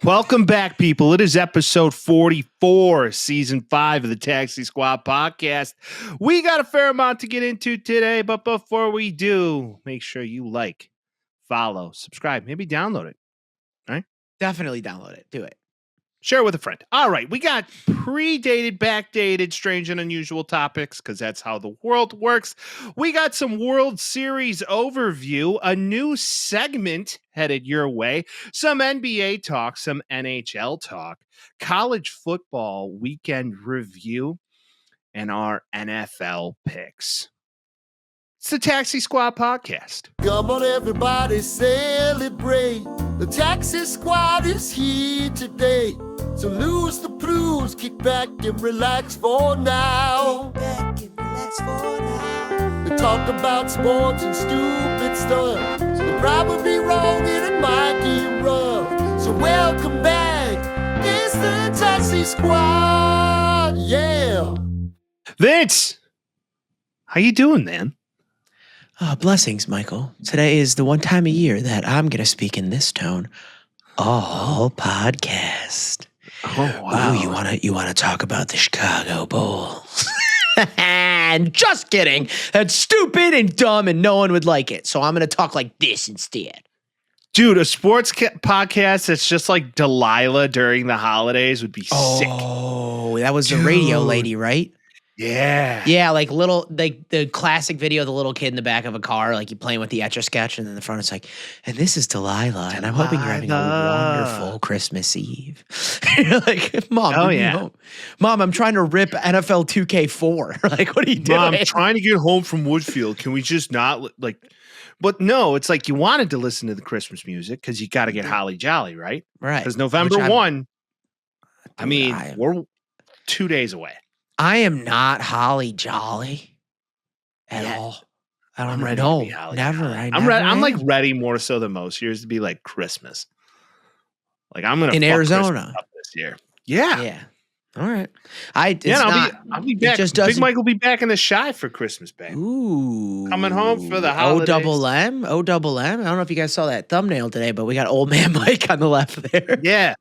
Welcome back, people. It is episode 44, season 5 of the Taxi Squad podcast. We got a fair amount to get into today, but before we do, make sure you like, follow, subscribe, maybe download it. All right? Definitely download it. Do it. Share it with a friend. All right, we got predated, backdated, strange and unusual topics because that's how the world works. We got some World Series overview, a new segment headed your way, some NBA talk, some NHL talk, college football weekend review, and our NFL picks. It's the Taxi Squad podcast. Come on, everybody, celebrate. The Taxi Squad is here today. So lose the blues, kick back and relax for now. They talk about sports and stupid stuff. They're probably wrong and it might get rough. So welcome back, it's the Taxi Squad, yeah. Vince, how you doing, man? Blessings, Michael. Today is the one time a year that I'm going to speak in this tone. All podcast. Oh, wow. Ooh, you wanna talk about the Chicago Bulls? And just kidding. That's stupid and dumb and no one would like it. So I'm going to talk like this instead. Dude, a sports podcast that's just like Delilah during the holidays would be sick. Oh, that was the radio lady, right? Yeah. Yeah, like the classic video of the little kid in the back of a car, like you playing with the Etch-a-Sketch, and then the front it's like, and this is Delilah, and I'm hoping you're having a wonderful Christmas Eve. You're like, Mom, home. Mom, I'm trying to rip NFL 2K4. Like, what are you doing? Mom, I'm trying to get home from Woodfield. Can we just not like? But no, it's like you wanted to listen to the Christmas music because you got to get holly jolly, right? Right. Because November 1, I mean, we're 2 days away. I am not holly jolly at all. I'm ready to be holly jolly. I'm like ready more so than most years to be like Christmas. Like I'm gonna in Arizona this year. Yeah. Yeah. All right. I'll be back. Big Mike will be back in the Shy for Christmas, babe. Ooh. Coming home for the holidays. O-double-M. I don't know if you guys saw that thumbnail today, but we got old man Mike on the left there. Yeah.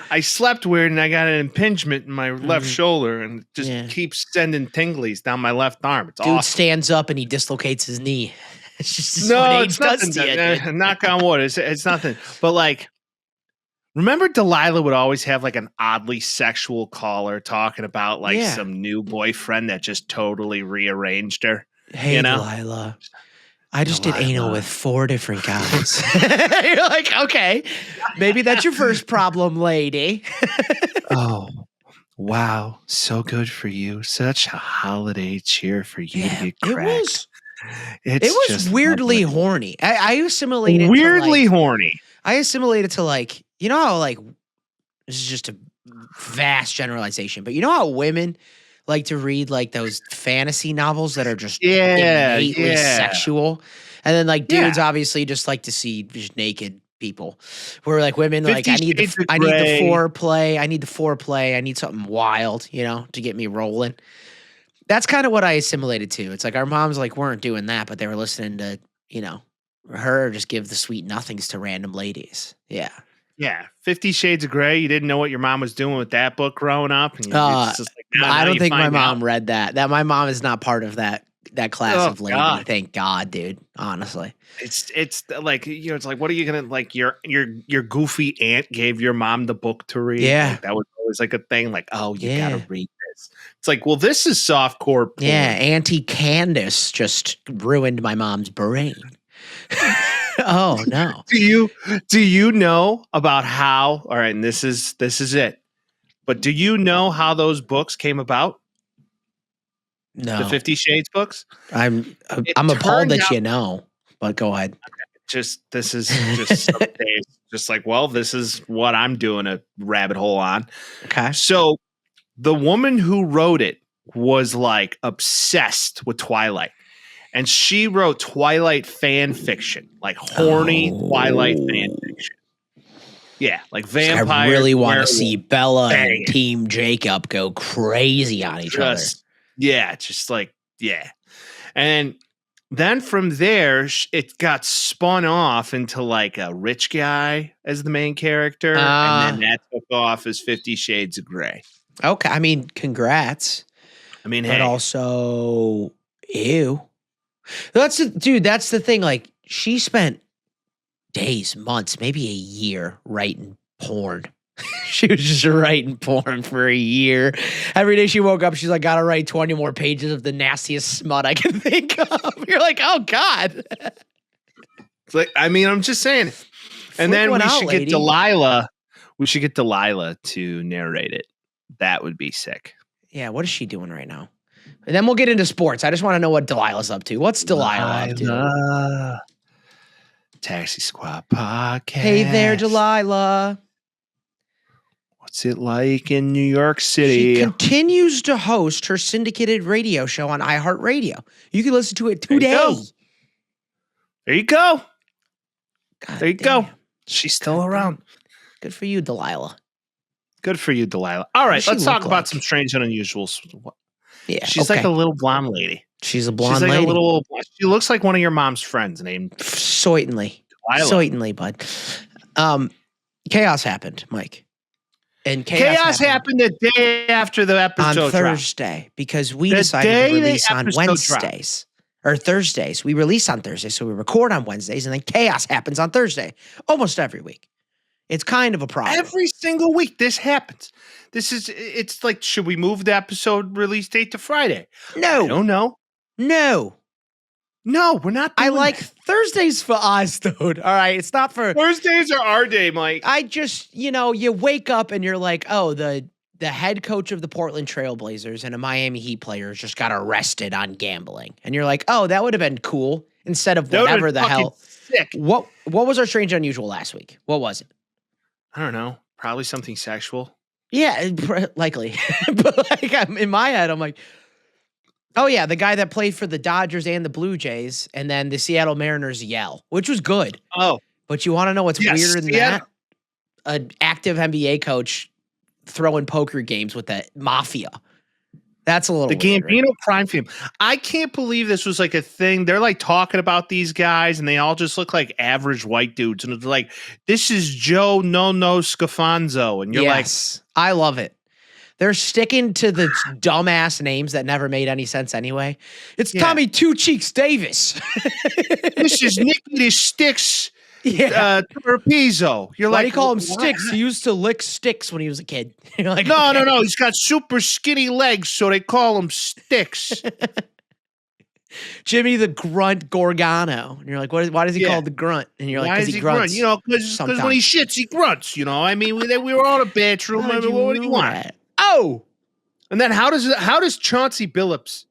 I slept weird and I got an impingement in my left shoulder and just keeps sending tinglies down my left arm. It's awesome. Dude stands up and he dislocates his knee. It's just it's nothing. Knock on wood. It's nothing. But like, remember Delilah would always have like an oddly sexual caller talking about like some new boyfriend that just totally rearranged her. Hey, Delilah. I just did anal with 4 different guys. You're like, okay, maybe that's your first problem, lady. Oh, wow. So good for you. Such a holiday cheer for you to get cracked. It was weirdly horny. I assimilated horny. I assimilated to like, you know how like, this is just a vast generalization, but you know how women like to read like those fantasy novels that are just innately sexual, and then like dudes obviously just like to see just naked people. Where like women like I need the foreplay. I need something wild, to get me rolling. That's kind of what I assimilated to. It's like our moms like weren't doing that, but they were listening to her just give the sweet nothings to random ladies. Yeah. Yeah, 50 Shades of Grey. You didn't know what your mom was doing with that book growing up. And I don't think my mom read that. That my mom is not part of that class of lady. God. Thank God, dude. Honestly, it's like it's like what are you gonna like? Your goofy aunt gave your mom the book to read. Yeah, like, that was always like a thing. Like, oh, you gotta read this. It's like, well, this is softcore porn. Yeah, Auntie Candace just ruined my mom's brain. Oh no! Do you know about how? All right, and this is it. But do you know how those books came about? No, the 50 Shades books. I'm appalled that you know. But go ahead. This is some days, just like, well, this is what I'm doing a rabbit hole on. Okay. So the woman who wrote it was like obsessed with Twilight. And she wrote Twilight fan fiction, like horny Twilight fan fiction. Yeah, like vampires. I really want to see Bella and Team Jacob go crazy on each other. Yeah, just like, yeah. And Then from there, it got spun off into like a rich guy as the main character, and then that took off as 50 Shades of Grey. Okay, I mean, congrats. I mean, But hey, also, ew. That's the thing. Like, she spent days, months, maybe a year writing porn. She was just writing porn for a year. Every day she woke up, she's like, gotta write 20 more pages of the nastiest smut I can think of. You're like, oh God. it's like, I mean, I'm just saying. And then we should get Delilah. We should get Delilah to narrate it. That would be sick. Yeah, what is she doing right now? And then we'll get into sports. I just want to know what Delilah's up to. What's Delilah up to? Taxi Squad Podcast. Hey there, Delilah. What's it like in New York City? She continues to host her syndicated radio show on iHeartRadio. You can listen to it today. There you go. God there you damn. go. She's still around. Good for you, Delilah. Good for you, Delilah. All right, let's talk about some strange and unusual. Yeah, she's like a little blonde lady. She's a blonde lady. A little. She looks like one of your mom's friends named. Certainly, bud. Chaos happened, Mike. And chaos happened the day after the episode on Thursday dropped. Because we decided to release on Wednesdays or Thursdays. We release on Thursdays, so we record on Wednesdays, and then chaos happens on Thursday almost every week. It's kind of a problem. Every single week this happens. It's like, should we move the episode release date to Friday? No. I don't know. No, we're not doing that. Thursdays for us, dude. All right, it's not for... Thursdays are our day, Mike. I just, you wake up and you're like, oh, the head coach of the Portland Trailblazers and a Miami Heat player just got arrested on gambling. And you're like, oh, that would have been cool instead of whatever the hell. Sick. What was our strange unusual last week? What was it? I don't know. Probably something sexual. Yeah, likely. But in my head, I'm like, oh, yeah, the guy that played for the Dodgers and the Blue Jays, and then the Seattle Mariners yell, which was good. Oh. But you want to know what's weirder than that? An active NBA coach throwing poker games with the mafia. That's a little the weird, Gambino right? crime film. I can't believe this was like a thing. They're like talking about these guys, and they all just look like average white dudes. And it's like, this is Joe No Scafonzo. And you're like, I love it. They're sticking to the dumbass names that never made any sense anyway. It's Tommy Two Cheeks Davis. This is Nicky the Sticks. Torpezo. Why do you call him Sticks? He used to lick sticks when he was a kid. You're like, no. He's got super skinny legs, so they call him Sticks. Jimmy the Grunt Gorgano. And you're like, why does he call the grunt? And you're like, because he grunts. Because when he shits, he grunts. I mean, we were all in a bathroom. What do you want? Oh. And then how does Chauncey Billups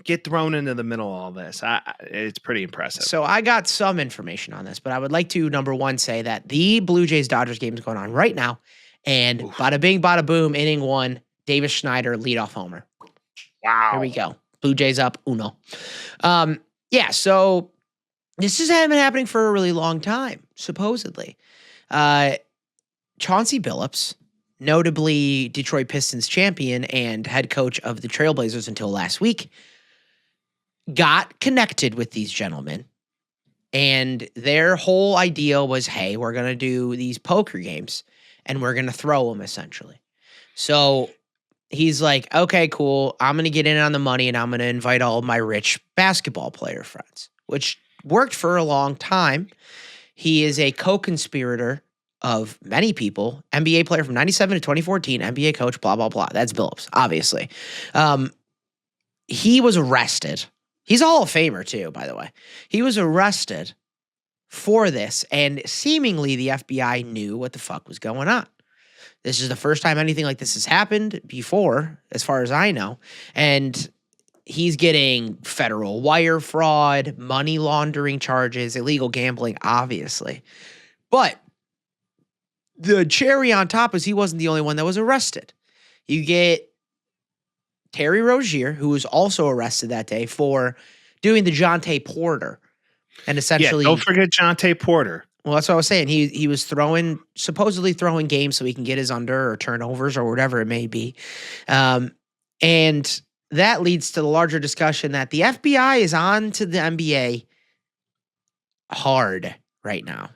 get thrown into the middle of all this? It's pretty impressive. So I got some information on this, but I would like to, number one, say that the Blue Jays-Dodgers game is going on right now. And bada bing, bada boom, inning one, Davis Schneider, leadoff homer. Wow. Here we go. Blue Jays up, uno. So this has been happening for a really long time, supposedly. Chauncey Billups, notably Detroit Pistons champion and head coach of the Trailblazers until last week, got connected with these gentlemen, and their whole idea was, hey, we're going to do these poker games, and we're going to throw them, essentially. So he's like, okay, cool. I'm going to get in on the money, and I'm going to invite all of my rich basketball player friends, which worked for a long time. He is a co-conspirator of many people, NBA player from 97 to 2014, NBA coach, blah, blah, blah. That's Billups, obviously. He was arrested. He's a Hall of Famer, too, by the way. He was arrested for this, and seemingly the FBI knew what the fuck was going on. This is the first time anything like this has happened before, as far as I know. And he's getting federal wire fraud, money laundering charges, illegal gambling, obviously. But the cherry on top is he wasn't the only one that was arrested. You get Terry Rozier, who was also arrested that day for doing the Jonte Porter. And essentially... don't forget Jonte Porter. Well, that's what I was saying. He was supposedly throwing games so he can get his under or turnovers or whatever it may be. And that leads to the larger discussion that the FBI is on to the NBA hard right now.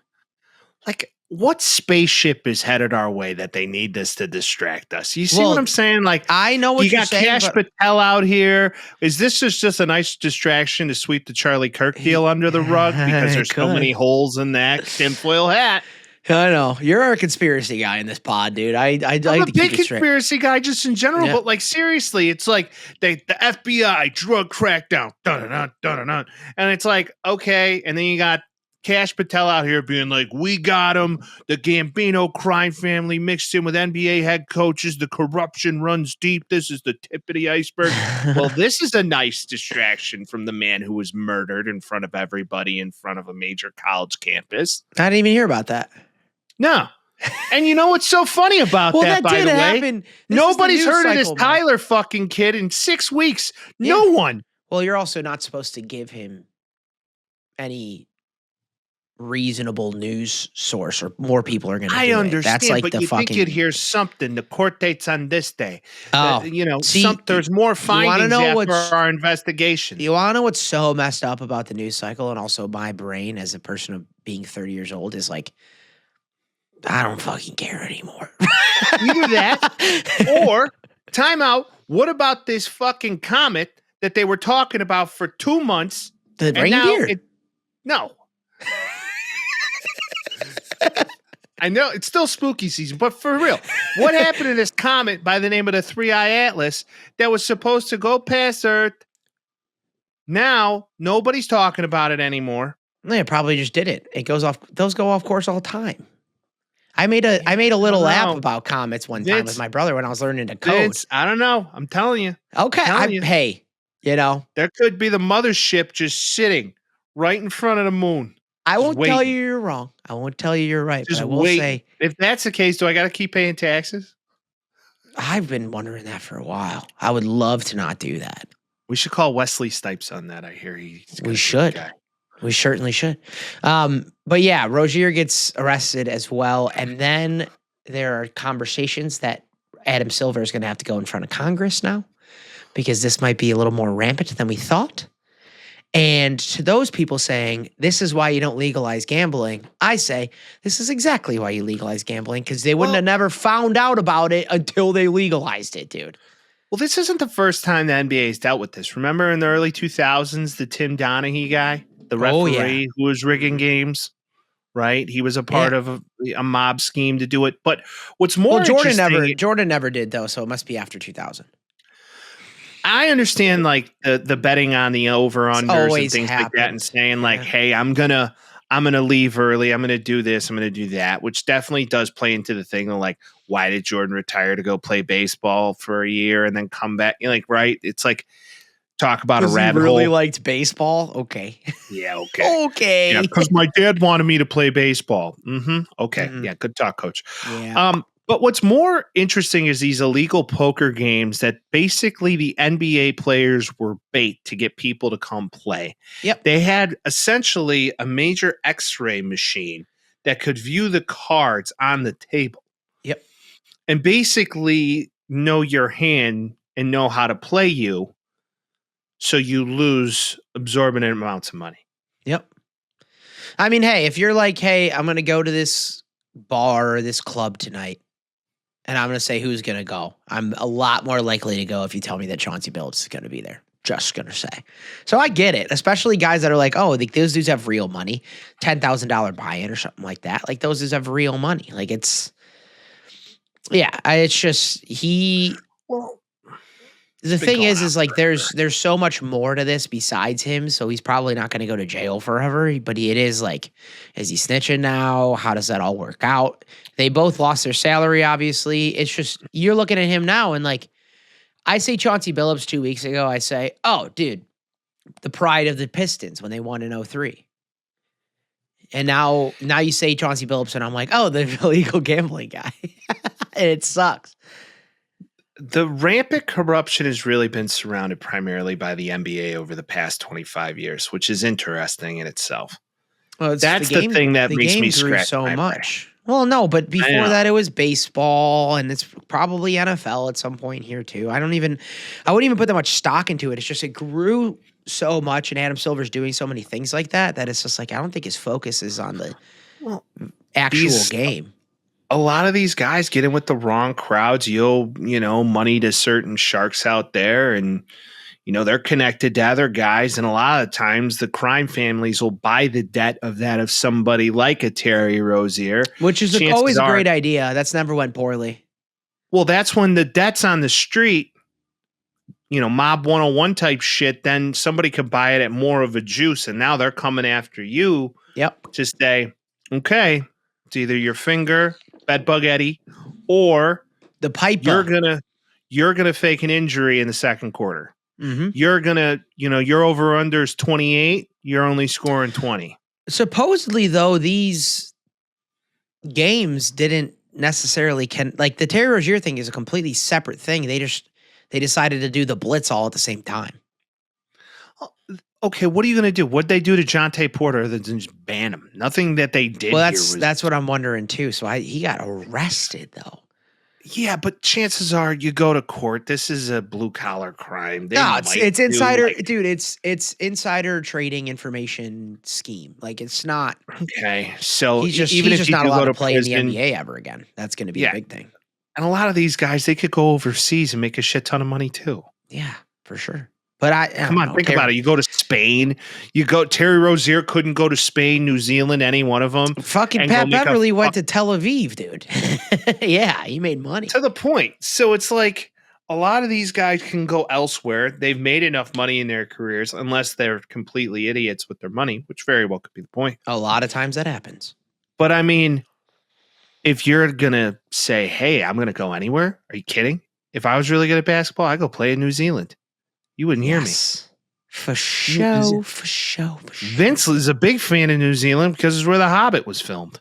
Like, what spaceship is headed our way that they need this to distract us? You see Well, what I'm saying? Like, I know what you you're got saying, Cash but Patel out here. Is this just a nice distraction to sweep the Charlie Kirk deal under the rug because there's so many holes in that tinfoil hat? I know you're a conspiracy guy in this pod, dude. I'm a big conspiracy guy just in general, Yeah. but like seriously, it's like the FBI drug crackdown, and it's like okay, and then you got Cash Patel out here being like, "We got him." The Gambino crime family mixed in with NBA head coaches. The corruption runs deep. This is the tip of the iceberg. Well, this is a nice distraction from the man who was murdered in front of everybody in front of a major college campus. I didn't even hear about that. No. And you know what's so funny about that, by the way? Happen. Nobody's heard of this Tyler fucking kid in 6 weeks. Yeah. No one. Well, you're also not supposed to give him any reasonable news source, or more people are going to do I understand, it. That's like but the you fucking... think you'd hear something. The court date's on this day. Oh, There's more findings after our investigation. You want to know what's so messed up about the news cycle, and also my brain as a person of being 30 years old is like, I don't fucking care anymore. Either that or timeout. What about this fucking comet that they were talking about for 2 months? The reindeer? No. I know it's still spooky season, but for real, what happened to this comet by the name of the 3-Eye Atlas that was supposed to go past Earth? Now nobody's talking about it anymore. They probably just did it. It goes off. Those go off course all the time. I made a little app about comets one time with my brother when I was learning to code. I don't know. I'm telling you. Okay. Hey, there could be the mothership just sitting right in front of the moon. I won't tell you you're wrong. I won't tell you you're right. Just but I will say, if that's the case, do I got to keep paying taxes? I've been wondering that for a while. I would love to not do that. We should call Wesley Snipes on that. I hear we should. We certainly should. But yeah, Rozier gets arrested as well. And then there are conversations that Adam Silver is going to have to go in front of Congress now, because this might be a little more rampant than we thought. And to those people saying, this is why you don't legalize gambling, I say, this is exactly why you legalize gambling, because they wouldn't have never found out about it until they legalized it, dude. Well, this isn't the first time the NBA has dealt with this. Remember in the early 2000s, the Tim Donaghy guy, the referee who was rigging games, right? He was a part of a mob scheme to do it. But what's more Jordan never did, though, so it must be after 2000. I understand like the betting on the over-unders and things like that, and saying like, hey, I'm gonna leave early, I'm gonna do this, I'm gonna do that, which definitely does play into the thing of like, why did Jordan retire to go play baseball for a year and then come back? Like, right? It's like, talk about a rabbit hole. Really liked baseball? Okay. Yeah, okay. Okay. Yeah, because my dad wanted me to play baseball. Okay. Yeah, good talk, coach. Yeah. But what's more interesting is these illegal poker games that basically the NBA players were bait to get people to come play. Yep. They had essentially a major X-ray machine that could view the cards on the table. Yep. And basically know your hand and know how to play you, so you lose exorbitant amounts of money. Yep. I mean, hey, if you're like, hey, I'm going to go to this bar or this club tonight, and I'm going to say who's going to go, I'm a lot more likely to go if you tell me that Chauncey Billups is going to be there. Just going to say. So I get it, especially guys that are like, oh, like those dudes have real money, $10,000 buy-in or something like that. Like those dudes have real money. Like it's just the thing is like there's so much more to this besides him, so he's probably not going to go to jail forever, but it is like, is he snitching now? How does that all work out? They both lost their salary, obviously. It's just, you're looking at him now and like, I say Chauncey Billups 2 weeks ago, I say, oh, dude, the pride of the Pistons when they won in 2003. And now you say Chauncey Billups and I'm like, oh, the illegal gambling guy. And it sucks. The rampant corruption has really been surrounded primarily by the NBA over the past 25 years, which is interesting in itself. Well, that's the thing that makes me scratch so my much. brain. Well, no, but before know. that, it was baseball, and it's probably NFL at some point here too. I wouldn't even put that much stock into it. It's just it grew so much, and Adam Silver's doing so many things like that it's just like I don't think his focus is on the actual game. A lot of these guys get in with the wrong crowds. You owe money to certain sharks out there, and they're connected to other guys, and a lot of times the crime families will buy the debt of somebody like a Terry Rozier. Which is always a great idea. That's never went poorly. Well, that's when the debt's on the street, Mob 101 type shit, then somebody could buy it at more of a juice, and now they're coming after you to say, okay, it's either your finger, Bedbug Eddie, or the pipe. You're gonna fake an injury in the second quarter. Mm-hmm. You're gonna, your over under is 28. You're only scoring 20. Supposedly, though, these games didn't necessarily like the Terry Rozier thing is a completely separate thing. They decided to do the blitz all at the same time. Okay, what are you going to do? What'd they do to Jonte Porter other than just ban him? Nothing that they did. Well, that's what I'm wondering too. So he got arrested though. Yeah, but chances are you go to court. This is a blue collar crime. It's insider, dude. It's insider trading information scheme. Like it's not okay. So he's just not allowed to play in the NBA ever again. That's going to be a big thing. And a lot of these guys, they could go overseas and make a shit ton of money too. Yeah, for sure. But come on, think about it. You go to Spain. Terry Rozier couldn't go to Spain, New Zealand, any one of them. Fucking Pat Beverly went to Tel Aviv, dude. Yeah, he made money. To the point. So it's like a lot of these guys can go elsewhere. They've made enough money in their careers, unless they're completely idiots with their money, which very well could be the point. A lot of times that happens. But I mean, if you're going to say, hey, I'm going to go anywhere, are you kidding? If I was really good at basketball, I'd go play in New Zealand. You wouldn't hear me. For sure. Vince is a big fan of New Zealand because it's where The Hobbit was filmed.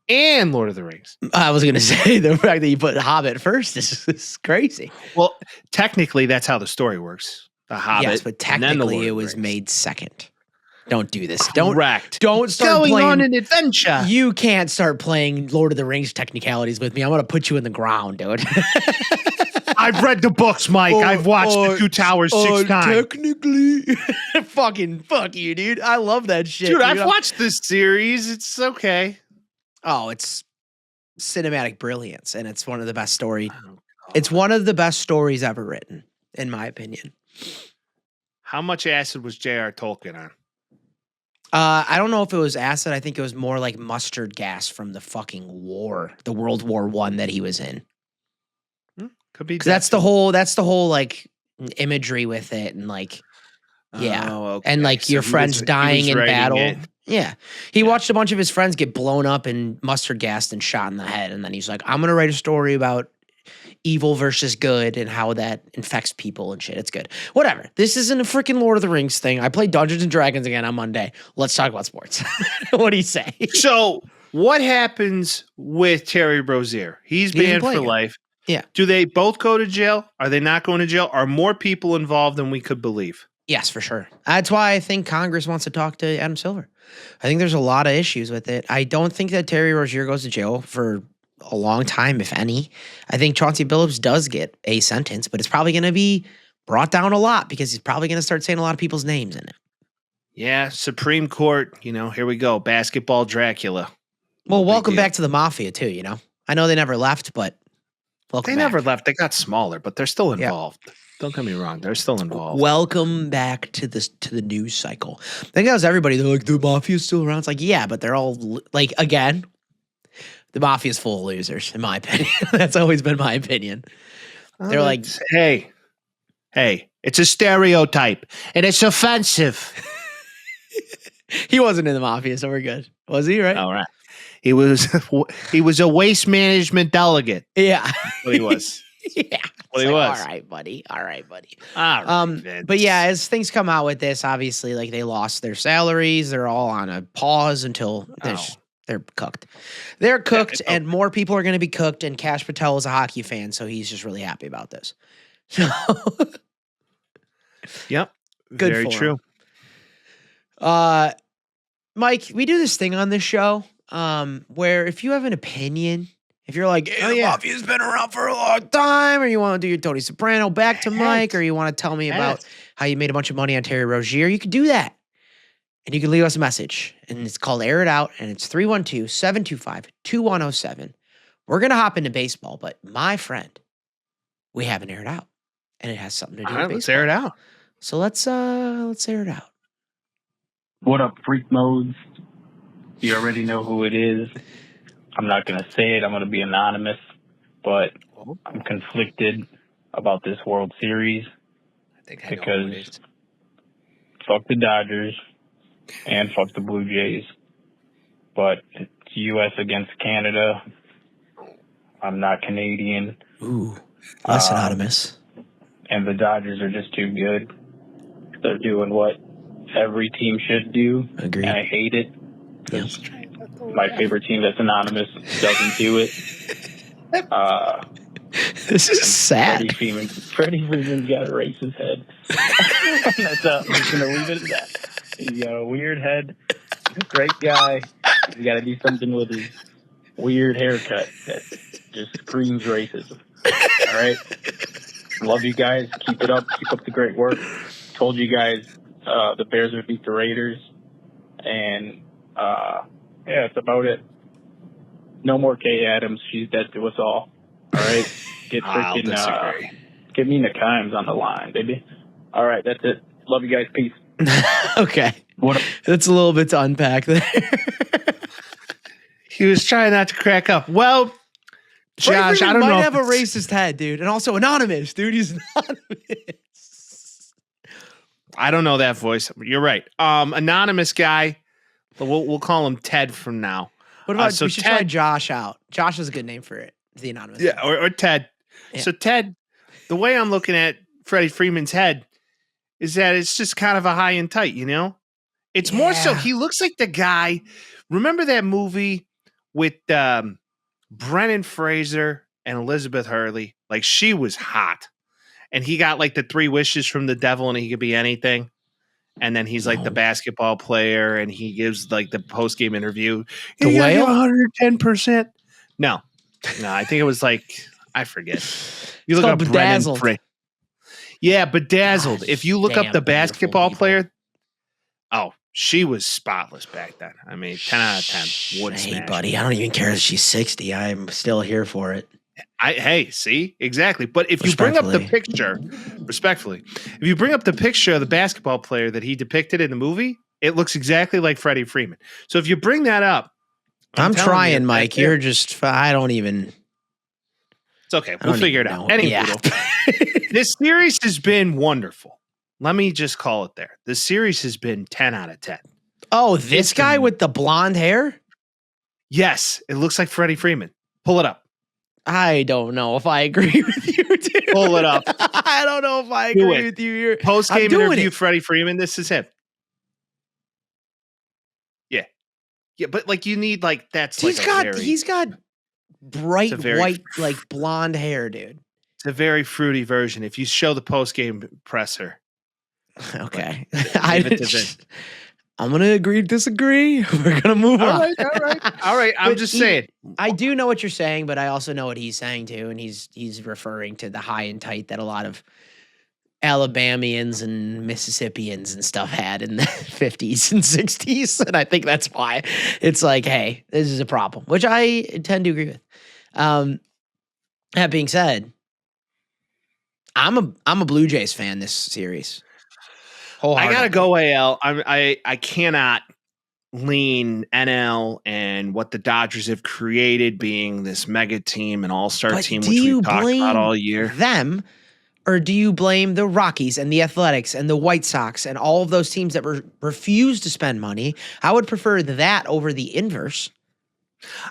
And Lord of the Rings. I was going to say, the fact that you put Hobbit first is crazy. Well, technically, that's how the story works. The Hobbit. Yes, but technically it was made second. Don't do this. Correct. Don't start going playing on an adventure. You can't start playing Lord of the Rings technicalities with me. I'm going to put you in the ground, dude. I've read the books, Mike. I've watched The Two Towers 6 times. Technically. Fucking fuck you, dude. I love that shit. Dude, I've watched this series. It's okay. Oh, it's cinematic brilliance, and it's one of the best story. It's one of the best stories ever written, in my opinion. How much acid was J.R. Tolkien on? I don't know if it was acid. I think it was more like mustard gas from the fucking war, the World War I that he was in. Could be. That's the whole like imagery with it, and like, yeah, okay. And like your friends dying in battle. Yeah, he watched a bunch of his friends get blown up and mustard gassed and shot in the head, and then he's like, "I'm gonna write a story about evil versus good and how that infects people and shit." It's good. Whatever. This isn't a freaking Lord of the Rings thing. I played Dungeons and Dragons again on Monday. Let's talk about sports. What do you say? So, what happens with Terry Rozier? He's banned for life. Yeah. Do they both go to jail? Are they not going to jail? Are more people involved than we could believe? Yes, for sure. That's why I think Congress wants to talk to Adam Silver. I think there's a lot of issues with it. I don't think that Terry Rozier goes to jail for a long time, if any. I think Chauncey Billups does get a sentence, but it's probably going to be brought down a lot because he's probably going to start saying a lot of people's names in it. Yeah, Supreme Court, here we go. Basketball Dracula. Well, welcome back to the Mafia, too, I know they never left, but welcome back. They never left. They got smaller, but they're still involved. Yeah. Don't get me wrong. They're still involved. Welcome back to the news cycle. I think that was everybody. They're like, the Mafia's still around. It's like, yeah, but they're all, like, again, the Mafia's full of losers, in my opinion. That's always been my opinion. They're like, hey, it's a stereotype, and it's offensive. He wasn't in the Mafia, so we're good. Was he, right? All right. He was a waste management delegate. Yeah. That's what he was. Yeah. What he was. All right, buddy. All right, but yeah, as things come out with this, obviously, like they lost their salaries. They're all on a pause until they're cooked. They're cooked, and more people are going to be cooked. And Cash Patel is a hockey fan, so he's just really happy about this. So, yep, good. Very true. Mike, we do this thing on this show where if you have an opinion, if you're like, hey, the Mafia's been around for a long time, or you want to do your Tony Soprano back to Mike, or you want to tell me about how you made a bunch of money on Terry Rozier, you can do that. And you can leave us a message. And it's called Air It Out, and it's 312-725-2107. We're going to hop into baseball, but my friend, we haven't aired out. And it has something to do with baseball. Let's air it out. So let's air it out. What up, freak modes? You already know who it is. I'm not going to say it. I'm going to be anonymous. But I'm conflicted about this World Series. Because fuck the Dodgers and fuck the Blue Jays. But it's U.S. against Canada. I'm not Canadian. Ooh, less anonymous. And the Dodgers are just too good. They're doing what every team should do. Agreed. And I hate it. Because my favorite team that's anonymous doesn't do it. This is sad. Freddie Freeman's got a racist head. That's I'm just going to leave it at that. He's got a weird head. Great guy. He's got to do something with his weird haircut that just screams racism. All right? Love you guys. Keep it up. Keep up the great work. Told you guys the Bears would beat the Raiders. And, that's about it. No more Kay Adams. She's dead to us all. All right? Get freaking, get Mina Kimes on the line, baby. All right, that's it. Love you guys. Peace. Okay. That's a little bit to unpack there. He was trying not to crack up. Well, Josh, I don't know. Might have a racist head, dude, and also anonymous, dude. He's anonymous. I don't know that voice. You're right. Anonymous guy. But we'll call him Ted from now. What about we should try Josh out? Josh is a good name for it. The anonymous. Yeah, or Ted. Yeah. So Ted, the way I'm looking at Freddie Freeman's head is that it's just kind of a high and tight, you know? It's more so he looks like the guy. Remember that movie with Brennan Fraser and Elizabeth Hurley? Like, she was hot. And he got like the 3 wishes from the devil and he could be anything. And then he's like the basketball player and he gives like the post-game interview. The whale? 110%. No, I think it was like, I forget. You look up Bedazzled. Yeah, Bedazzled. If you look up the basketball player, she was spotless back then. I mean, 10 out of 10. Would hey, smash. buddy, I don't even care if she's 60. I'm still here for it. Hey, see? Exactly. But if you bring up the picture, respectfully, if you bring up the picture of the basketball player that he depicted in the movie, it looks exactly like Freddie Freeman. So if you bring that up, I'm trying, Mike. You're just, I don't even. It's okay. We'll figure it out. Anyway, this series has been wonderful. Let me just call it there. This series has been 10 out of 10. Oh, this guy with the blonde hair? Yes. It looks like Freddie Freeman. Pull it up. I don't know if I agree with you, dude. Pull it up. I don't know if I agree with you here. Post-game interview, Freddie Freeman. This is him. Yeah, but like you need like that's he's got bright white like blonde hair, dude. It's a very fruity version. If you show the post-game presser. Okay. I'm going to agree to disagree. We're going to move on. All right. I'm just saying. I do know what you're saying, but I also know what he's saying too. And he's referring to the high and tight that a lot of Alabamians and Mississippians and stuff had in the 50s and 60s. And I think that's why it's like, hey, this is a problem, which I tend to agree with. That being said, I'm a Blue Jays fan this series. I gotta go AL. I cannot lean NL and what the Dodgers have created, being this mega team and all-star team, which we've talked about all year. Them, or do you blame the Rockies and the Athletics and the White Sox and all of those teams that refuse to spend money? I would prefer that over the inverse.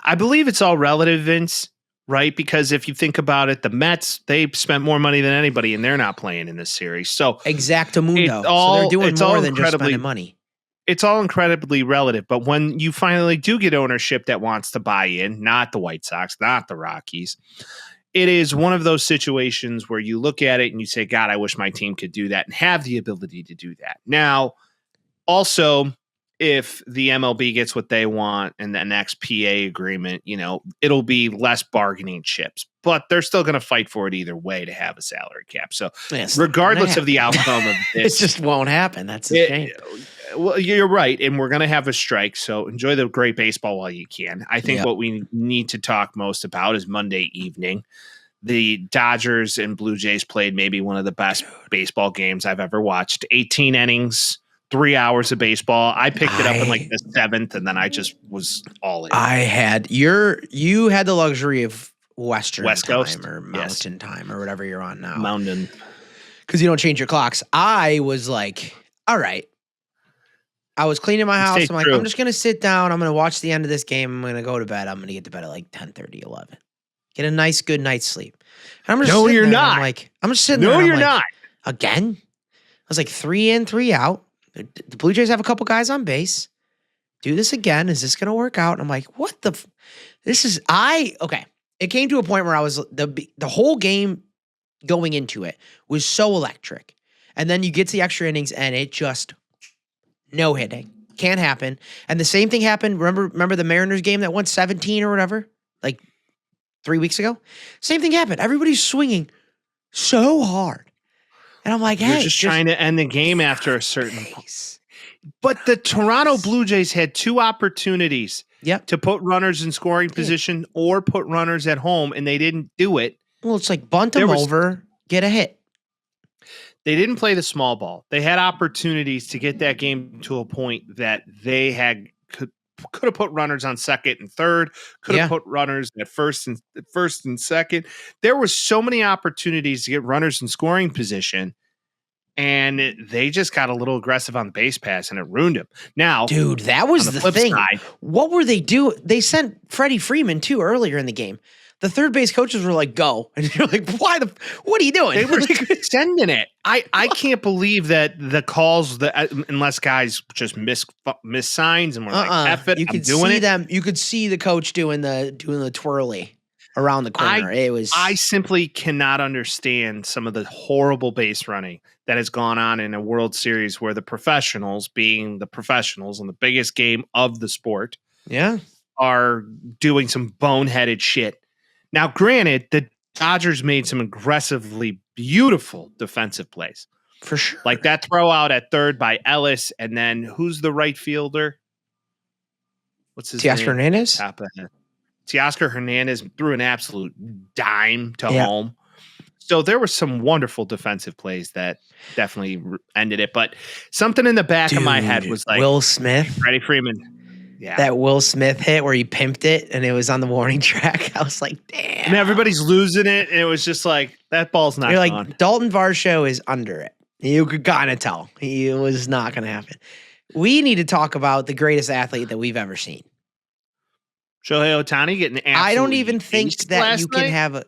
I believe it's all relative, Vince. Right? Because if you think about it, the Mets, they spent more money than anybody and they're not playing in this series. So exactamundo. So they're doing more than just spending money. It's all incredibly relative. But when you finally do get ownership that wants to buy in, not the White Sox, not the Rockies, it is one of those situations where you look at it and you say, God, I wish my team could do that and have the ability to do that. Now, also, if the MLB gets what they want and the next PA agreement, it'll be less bargaining chips, but they're still going to fight for it either way to have a salary cap. So regardless of the outcome of this, it just won't happen. That's a shame. Well, you're right. And we're going to have a strike. So enjoy the great baseball while you can. I think what we need to talk most about is Monday evening. The Dodgers and Blue Jays played maybe one of the best baseball games I've ever watched. 18 innings. 3 hours of baseball. I picked it up in like the 7th, and then I just was all in. You had the luxury of West Coast time or Mountain time or whatever you're on now. Mountain. Because you don't change your clocks. I was like, all right. I was cleaning my house. I'm like, I'm just going to sit down. I'm going to watch the end of this game. I'm going to go to bed. I'm going to get to bed at like 10:30, 11. Get a nice, good night's sleep. And I'm just no, you're not. I'm just sitting there. No, you're not. Again? I was like 3 in, 3 out. The Blue Jays have a couple guys on base. Do this again. Is this going to work out? And I'm like, what the? Okay. It came to a point where I was the whole game going into it was so electric, and then you get to the extra innings and it just no hitting can't happen. And the same thing happened. Remember the Mariners game that won 17 or whatever, like 3 weeks ago. Same thing happened. Everybody's swinging so hard. And I'm like, hey. You're just trying to end the game after a certain point. But the Toronto Blue Jays had 2 opportunities to put runners in scoring position or put runners at home, and they didn't do it. Well, it's like bunt them over, get a hit. They didn't play the small ball. They had opportunities to get that game to a point that they could have put runners on second and third, could have put runners at first and second. There were so many opportunities to get runners in scoring position, and they just got a little aggressive on the base pass, and it ruined him. Now, dude, that was the thing. Side, what were they doing? They sent Freddie Freeman too earlier in the game. The third base coaches were like, go. And you're like, what are you doing? They were sending it. I can't believe that the calls, unless guys just miss signs and we're like, F it, I'm doing it. You could see the coach doing the twirly around the corner. I simply cannot understand some of the horrible base running that has gone on in a World Series where the professionals, being the professionals in the biggest game of the sport, are doing some boneheaded shit. Now, granted, the Dodgers made some aggressively beautiful defensive plays. For sure. Like that throw out at third by Ellis, and then who's the right fielder? What's his name? Hernandez? Teoscar Hernandez threw an absolute dime to home. So there were some wonderful defensive plays that definitely ended it. But something in the back of my head was like Will Smith. Freddie Freeman. Yeah. That Will Smith hit where he pimped it and it was on the warning track. I was like, damn. And everybody's losing it. And it was just like, that ball's not You're gone. like, Dalton Varsho is under it. You could kind of tell. It was not going to happen. We need to talk about the greatest athlete that we've ever seen. Shohei Ohtani getting I don't even think that you can night? have a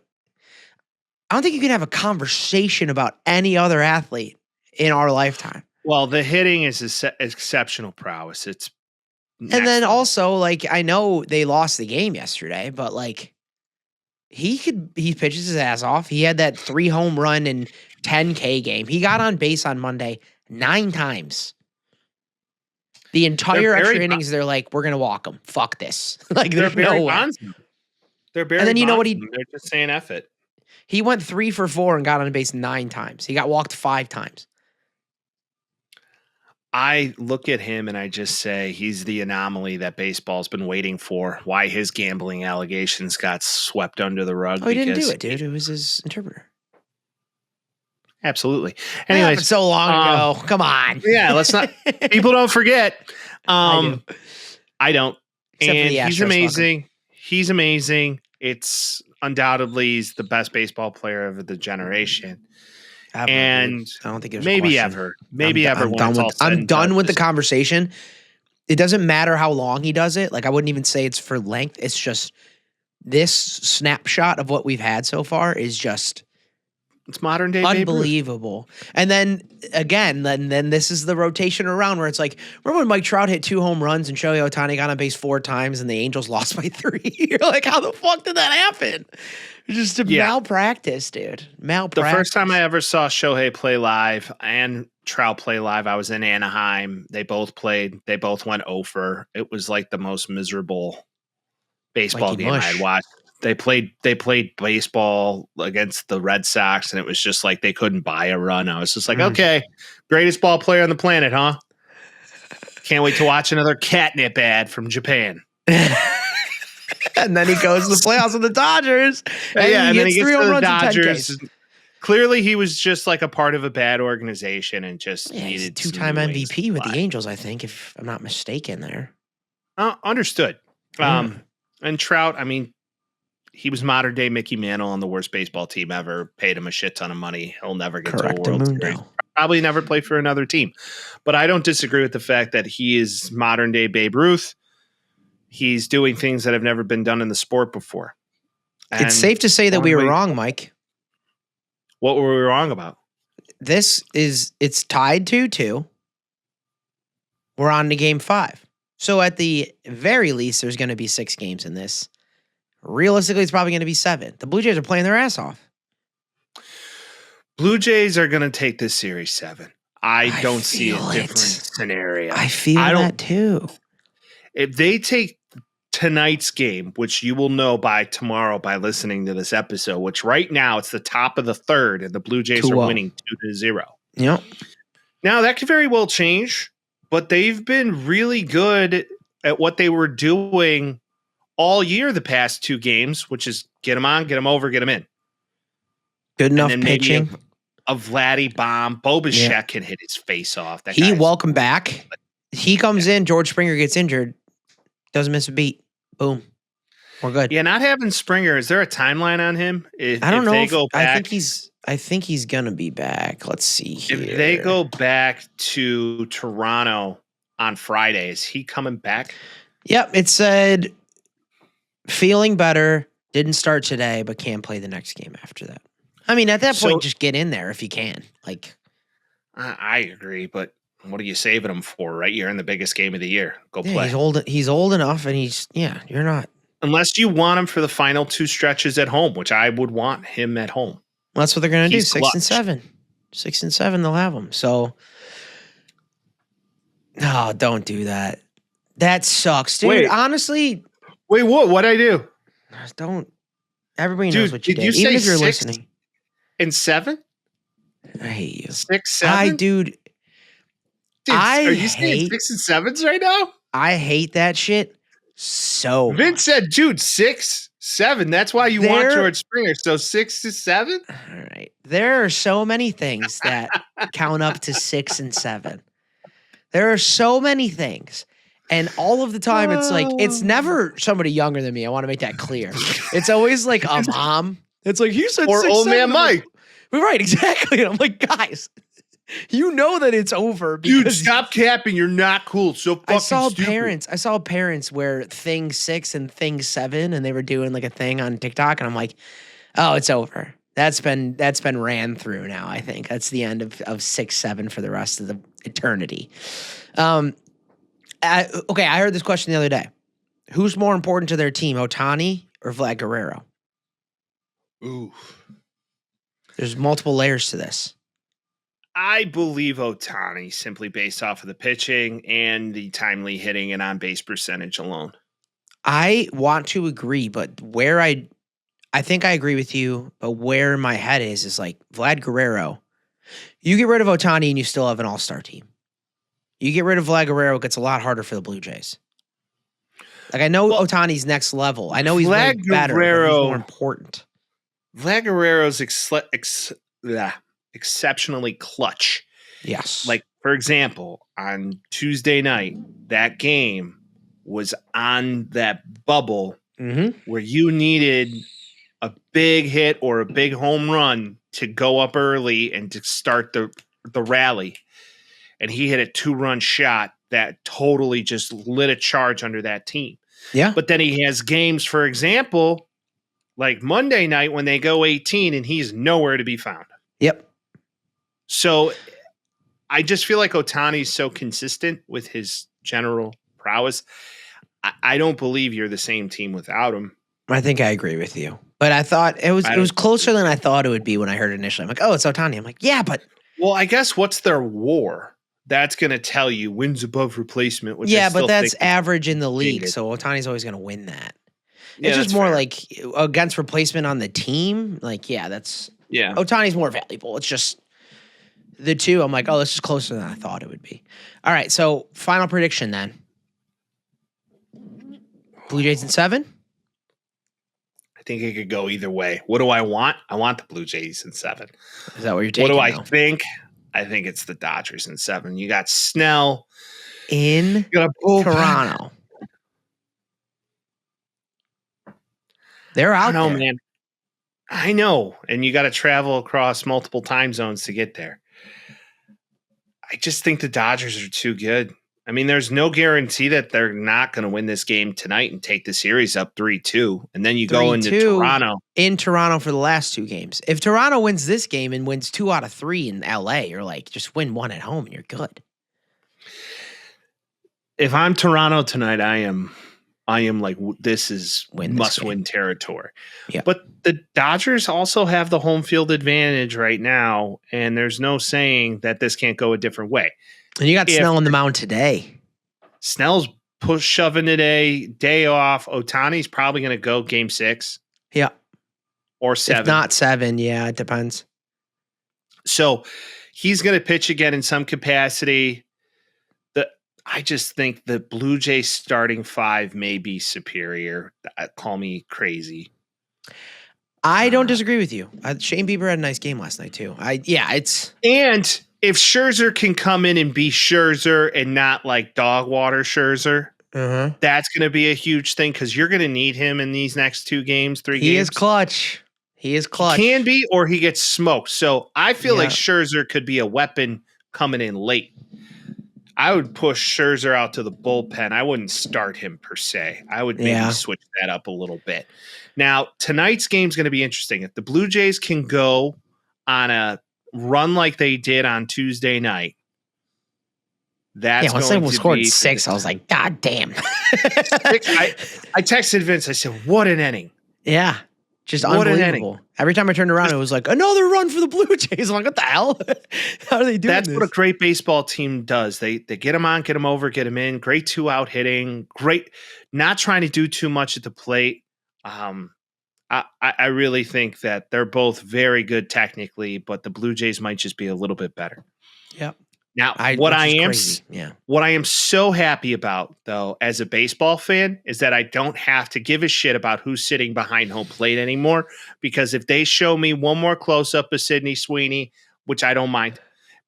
I don't think you can have a conversation about any other athlete in our lifetime. Well, the hitting is exceptional prowess. It's and then also, like, I know they lost the game yesterday, but like he pitches his ass off. He had that 3 home run and 10K game. He got on base on Monday 9 times. The entire extra innings, they're like, we're gonna walk him. Fuck this. Like there's no way. They're Barry and then you know what they're just saying F it. He went 3 for 4 and got on base 9 times. He got walked 5 times. I look at him and I just say he's the anomaly that baseball's been waiting for. Why his gambling allegations got swept under the rug. Oh, he didn't do it, dude. It was his interpreter. Absolutely. Anyways, so long ago. Come on. Yeah, let's not. People don't forget. I don't. Except and for the he's Astros amazing. He's amazing. It's undoubtedly he's the best baseball player of the generation. Ever, and dude. I don't think there's maybe a ever. Maybe ever. I'm done with the conversation. It doesn't matter how long he does it. Like, I wouldn't even say it's for length. It's just this snapshot of what we've had so far is just it's modern day unbelievable. And then again, then this is the rotation around where it's like, remember when Mike Trout hit 2 home runs and Shohei Ohtani got on base 4 times and the Angels lost by 3? You're like, how the fuck did that happen? Just a malpractice, dude. Malpractice. The first time I ever saw Shohei play live and Trout play live, I was in Anaheim. They both played. They both went over. It was like the most miserable baseball game I had watched. They played baseball against the Red Sox, and it was just like they couldn't buy a run. I was just like, okay, greatest ball player on the planet, huh? Can't wait to watch another catnip ad from Japan. And then he goes to the playoffs with the Dodgers. And then he gets to the Dodgers. Clearly, he was just like a part of a bad organization and just needed two-time MVP with the Angels, I think, if I'm not mistaken there. Understood. And Trout, I mean, he was modern day Mickey Mantle on the worst baseball team ever, paid him a shit ton of money. He'll never get to a World Series. Probably never play for another team. But I don't disagree with the fact that he is modern day Babe Ruth. He's doing things that have never been done in the sport before. And it's safe to say that we were wrong, Mike. What were we wrong about? It's tied 2-2. We're on to game 5. So at the very least, there's going to be 6 games in this. Realistically, it's probably going to be 7. The Blue Jays are playing their ass off. Blue Jays are going to take this series 7. I don't see a different scenario. I feel that too. If they take tonight's game, which you will know by tomorrow by listening to this episode, which right now it's the top of the 3rd and the Blue Jays are winning 2-0. Yep. Now that could very well change, but they've been really good at what they were doing all year the past 2 games, which is get them on, get them over, get them in. Good enough pitching. A Vladdy bomb. Bo Bichette can hit his face off. Welcome back. He comes in, George Springer gets injured. Doesn't miss a beat. Boom. We're good. Yeah, not having Springer. Is there a timeline on him? I don't know. They go back, I think he's gonna be back. Let's see here. If they go back to Toronto on Friday, is he coming back? Yep. It said feeling better. Didn't start today, but can play the next game after that. I mean, at that point, just get in there if you can. Like, I agree, but what are you saving him for? Right, you're in the biggest game of the year. Go play. He's old enough, and you're not. Unless you want him for the final 2 stretches at home, which I would want him at home. Well, that's what they're going to do. 6 and 7, 6 and 7. They'll have him. So, no, don't do that. That sucks, dude. Honestly, what? What'd I do? Don't. Everybody knows what you did. Even if you're listening. And 7? I hate you. 6, 7? Dude, are you saying 6 and 7s right now? I hate that shit so Vince much. said, dude, 6, 7. That's why you want George Springer. So 6 to 7? All right. There are so many things that count up to 6 and 7. There are so many things. And all of the time, it's like, it's never somebody younger than me. I want to make that clear. It's always like a mom. It's like, he said or 6, old 7. man Mike. Right, exactly. And I'm like, guys, you know that it's over. Dude, stop capping. You're not cool. So fucking stupid. I saw parents where thing 6 and thing 7, and they were doing like a thing on TikTok, and I'm like, oh, it's over. That's been ran through now. I think that's the end of 6, 7 for the rest of the eternity. Okay, I heard this question the other day. Who's more important to their team, Ohtani or Vlad Guerrero? Ooh. There's multiple layers to this. I believe Ohtani simply based off of the pitching and the timely hitting and on-base percentage alone. I want to agree, but where I think I agree with you, but where my head is like Vlad Guerrero. You get rid of Ohtani and you still have an all-star team. You get rid of Vlad Guerrero, it gets a lot harder for the Blue Jays. Like, I know Ohtani's next level. I know he's way better, but he's more important. Vlad Guerrero's exceptionally clutch. Yes. Like, for example, on Tuesday night, that game was on that bubble where you needed a big hit or a big home run to go up early and to start the rally. And he hit a 2-run shot that totally just lit a charge under that team. Yeah. But then he has games, for example, like Monday night when they go 18 and he's nowhere to be found. Yep. So I just feel like Ohtani's so consistent with his general prowess. I don't believe you're the same team without him. I think I agree with you. But I thought it was closer than I thought it would be when I heard it initially. I'm like, oh, it's Ohtani. I'm like, yeah, but well, I guess what's their WAR? That's going to tell you wins above replacement. Which yeah, but that's average in the league, so Ohtani's always going to win that. Yeah, it's just more like against replacement on the team. Like, yeah, Ohtani's more valuable. It's just the two. I'm like, oh, this is closer than I thought it would be. All right, so final prediction then. Blue Jays in 7? I think it could go either way. What do I want? I want the Blue Jays in 7. Is that what you're taking? What do I think? I think it's the Dodgers in 7. You got Snell in Toronto. They're out there. Man. I know. And you got to travel across multiple time zones to get there. I just think the Dodgers are too good. I mean, there's no guarantee that they're not going to win this game tonight and take the series up 3-2. And then you go into Toronto. In Toronto for the last 2 games. If Toronto wins this game and wins 2 out of 3 in LA, you're like, just win 1 at home and you're good. If I'm Toronto tonight, I am like, this is must-win territory. Yeah. But the Dodgers also have the home field advantage right now, and there's no saying that this can't go a different way. And you got Snell on the mound today. Snell's shoving today, day off. Ohtani's probably going to go game 6. Yeah. Or 7. If not 7, yeah, it depends. So he's going to pitch again in some capacity. I just think the Blue Jays starting 5 may be superior. Call me crazy. I don't disagree with you. Shane Bieber had a nice game last night too. And if Scherzer can come in and be Scherzer and not like dog water Scherzer, that's going to be a huge thing because you're going to need him in these next 2 games, 3 games. He is clutch. He can be, or he gets smoked. So I feel like Scherzer could be a weapon coming in late. I would push Scherzer out to the bullpen. I wouldn't start him per se. I would maybe switch that up a little bit. Now, tonight's game is going to be interesting. If the Blue Jays can go on a run like they did on Tuesday night, that's once they scored 6, I was like, God damn. I texted Vince. I said, what an inning. Yeah. Just unbelievable. Every time I turned around, it was like, another run for the Blue Jays. I'm like, what the hell? How are they doing That's what a great baseball team does. They get them on, get them over, get them in. Great 2-out hitting. Great. Not trying to do too much at the plate. I really think that they're both very good technically, but the Blue Jays might just be a little bit better. Yep. Now, what I am so happy about, though, as a baseball fan, is that I don't have to give a shit about who's sitting behind home plate anymore. Because if they show me one more close-up of Sidney Sweeney, which I don't mind,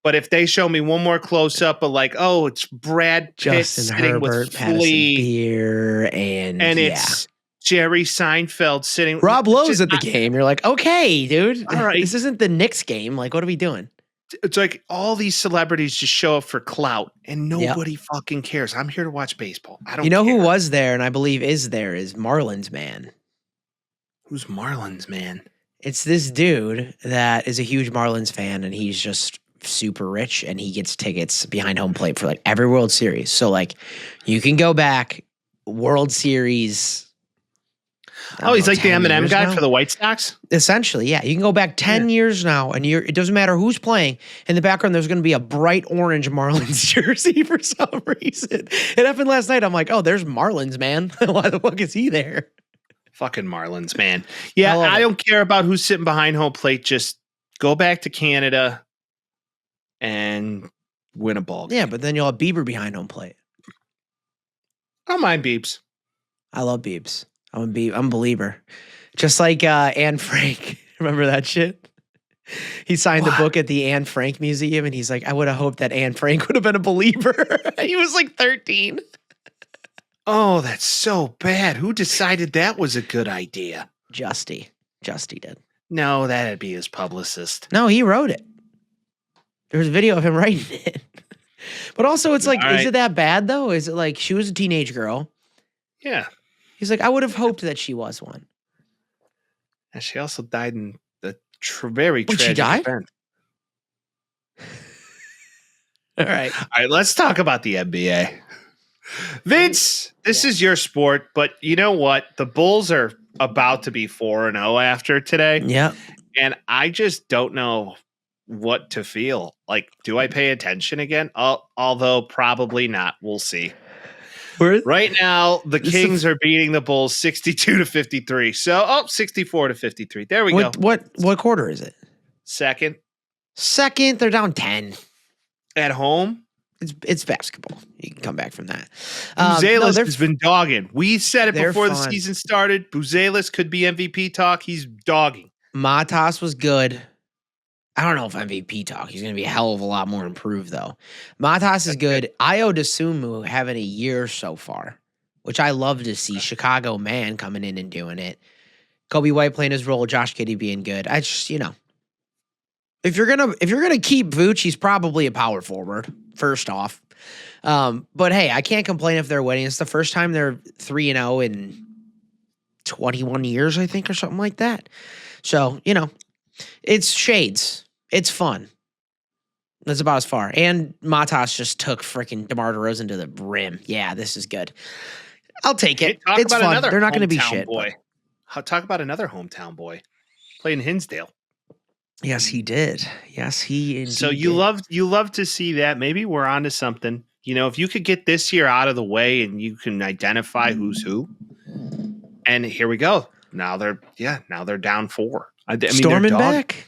but if they show me one more close-up of like, oh, it's Brad Pitt Justin sitting Herbert, with Flea, Beer, and it's Jerry Seinfeld sitting. Rob Lowe's at the game. You're like, okay, dude, all right, this isn't the Knicks game. Like, what are we doing? It's like all these celebrities just show up for clout and nobody fucking cares. I'm here to watch baseball. I don't care. Who was there and I believe is Marlins Man. Who's Marlins Man? It's this dude that is a huge Marlins fan and he's just super rich and he gets tickets behind home plate for like every World Series. So like you can go back World Series. Oh, he's like the M&M guy now for the White Sox? Essentially, yeah. You can go back 10 years now, and it doesn't matter who's playing. In the background, there's going to be a bright orange Marlins jersey for some reason. It happened last night. I'm like, oh, there's Marlins, man. Why the fuck is he there? Fucking Marlins, man. Yeah, I don't care about who's sitting behind home plate. Just go back to Canada and win a ball game. Yeah, but then you'll have Bieber behind home plate. I don't mind Biebs. I love Biebs. I'm a believer. Just like Anne Frank. Remember that shit? He signed the book at the Anne Frank Museum, and he's like, I would have hoped that Anne Frank would have been a believer. He was like 13. Oh, that's so bad. Who decided that was a good idea? Justy did. No, that'd be his publicist. No, he wrote it. There was a video of him writing it. But also, it's like, is it that bad, though? Is it like she was a teenage girl? Yeah. He's like, I would have hoped that she was one. And she also died in the very tragic event. All right. All right, let's talk about the NBA. Vince, this is your sport, but you know what? The Bulls are about to be 4-0 after today. Yep. And I just don't know what to feel. Like, do I pay attention again? Although probably not. We'll see. Right now, the Kings are beating the Bulls 62-53. So, 64-53. There we go. What quarter is it? Second. They're down 10. At home? It's basketball. You can come back from that. Buzelis has been dogging. We said it before the fun. season started. Buzelis could be MVP talk. He's dogging. Matas was good. I don't know if MVP talk. He's going to be a hell of a lot more improved, though. Matas is good. Io DeSumo having a year so far, which I love to see. Chicago man coming in and doing it. Kobe White playing his role. Josh Giddey being good. I just, if you're gonna keep Vooch, he's probably a power forward. First off, but hey, I can't complain if they're winning. It's the first time they're 3-0 in 21 years, I think, or something like that. So it's shades. It's fun. That's about as far. And Matas just took freaking DeMar DeRozan to the rim. Yeah, this is good. I'll take it. It's fun. They're not going to be shit. Boy. Talk about another hometown boy playing Hinsdale. Yes, he did. Yes, he indeed So you love to see that. Maybe we're onto something. If you could get this year out of the way and you can identify who's who. And here we go. Now they're down 4. Storming back.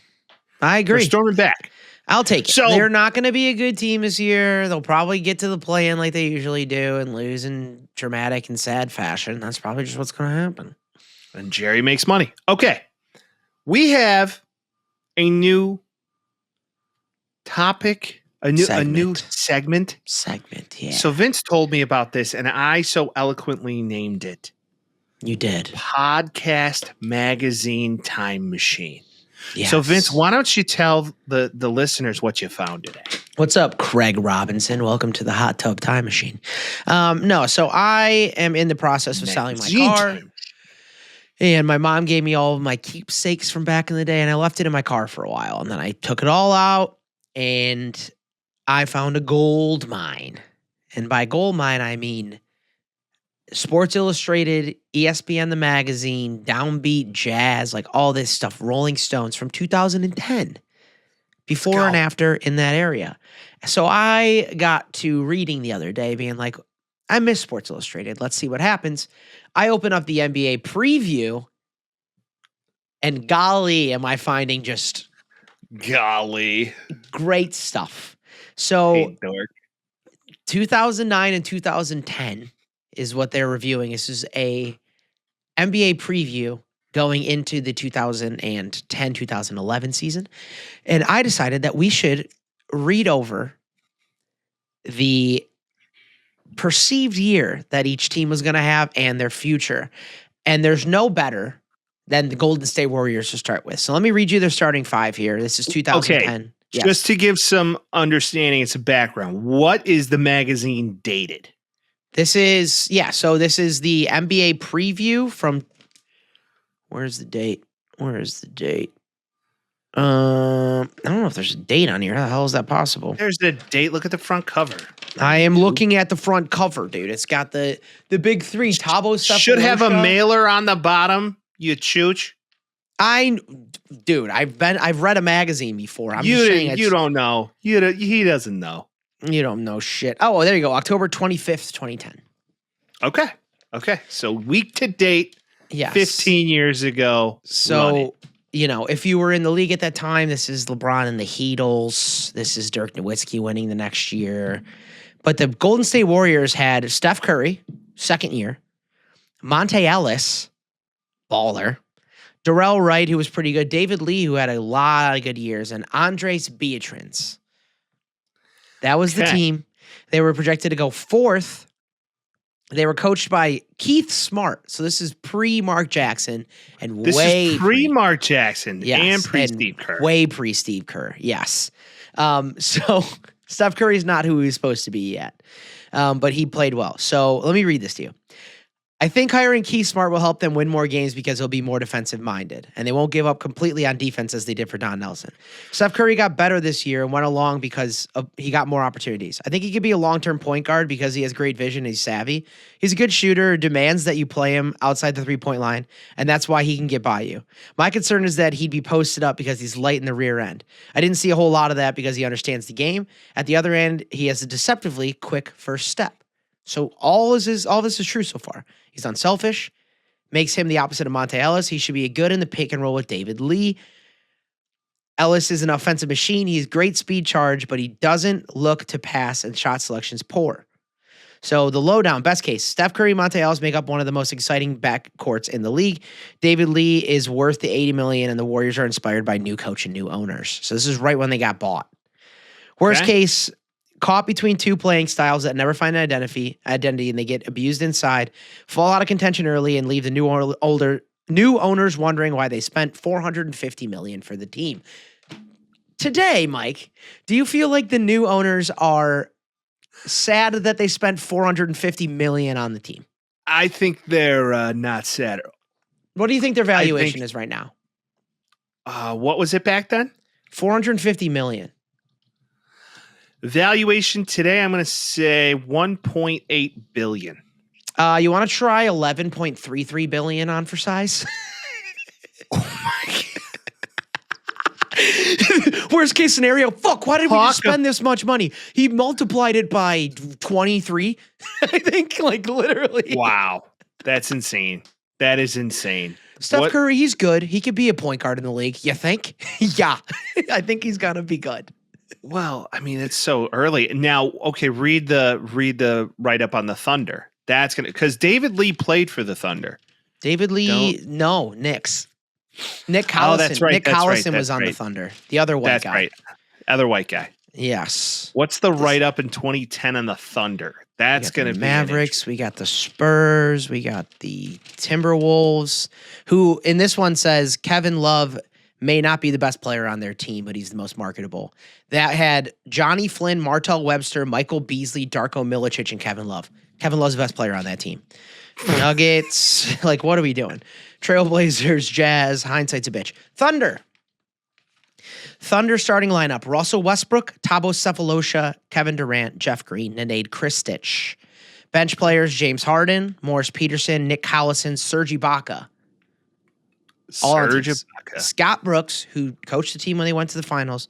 I agree. They're storming back. I'll take it. So, they're not going to be a good team this year. They'll probably get to the play-in like they usually do and lose in dramatic and sad fashion. That's probably just what's going to happen. And Jerry makes money. Okay. We have a new topic, a new segment. Yeah. So Vince told me about this, and I so eloquently named it. You did. Podcast Magazine Time Machine. Yes. So Vince, why don't you tell the listeners what you found today? What's up, Craig Robinson? Welcome to the Hot Tub Time Machine. So I am in the process of selling my car. And my mom gave me all of my keepsakes from back in the day, and I left it in my car for a while. And then I took it all out, and I found a gold mine. And by gold mine, I mean Sports Illustrated, ESPN the magazine, Downbeat, Jazz, like all this stuff, Rolling Stones from 2010, before and after in that area. So I got to reading the other day being like, I miss Sports Illustrated. Let's see what happens. I open up the NBA preview, and golly, am I finding just great stuff. So 2009 and 2010 is what they're reviewing. This is a NBA preview going into the 2010-2011 season. And I decided that we should read over the perceived year that each team was going to have and their future. And there's no better than the Golden State Warriors to start with. So let me read you their starting 5 here. This is 2010. Okay. Yes. Just to give some understanding and some background, what is the magazine dated? This is, this is the NBA preview from, where's the date? I don't know if there's a date on here. How the hell is that possible? There's the date. Look at the front cover. I am looking at the front cover, dude. It's got the big 3. Thabo stuff. Should have a mailer on the bottom, you chooch. I've read a magazine before. You don't know. He doesn't know. You don't know shit. Oh, there you go. October 25th, 2010. Okay. So week to date, yes. 15 years ago. So, if you were in the league at that time, this is LeBron and the Heatles. This is Dirk Nowitzki winning the next year. But the Golden State Warriors had Steph Curry, second year. Monte Ellis, baller. Darrell Wright, who was pretty good. David Lee, who had a lot of good years. And Andres Beatriz. That was the team. They were projected to go 4th. They were coached by Keith Smart. So this is pre-Mark Jackson and this is pre-Mark Jackson and pre-Steve Kerr. Way pre-Steve Kerr, yes. So Steph Curry's not who he was supposed to be yet. But he played well. So let me read this to you. I think hiring Keith Smart will help them win more games because he'll be more defensive-minded, and they won't give up completely on defense as they did for Don Nelson. Steph Curry got better this year and went along because he got more opportunities. I think he could be a long-term point guard because he has great vision and he's savvy. He's a good shooter, demands that you play him outside the three-point line, and that's why he can get by you. My concern is that he'd be posted up because he's light in the rear end. I didn't see a whole lot of that because he understands the game. At the other end, he has a deceptively quick first step. So all this is true so far. He's unselfish, makes him the opposite of Monte Ellis. He should be good in the pick and roll with David Lee. Ellis is an offensive machine. He's great speed charge, but he doesn't look to pass and shot selection's poor. So the lowdown, best case, Steph Curry, Monte Ellis make up one of the most exciting backcourts in the league. David Lee is worth the $80 million, and the Warriors are inspired by new coach and new owners. So this is right when they got bought. Worst case, caught between two playing styles that never find an identity, and they get abused inside, fall out of contention early, and leave the new owners wondering why they spent $450 million for the team. Today, Mike, do you feel like the new owners are sad that they spent $450 million on the team? I think they're not sad. What do you think their valuation is right now? What was it back then? $450 million. Valuation today, I'm going to say $1.8 billion. You want to try $11.33 billion on for size? Oh my God. Worst case scenario, fuck, why did we just spend this much money? He multiplied it by 23, I think, like literally. Wow. That's insane. That is insane. Steph Curry, he's good. He could be a point guard in the league. You think? Yeah. I think he's going to be good. Well, I mean, it's so early now. Okay, read the write up on the Thunder. That's gonna because David Lee played for the Thunder. David Lee, no, Knicks. Nick Collison. Oh, that's right. Nick Collison was on the Thunder. The other white guy. Right. Other white guy. Yes. What's the write up in 2010 on the Thunder? That's going to be Mavericks. We got the Spurs. We got the Timberwolves. Who in this one says Kevin Love may not be the best player on their team, but he's the most marketable. That had Johnny Flynn, Martell Webster, Michael Beasley, Darko Milicic, and Kevin Love. Kevin Love's the best player on that team. Nuggets, like, what are we doing? Trailblazers, Jazz, hindsight's a bitch. Thunder starting lineup, Russell Westbrook, Thabo Cephalosha, Kevin Durant, Jeff Green, Nene Kristic. Bench players, James Harden, Morris Peterson, Nick Collison, Serge Ibaka. Scott Brooks, who coached the team when they went to the finals,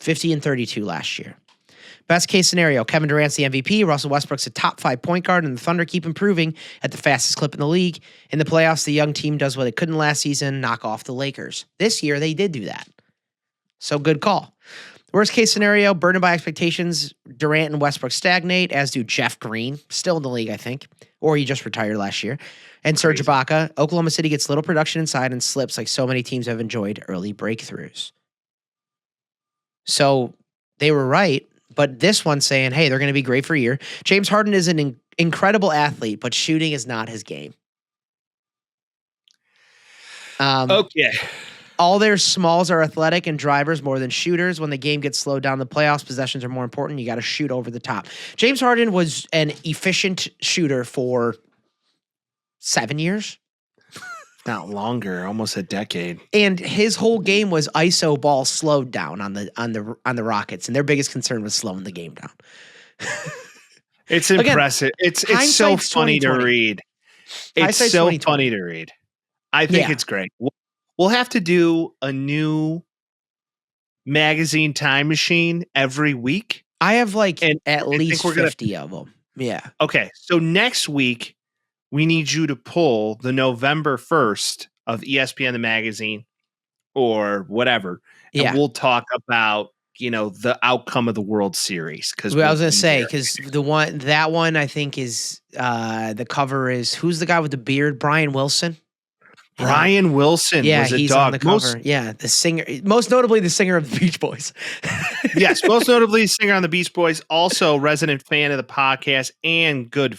50 and 32 last year. Best case scenario, Kevin Durant's the MVP, Russell Westbrook's a top 5 point guard, and the Thunder keep improving at the fastest clip in the league. In the playoffs, the young team does what it couldn't last season, knock off the Lakers. This year, they did do that. So good call. Worst case scenario, burdened by expectations, Durant and Westbrook stagnate, as do Jeff Green, still in the league, I think, or he just retired last year. And Serge Ibaka, Oklahoma City gets little production inside and slips like so many teams have enjoyed early breakthroughs. So they were right, but this one's saying, hey, they're going to be great for a year. James Harden is an incredible athlete, but shooting is not his game. Okay. All their smalls are athletic and drivers more than shooters. When the game gets slowed down, the playoffs, possessions are more important. You got to shoot over the top. James Harden was an efficient shooter for 7 years. Not longer, almost a decade. And his whole game was ISO ball slowed down on the Rockets, and their biggest concern was slowing the game down. It's impressive. Again, it's so funny to read. It's so funny to read. I think it's great. We'll have to do a new magazine time machine every week. I have at least 50 of them. Yeah. Okay. So next week, we need you to pull the November 1st of ESPN the magazine or whatever. And we'll talk about, the outcome of the World Series. I was going to say, because that one I think is the cover is, who's the guy with the beard? Brian Wilson. Brian Wilson was a he's dog. On the cover. The singer, most notably the singer of the Beach Boys. Yes, most notably singer on the Beach Boys, also resident fan of the podcast and good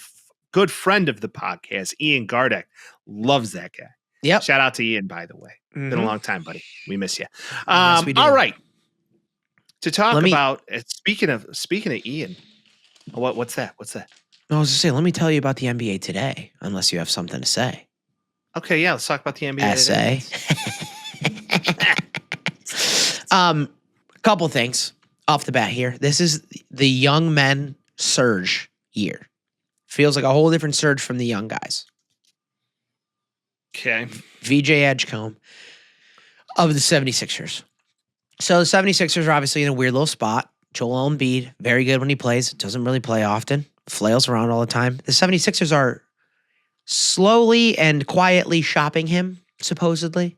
friend of the podcast, Ian Gardeck. Loves that guy. Yep. Shout out to Ian, by the way. Mm-hmm. Been a long time, buddy. We miss you. Yes, we do. All right. To talk about speaking of Ian. What's that? I was going to say, let me tell you about the NBA today, unless you have something to say. Okay, yeah, let's talk about the NBA Essay. today. Couple things off the bat here. This is the young men surge year. Feels like a whole different surge from the young guys. Okay. VJ Edgecombe of the 76ers. So the 76ers are obviously in a weird little spot. Joel Embiid, very good when he plays. Doesn't really play often. Flails around all the time. The 76ers are slowly and quietly shopping him, supposedly.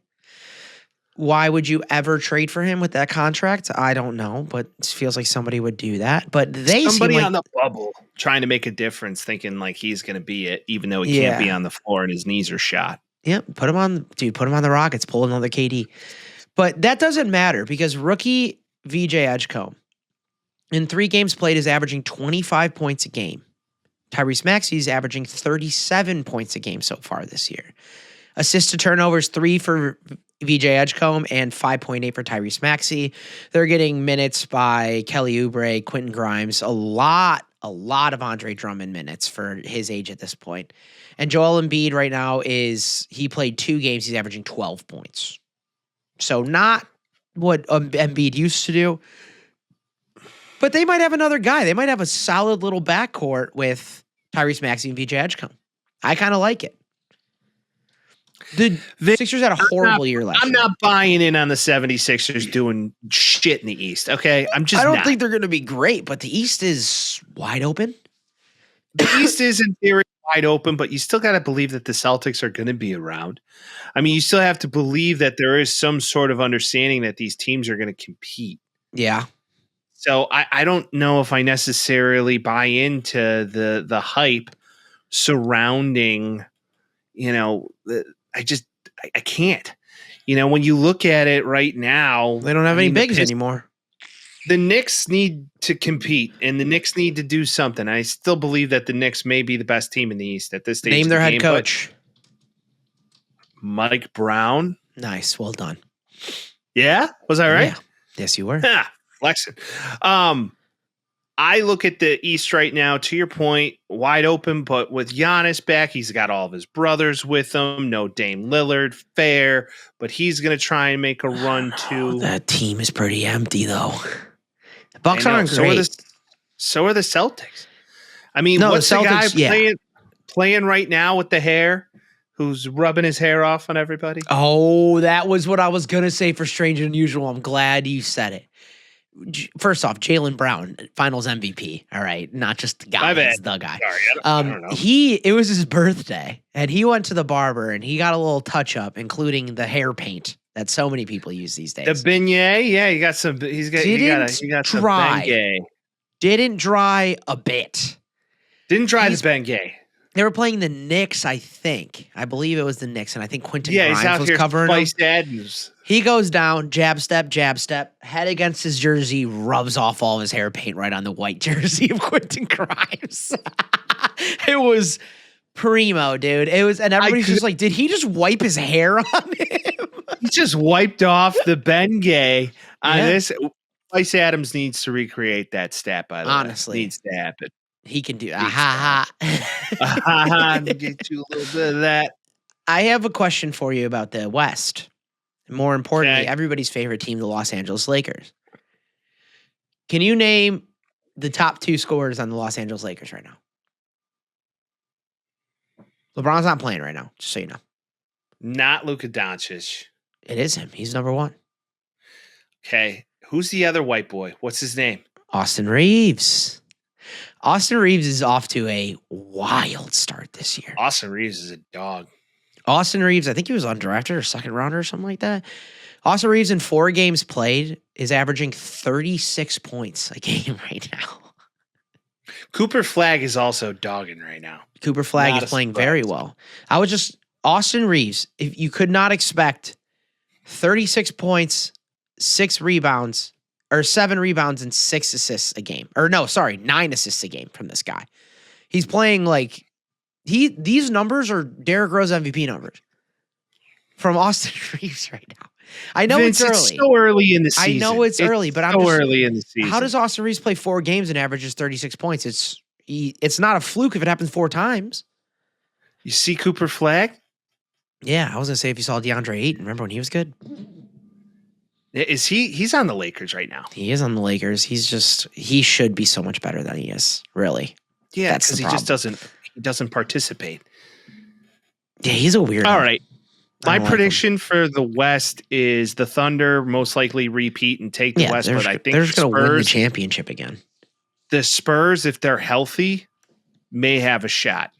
Why would you ever trade for him with that contract? I don't know, but it feels like somebody would do that. But they somebody seem like, on the bubble trying to make a difference, thinking like he's going to be it, even though he can't be on the floor and his knees are shot. Yeah, put him on the Rockets, pull another KD. But that doesn't matter because rookie VJ Edgecombe in 3 games played is averaging 25 points a game. Tyrese Maxey is averaging 37 points a game so far this year. Assist to turnovers 3 for VJ Edgecombe and 5.8 for Tyrese Maxey. They're getting minutes by Kelly Oubre, Quentin Grimes, a lot of Andre Drummond minutes for his age at this point. And Joel Embiid right now he played 2 games, he's averaging 12 points. So not what Embiid used to do. But they might have another guy. They might have a solid little backcourt with Tyrese Maxey and VJ Edgecombe. I kind of like it. The Sixers had a horrible year last year. I'm not buying in on the 76ers doing shit in the East, okay? I don't think they're going to be great, but the East is wide open. The East is in theory wide open, but you still got to believe that the Celtics are going to be around. I mean, you still have to believe that there is some sort of understanding that these teams are going to compete. Yeah. So I don't know if I necessarily buy into the hype surrounding, I can't. When you look at it right now, they don't have any bigs anymore. The Knicks need to compete, and the Knicks need to do something. I still believe that the Knicks may be the best team in the East at this stage. Name their head coach. Mike Brown. Nice. Well done. Yeah? Was I right? Yeah. Yes, you were. Yeah. Flexing. I look at the East right now, to your point, wide open, but with Giannis back, he's got all of his brothers with him. No Dame Lillard, fair, but he's going to try and make a run too. That team is pretty empty, though. The Bucks aren't great. So are the Celtics. I mean, what's the guy playing right now with the hair? Who's rubbing his hair off on everybody? Oh, that was what I was going to say for Strange and Unusual. I'm glad you said it. First off, Jaylen Brown, Finals MVP. All right, not just the guy. He's the guy. Sorry, I don't know. It was his birthday, and he went to the barber, and he got a little touch up, including the hair paint that so many people use these days. The beignet, yeah, he got some. He got some beignet. Didn't dry a bit. Didn't dry the beignet. They were playing the Knicks, I think. I believe it was the Knicks, and I think Quentin Grimes he's out was here covering him. Adams. He goes down, jab step, head against his jersey, rubs off all of his hair paint right on the white jersey of Quentin Grimes. It was primo, dude. It was, and everybody's just like, did he just wipe his hair on him? He just wiped off the beignet on this. Spice Adams needs to recreate that stat, by the way. Honestly. Needs to happen. He can do Get you a little bit of that. I have a question for you about the West. More importantly, everybody's favorite team, the Los Angeles Lakers. Can you name the top 2 scorers on the Los Angeles Lakers right now? LeBron's not playing right now, just so you know. Not Luka Doncic. It is him. He's number 1. Okay. Who's the other white boy? What's his name? Austin Reaves. Austin Reaves is off to a wild start this year. Austin Reaves is a dog. Austin Reaves, I think he was undrafted or second rounder or something like that. Austin Reaves in 4 games played is averaging 36 points a game right now. Cooper Flagg is also dogging right now. Cooper Flagg is playing very well. Austin Reaves, if you could not expect 36 points, 6 rebounds, or 7 rebounds and 6 assists a game. 9 assists a game from this guy. He's playing like these numbers are Derrick Rose MVP numbers from Austin Reaves right now. I know Vince, it's early. It's so early in the season. I know it's early, but I'm so early in the season. How does Austin Reaves play 4 games and averages 36 points? It's not a fluke if it happens 4 times. You see Cooper Flag? Yeah, I was gonna say if you saw DeAndre Ayton, remember when he was good? Is he's on the Lakers right now? He is on the Lakers. He should be so much better than he is, really. Yeah, because he just doesn't participate. Yeah, he's a weirdo. All right. My like prediction for the West is the Thunder most likely repeat and take the West, but I think they're just going to win the championship again. The Spurs, if they're healthy, may have a shot.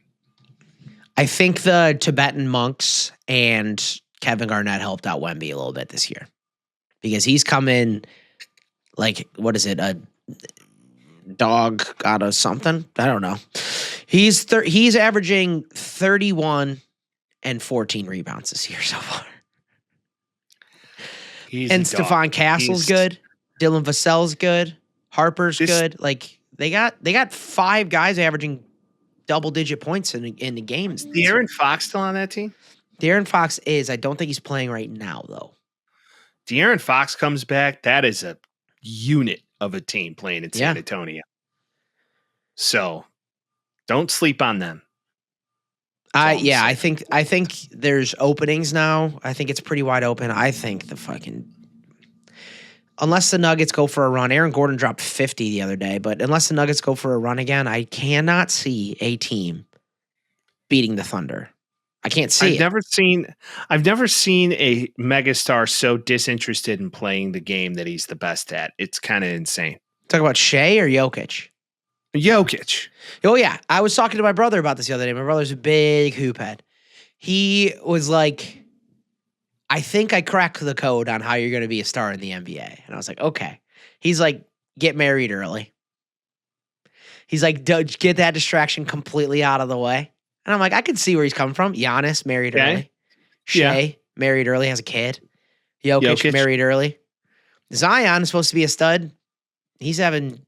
I think the Tibetan monks and Kevin Garnett helped out Wemby a little bit this year because he's come in like, what is it, a dog out of something? I don't know. He's averaging 31 and 14 rebounds this year so far. And Stephon Castle's good. Dylan Vassell's good. Harper's good. Like they got 5 guys averaging double-digit points in the games. Is De'Aaron Fox still on that team? De'Aaron Fox is. I don't think he's playing right now, though. De'Aaron Fox comes back. That is a unit of a team playing in San Antonio. So don't sleep on them. I think there's openings now. I think it's pretty wide open. I think unless the Nuggets go for a run, Aaron Gordon dropped 50 the other day, but unless the Nuggets go for a run again, I cannot see a team beating the Thunder. I can't see I've never seen a megastar so disinterested in playing the game that he's the best at. It's kind of insane. Talk about Shea or Jokic? Jokic. Oh, yeah. I was talking to my brother about this the other day. My brother's a big hoop head. He was like, I think I cracked the code on how you're going to be a star in the NBA. And I was like, okay. He's like, get married early. He's like, get that distraction completely out of the way. And I'm like, I can see where he's coming from. Giannis, married early. Shea, married early, has a kid. Jokic, married early. Zion is supposed to be a stud. He's having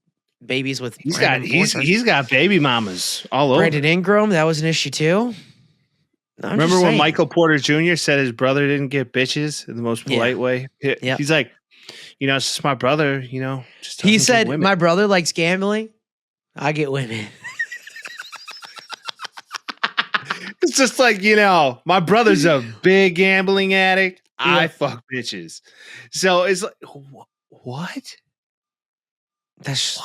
babies with he's got baby mamas all over. Brandon Ingram, that was an issue too. Remember when Michael Porter Jr. said his brother didn't get bitches in the most polite way? Yeah. He's like, it's just my brother, just he said, my brother likes gambling. I get women. It's just like, my brother's a big gambling addict. Yeah. I fuck bitches. So it's like, what? That's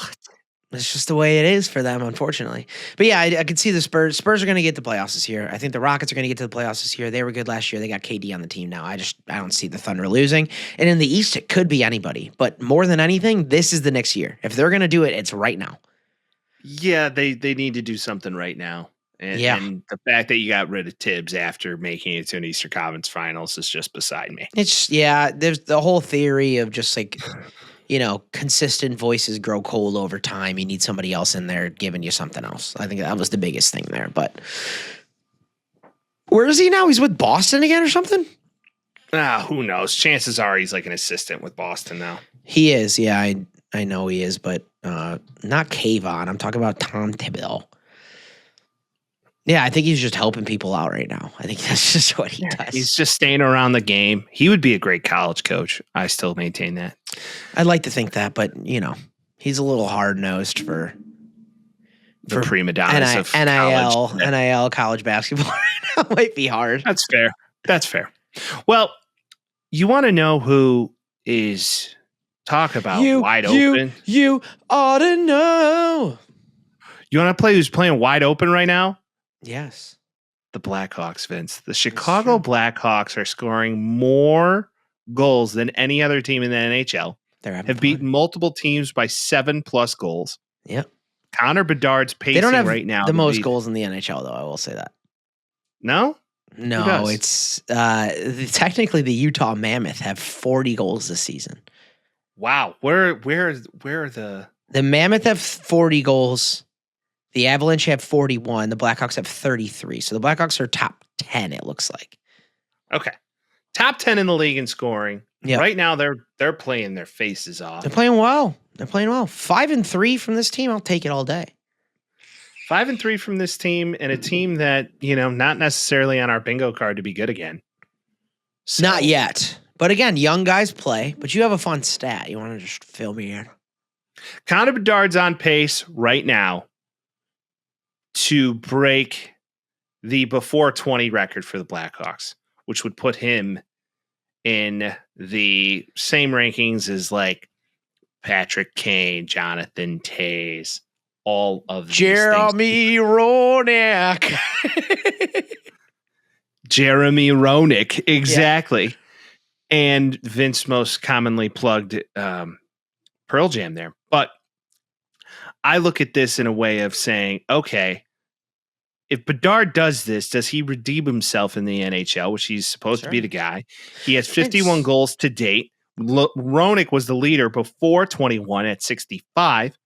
just the way it is for them, unfortunately. But yeah, I could see the Spurs. Spurs are going to get the playoffs this year. I think the Rockets are going to get to the playoffs this year. They were good last year. They got KD on the team now. I don't see the Thunder losing. And in the East, it could be anybody. But more than anything, this is the next year. If they're going to do it, it's right now. Yeah, they need to do something right now. And the fact that you got rid of Tibbs after making it to an Eastern Conference Finals is just beside me. There's the whole theory of just like, consistent voices grow cold over time. You need somebody else in there giving you something else. I think that was the biggest thing there. But where is he now? He's with Boston again or something? Who knows? Chances are he's like an assistant with Boston now. He is. Yeah, I know he is, but not Kayvon. I'm talking about Tom Thibodeau. Yeah, I think he's just helping people out right now. I think that's just what he does. He's just staying around the game. He would be a great college coach. I still maintain that. I'd like to think that, but, he's a little hard-nosed for prima donnas of NIL college basketball. That might be hard. That's fair. Well, you want to know who is talk about wide open? You ought to know. You want to play who's playing wide open right now? Yes. The Blackhawks, Vince. The Chicago Blackhawks are scoring more goals than any other team in the NHL. Have beaten multiple teams by 7+ goals. Yep. Conor Bedard's pacing they don't have right now. The most goals in the NHL, though, I will say that. No? No, it's technically the Utah Mammoth have 40 goals this season. Wow. Where are the Mammoth have 40 goals. The Avalanche have 41. The Blackhawks have 33. So the Blackhawks are top 10, it looks like. Okay. Top 10 in the league in scoring. Yep. Right now, they're playing their faces off. They're playing well. 5-3 from this team. I'll take it all day. 5-3 from this team, and a team that, not necessarily on our bingo card to be good again. So. Not yet. But again, young guys play. But you have a fun stat. You want to just fill me in? Conor Bedard's on pace right now to break the before 20 record for the Blackhawks, which would put him in the same rankings as like Patrick Kane, Jonathan Tays, all of these Jeremy Roenick. Jeremy Roenick, exactly. Yeah. And Vince most commonly plugged Pearl Jam there. But I look at this in a way of saying, okay, if Bedard does this, does he redeem himself in the NHL, which he's supposed to be the guy? He has 51 goals to date. Roenick was the leader before 21 at 65.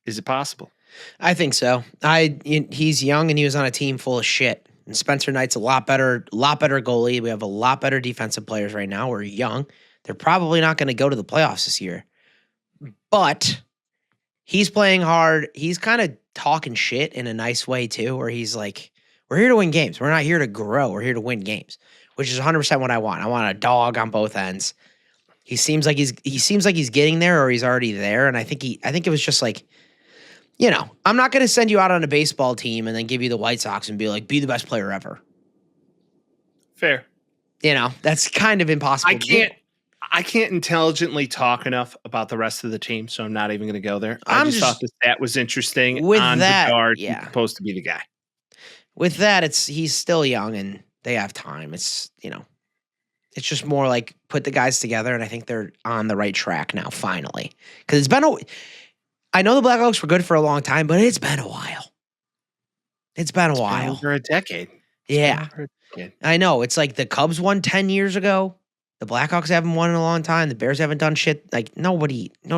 Is it possible? I think so. He's young and he was on a team full of shit. And Spencer Knight's a lot better goalie. We have a lot better defensive players right now. We're young. They're probably not going to go to the playoffs this year. But he's playing hard. He's kind of talking shit in a nice way too, where he's like, we're here to win games. We're not here to grow. We're here to win games, which is 100% what I want. I want a dog on both ends. He seems like he's getting there, or he's already there. And I think it was just like, you know, I'm not going to send you out on a baseball team and then give you the White Sox and be like, be the best player ever. Fair. You know, that's kind of impossible. I can't intelligently talk enough about the rest of the team, so I'm not even going to go there. I just thought the stat was interesting. With on that, Bedard, yeah. He's supposed to be the guy. With that, he's still young and they have time. It's, you know, it's just more like put the guys together, and I think they're on the right track now, finally. Because it's been I know the Blackhawks were good for a long time, but it's been a while. It's been over a decade. Yeah. I know. It's like the Cubs won 10 years ago. The Blackhawks haven't won in a long time. The Bears haven't done shit. Like, no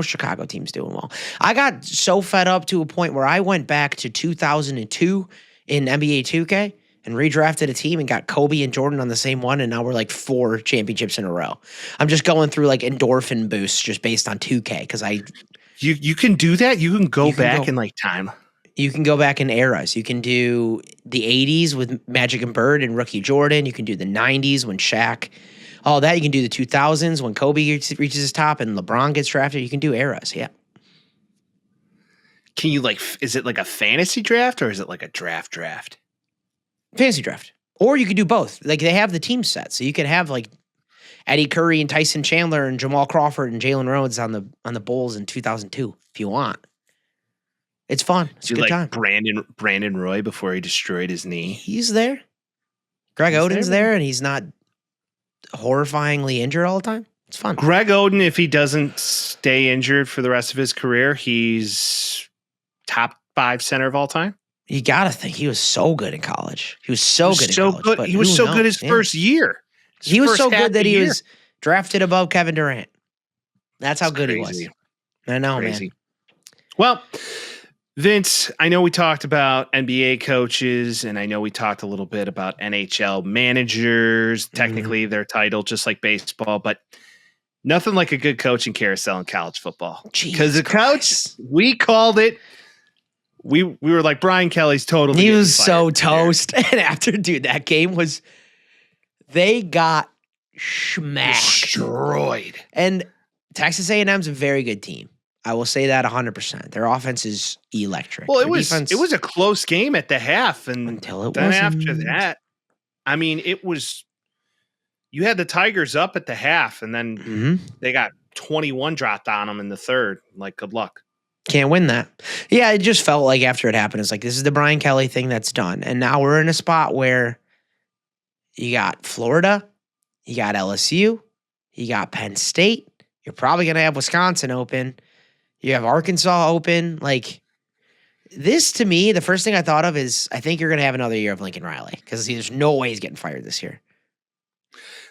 Chicago team's doing well. I got so fed up to a point where I went back to 2002 in NBA 2K and redrafted a team and got Kobe and Jordan on the same one, and now we're like 4 championships in a row. I'm just going through like endorphin boosts just based on 2K because You can do that? You can go back in like time. You can go back in eras. You can do the 80s with Magic and Bird and Rookie Jordan. You can do the 90s when Shaq... All that. You can do the 2000s when Kobe reaches his top and LeBron gets drafted. You can do eras, yeah. Can you is it like a fantasy draft or is it like a draft? Fantasy draft. Or you could do both. Like they have the team set. So you could have like Eddie Curry and Tyson Chandler and Jamal Crawford and Jalen Rhodes on the Bulls in 2002 if you want. It's fun. It's a good time. Brandon Roy before he destroyed his knee. He's there. Greg Oden's there and he's not horrifyingly injured all the time. It's fun. Greg Oden, if he doesn't stay injured for the rest of his career, he's top 5 center of all time. You gotta think he was so good in college. He was so good in college. He was so good his first year. He was so good that he was drafted above Kevin Durant. That's how good he was. I know, man. Well, Vince, I know we talked about NBA coaches, and I know we talked a little bit about NHL managers. Technically, their title, just like baseball, but nothing like a good coaching carousel in college football. Because the coach, we called it. We were like Brian Kelly's totally. He was so toast, and after that game was, they got smacked, destroyed, and Texas A&M's a very good team. I will say that 100%. Their offense is electric. Well, it was a close game at the half, and until it then wasn't. After that, I mean, it was. You had the Tigers up at the half, and then they got 21 dropped on them in the third. Like, good luck. Can't win that. Yeah, it just felt like after it happened, it's like this is the Brian Kelly thing that's done, and now we're in a spot where you got Florida, you got LSU, you got Penn State. You're probably gonna have Wisconsin open. You have Arkansas open. Like, this to me, the first thing I thought of is I think you're going to have another year of Lincoln Riley because there's no way he's getting fired this year.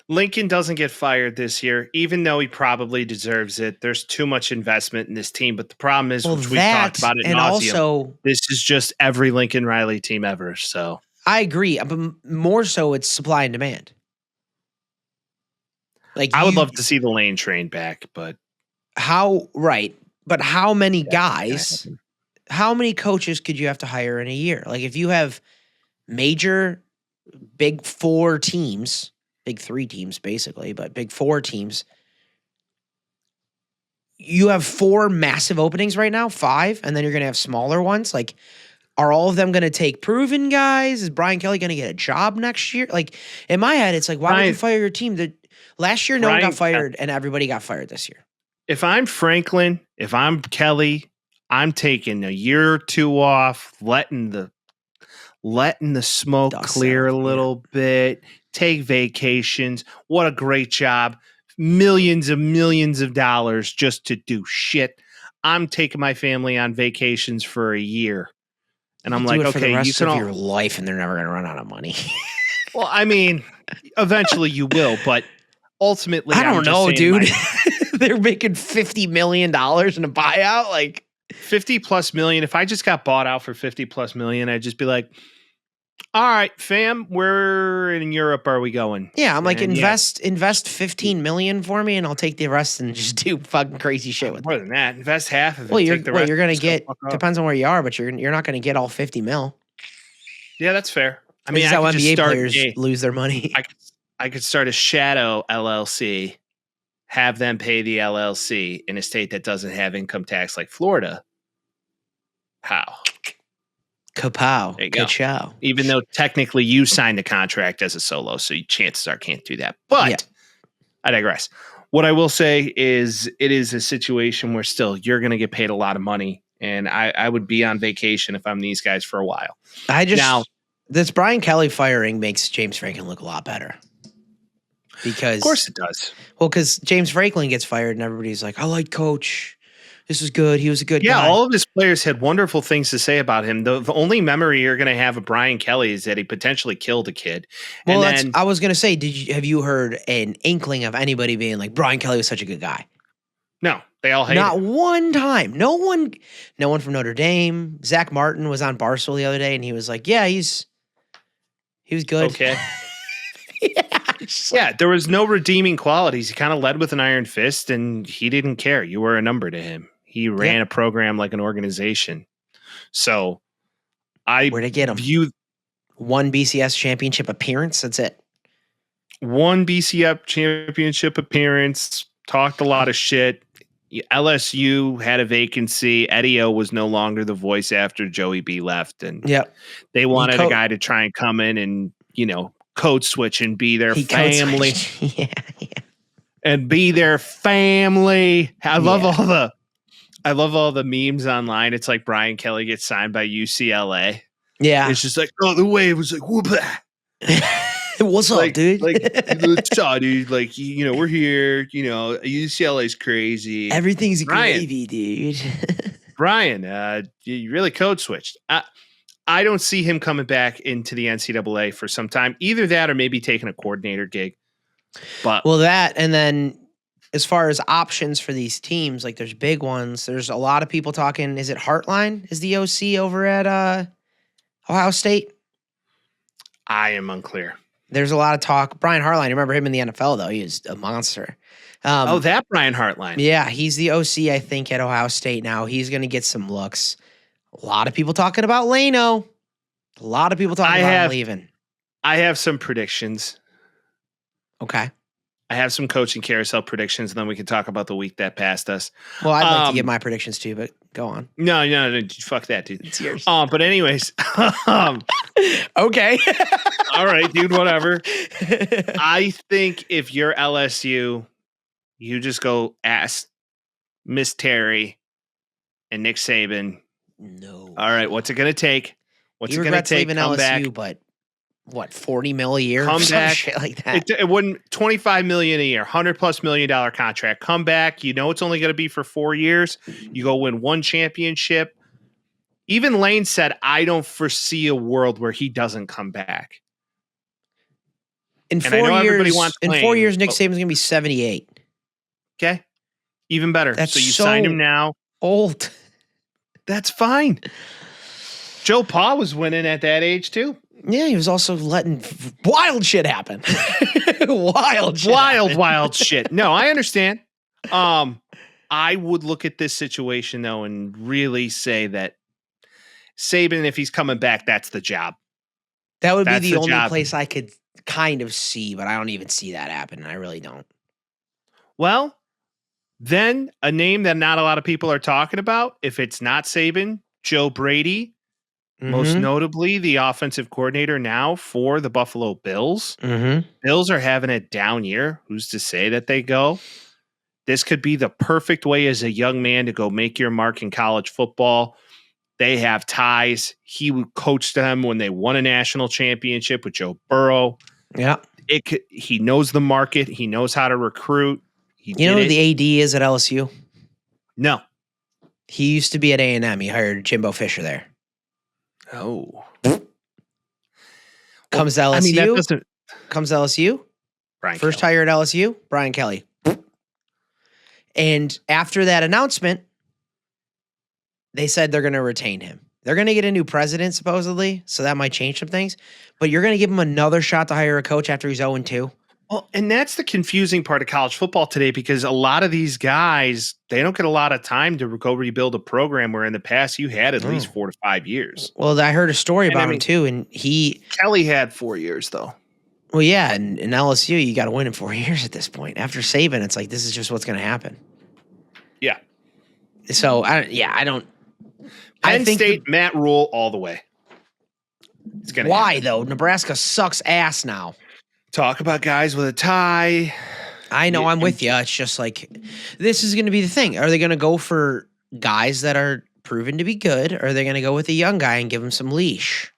Lincoln doesn't get fired this year, even though he probably deserves it. There's too much investment in this team. But the problem is, which we talked about it, and also this is just every Lincoln Riley team ever. So I agree, but more so it's supply and demand. Like I would love to see the Lane train back, but But how many guys, how many coaches could you have to hire in a year? Like if you have major big 4 teams, big 3 teams basically, but big 4 teams, you have 4 massive openings right now, 5, and then you're going to have smaller ones. Like, are all of them going to take proven guys? Is Brian Kelly going to get a job next year? Like, in my head, it's like, why would you fire your team? Last year, no one got fired, and everybody got fired this year. If I'm Franklin, if I'm Kelly, I'm taking a year or 2 off, letting the smoke clear a little bit, take vacations. What a great job. Millions of dollars just to do shit. I'm taking my family on vacations for a year. And I'm like, okay, for the rest of your life, and they're never going to run out of money. Well, I mean, eventually you will, but ultimately, I don't know, dude. They're making $50 million in a buyout. Like 50 plus million. If I just got bought out for 50 plus million, I'd just be like, all right, fam, where in Europe are we going? Yeah, I'm like, invest 15 million for me, and I'll take the rest and just do fucking crazy shit with it. More than that. Invest half of it. Well, you're going to get, depends on where you are, but you're not going to get all 50 mil. Yeah, that's fair. I mean, this is how NBA players lose their money. I could start a shadow LLC, have them pay the LLC in a state that doesn't have income tax like Florida. How? Kapow. Good show. Even though technically you signed the contract as a solo, so chances are can't do that. But I digress. What I will say is it is a situation where still you're going to get paid a lot of money, and I would be on vacation if I'm these guys for a while. This Brian Kelly firing makes James Franklin look a lot better. Because of course it does. Well, because James Franklin gets fired and everybody's like, I like Coach. This is good. He was a good guy. Yeah, all of his players had wonderful things to say about him. The only memory you're going to have of Brian Kelly is that he potentially killed a kid. Well, I was going to say, have you heard an inkling of anybody being like, Brian Kelly was such a good guy? No, they all hate him. Not one time. No one from Notre Dame. Zach Martin was on Barstool the other day, and he was like, yeah, he was good. Okay. Yeah, there was no redeeming qualities. He kind of led with an iron fist, and he didn't care. You were a number to him. He ran a program like an organization. So where'd I get him? One BCS championship appearance. That's it. One BCS championship appearance. Talked a lot of shit. LSU had a vacancy. Eddie O was no longer the voice after Joey B left, and they wanted a guy to try and come in and code switch and be their family. And be their family. I love all the memes online. It's like Brian Kelly gets signed by UCLA. Yeah. It's just like, oh, the wave was like, whoop. What's up, dude? What's up, dude? Like, we're here. UCLA's crazy. Everything's gravy, dude. Brian, you really code switched. I don't see him coming back into the NCAA for some time. Either that or maybe taking a coordinator gig. But and then as far as options for these teams, like there's big ones. There's a lot of people talking. Is it Heartline? Is the OC over at Ohio State? I am unclear. There's a lot of talk. Brian Hartline, I remember him in the NFL, though. He was a monster. That Brian Hartline. Yeah, he's the OC, I think, at Ohio State now. He's going to get some looks. A lot of people talking about Leno. A lot of people talking about him leaving. I have some predictions. Okay. I have some coaching carousel predictions, and then we can talk about the week that passed us. Well, I'd like to give my predictions too, but go on. No, fuck that, dude. It's yours. But anyways. Okay. All right, dude, whatever. I think if you're LSU, you just go ask Miss Terry and Nick Saban. No. All right, what's it going to take? What's it going to take? Leaving LSU, but what, 40 mil a year? Come back. Shit like that. It wouldn't, $25 million a year, $100+ million contract. Come back. It's only going to be for 4 years. You go win one championship. Even Lane said, I don't foresee a world where he doesn't come back. In 4 years, Nick Saban's going to be 78. Okay. Even better. So you signed him now. Old. That's fine. Joe Pa was winning at that age too. Yeah, he was also letting wild shit happen. Wild shit. No, I understand. I would look at this situation though and really say that Saban, if he's coming back, that's the job. That would be the only place I could kind of see, but I don't even see that happen. I really don't. Well, Then a name that not a lot of people are talking about, if it's not Saban, Joe Brady, most notably the offensive coordinator now for the Buffalo Bills. Bills are having a down year. Who's to say that they go? This could be the perfect way as a young man to go make your mark in college football. They have ties. He coached them when they won a national championship with Joe Burrow. Yeah. He knows the market. He knows how to recruit. You know who the AD is at LSU? No. He used to be at A&M. He hired Jimbo Fisher there. Oh. Comes to LSU. I mean, that doesn't... Comes to LSU. Brian First Kelly. hire at LSU, Brian Kelly. And after that announcement, they said they're going to retain him. They're going to get a new president, supposedly, so that might change some things. But you're going to give him another shot to hire a coach after he's 0-2? Well, and that's the confusing part of college football today, because a lot of these guys, they don't get a lot of time to go rebuild a program where in the past you had at least 4 to 5 years. Well, I heard a story about him too, and Kelly had 4 years, though. Well, yeah, and in LSU, you got to win in 4 years at this point. After Saban, it's like, this is just what's going to happen. Yeah. So, I don't. Penn State, Matt Rule all the way. It's gonna happen. Though? Nebraska sucks ass now. Talk about guys with a tie. I know, I'm with you. It's just like, this is going to be the thing. Are they going to go for guys that are proven to be good, or are they going to go with a young guy and give him some leash?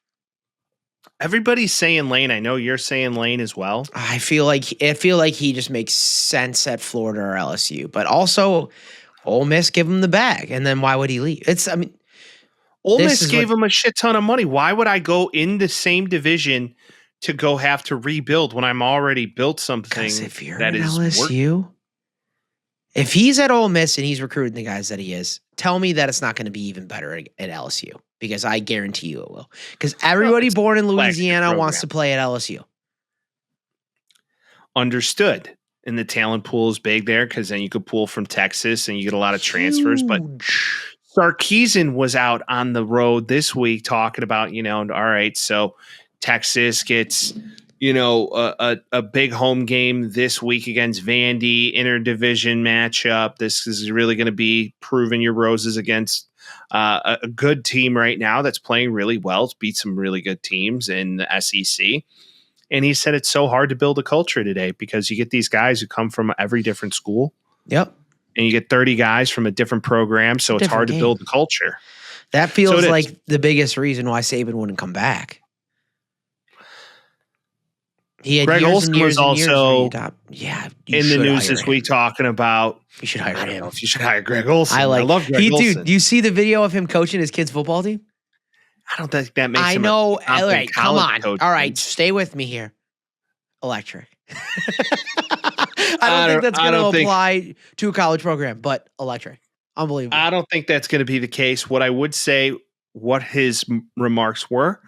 Everybody's saying Lane. I know you're saying Lane as well. I feel like he just makes sense at Florida or LSU, but also Ole Miss give him the bag, and then why would he leave? Ole Miss gave him a shit ton of money. Why would I go in the same division to go have to rebuild when I'm already built something if you're that at is LSU? If he's at Ole Miss and he's recruiting the guys that he is, tell me that it's not going to be even better at LSU, because I guarantee you it will. Because everybody born in Louisiana wants to play at LSU. Understood. And the talent pool is big there, because then you could pull from Texas and you get a lot of transfers. But Sarkisian was out on the road this week talking about, all right, so Texas gets, a big home game this week against Vandy, interdivision matchup. This is really going to be proving your roses against a good team right now that's playing really well. It's beat some really good teams in the SEC. And he said it's so hard to build a culture today, because you get these guys who come from every different school. Yep. And you get 30 guys from a different program, so it's hard to build the culture. That feels like the biggest reason why Saban wouldn't come back. He had Greg Olson was also in the news this week talking about you should hire him. I don't know if you should hire Greg Olson. I love Greg Olson. Dude, do you see the video of him coaching his kids' football team? I don't think that makes him all right, come on. Coach. All right, stay with me here. Electric. I don't think that's going to apply to a college program, but electric. Unbelievable. I don't think that's going to be the case. What I would say, what his remarks were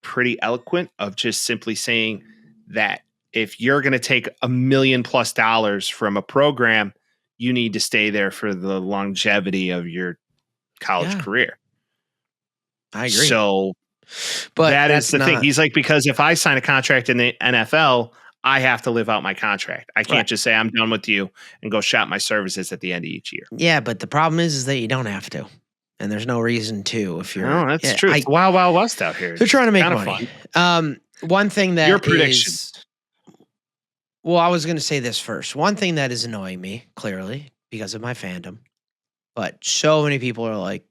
pretty eloquent, of just simply saying that if you're going to take $1 million+ from a program, you need to stay there for the longevity of your college career. I agree. So, but that is the thing. He's like, because if I sign a contract in the NFL, I have to live out my contract. I can't just say I'm done with you and go shop my services at the end of each year. Yeah, but the problem is that you don't have to. And there's no reason to if you're. No, that's true. It's Wild Wild West out here. They're trying to make money. One thing that your prediction. Well, I was going to say this first. One thing that is annoying me, clearly, because of my fandom, but so many people are like,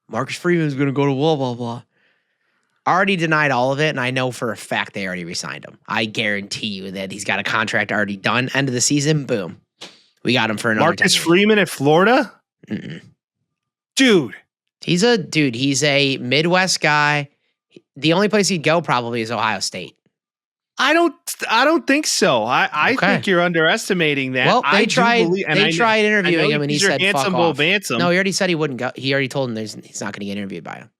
Marcus Freeman's going to go to blah, blah, blah. Already denied all of it, and I know for a fact they already re-signed him. I guarantee you that he's got a contract already done. End of the season, boom. We got him for another Marcus Freeman at Florida? Mm-mm. Dude. He's a Midwest guy. The only place he'd go probably is Ohio State. I don't think so. I think you're underestimating that. Well, they tried interviewing him, and he said, "Fuck off." No, he already said he wouldn't go. He already told him he's not going to get interviewed by him.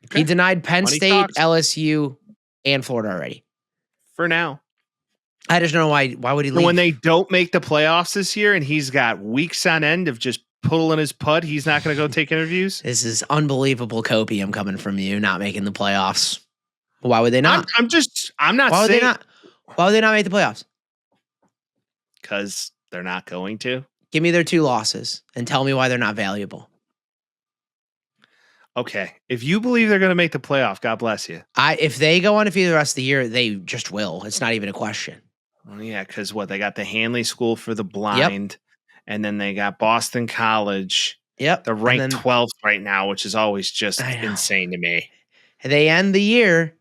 Okay. He denied Penn State, LSU, and Florida already. For now. I just don't know why. Why would he leave? When they don't make the playoffs this year, and he's got weeks on end of just pulling his putt, he's not going to go take interviews. This is unbelievable copium coming from you, not making the playoffs. Why would they not? I'm not saying. Why would they not make the playoffs? Because they're not going to. Give me their 2 losses and tell me why they're not valuable. Okay. If you believe they're going to make the playoff, God bless you. If they go undefeated the rest of the year, they just will. It's not even a question. Well, yeah, because they got the Hanley School for the Blind, and then they got Boston College. Yep. They're ranked 12th right now, which is always just insane to me. They end the year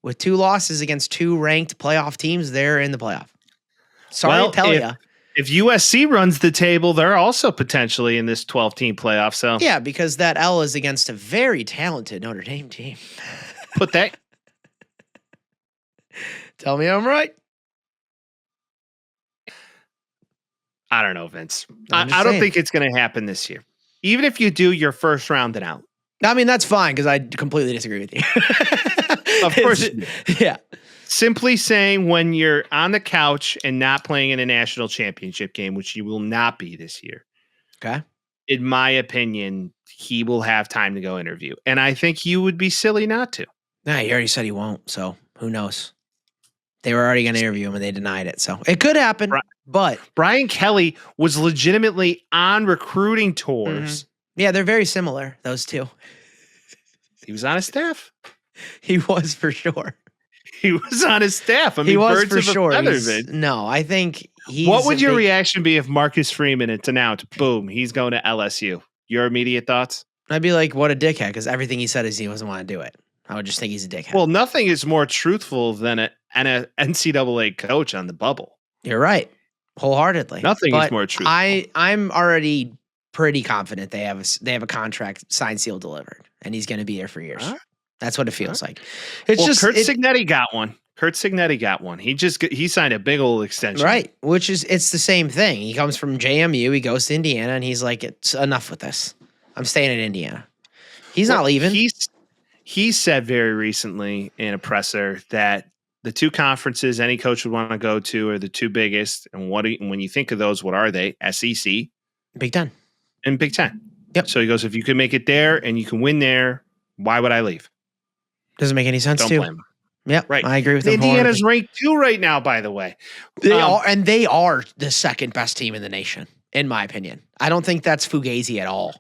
with 2 losses against 2 ranked playoff teams. They're in the playoff. Sorry to tell you. If USC runs the table, they're also potentially in this 12-team playoff. So yeah, because that L is against a very talented Notre Dame team. Put that. Tell me I'm right. I don't know, Vince. I don't think it's going to happen this year. Even if you do your first round and out. I mean, that's fine because I completely disagree with you. Of course. Yeah. Simply saying when you're on the couch and not playing in a national championship game, which you will not be this year. Okay. In my opinion, he will have time to go interview. And I think you would be silly not to. Nah, he already said he won't. So who knows? They were already going to interview him and they denied it. So it could happen. But Brian Kelly was legitimately on recruiting tours. Mm-hmm. Yeah, they're very similar, those two. He was on his staff. He was for sure. He was on his staff. I mean, he was birds for of sure. a feather, No, I think he's. What would your reaction be if Marcus Freeman it's announced, boom, he's going to LSU? Your immediate thoughts? I'd be like, what a dickhead, because everything he said is he doesn't want to do it. I would just think he's a dickhead. Well, nothing is more truthful than an NCAA coach on the bubble. You're right. Wholeheartedly. Nothing is more truthful. I'm already pretty confident they have a contract signed, sealed, delivered, and he's going to be there for years. Huh? That's what it feels like. Kurt Cignetti got one. Kurt Cignetti got one. He signed a big old extension. Right, it's the same thing. He comes from JMU, he goes to Indiana, and he's like, it's enough with this. I'm staying in Indiana. He's not leaving. He said very recently in a presser that the 2 conferences any coach would want to go to are the 2 biggest. And when you think of those, what are they? SEC, Big Ten, and Big Ten. Yep. So he goes, if you can make it there and you can win there, why would I leave? Doesn't make any sense. Don't blame him. Yep, right. I agree with him. Indiana's ranked 2 right now, by the way. They are the second best team in the nation, in my opinion. I don't think that's fugazi at all.